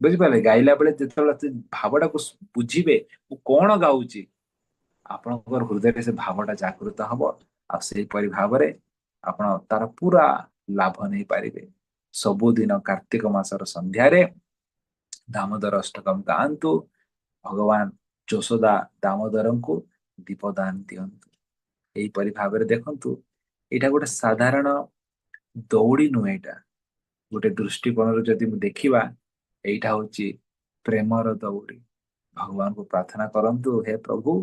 ବୁଝିପାରିଲେ? ଗାଇଲା ବେଳେ ଯେତେବେଳେ ସେ ଭାବଟାକୁ ବୁଝିବେ, ମୁଁ କଣ ଗାଉଛି, ଆପଣଙ୍କର ହୃଦୟରେ ସେ ଭାବଟା ଜାଗୃତ ହବ। ଆଉ ସେଇପରି ଭାବରେ ଆପଣ ତାର ପୁରା ଲାଭ ନେଇପାରିବେ। ସବୁଦିନ କାର୍ତ୍ତିକ ମାସର ସନ୍ଧ୍ୟାରେ ଦାମୋଦର ଅଷ୍ଟକମ୍ ଗାଆନ୍ତୁ। ଭଗବାନ ଯଶୋଦା ଦାମୋଦରଙ୍କୁ ଦୀପଦାନ ଦିଅନ୍ତୁ। ଏହିପରି ଭାବରେ ଦେଖନ୍ତୁ, ଏଇଟା ଗୋଟେ ସାଧାରଣ ଦୌଡ଼ି ନୁହେଁ। ଏଇଟା ଗୋଟେ ଦୃଷ୍ଟିକୋଣରୁ ଯଦି ମୁଁ ଦେଖିବା, ଏଇଟା ହଉଛି ପ୍ରେମର ଦୌଡ଼ି। ଭଗବାନଙ୍କୁ ପ୍ରାର୍ଥନା କରନ୍ତୁ, ହେ ପ୍ରଭୁ,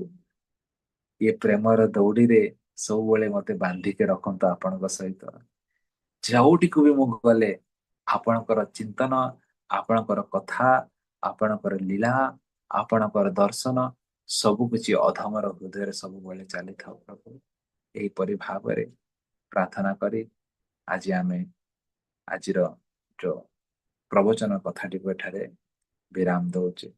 ये प्रेमर दौड़ीरे ସବୁବେଳେ ମତେ ବାନ୍ଧିକି ରଖନ୍ତୁ ଆପଣଙ୍କ ସହିତ। ଯେଉଁଠିକୁ ବି ମୁଁ ଗଲେ ଆପଣଙ୍କର ଚିନ୍ତନ, ଆପଣଙ୍କର କଥା, ଆପଣଙ୍କର ଲୀଳା, ଆପଣଙ୍କର ଦର୍ଶନ ସବୁ କିଛି ଅଧମର ହୃଦୟରେ ସବୁବେଳେ ଚାଲିଥାଉ ପ୍ରଭୁ। ଏହିପରି ଭାବରେ ପ୍ରାର୍ଥନା କରି ଆଜି ଆମେ ଆଜିର ଯୋଉ ପ୍ରବଚନ କଥାଟିକୁ ଏଠାରେ ବିରାମ ଦଉଛେ।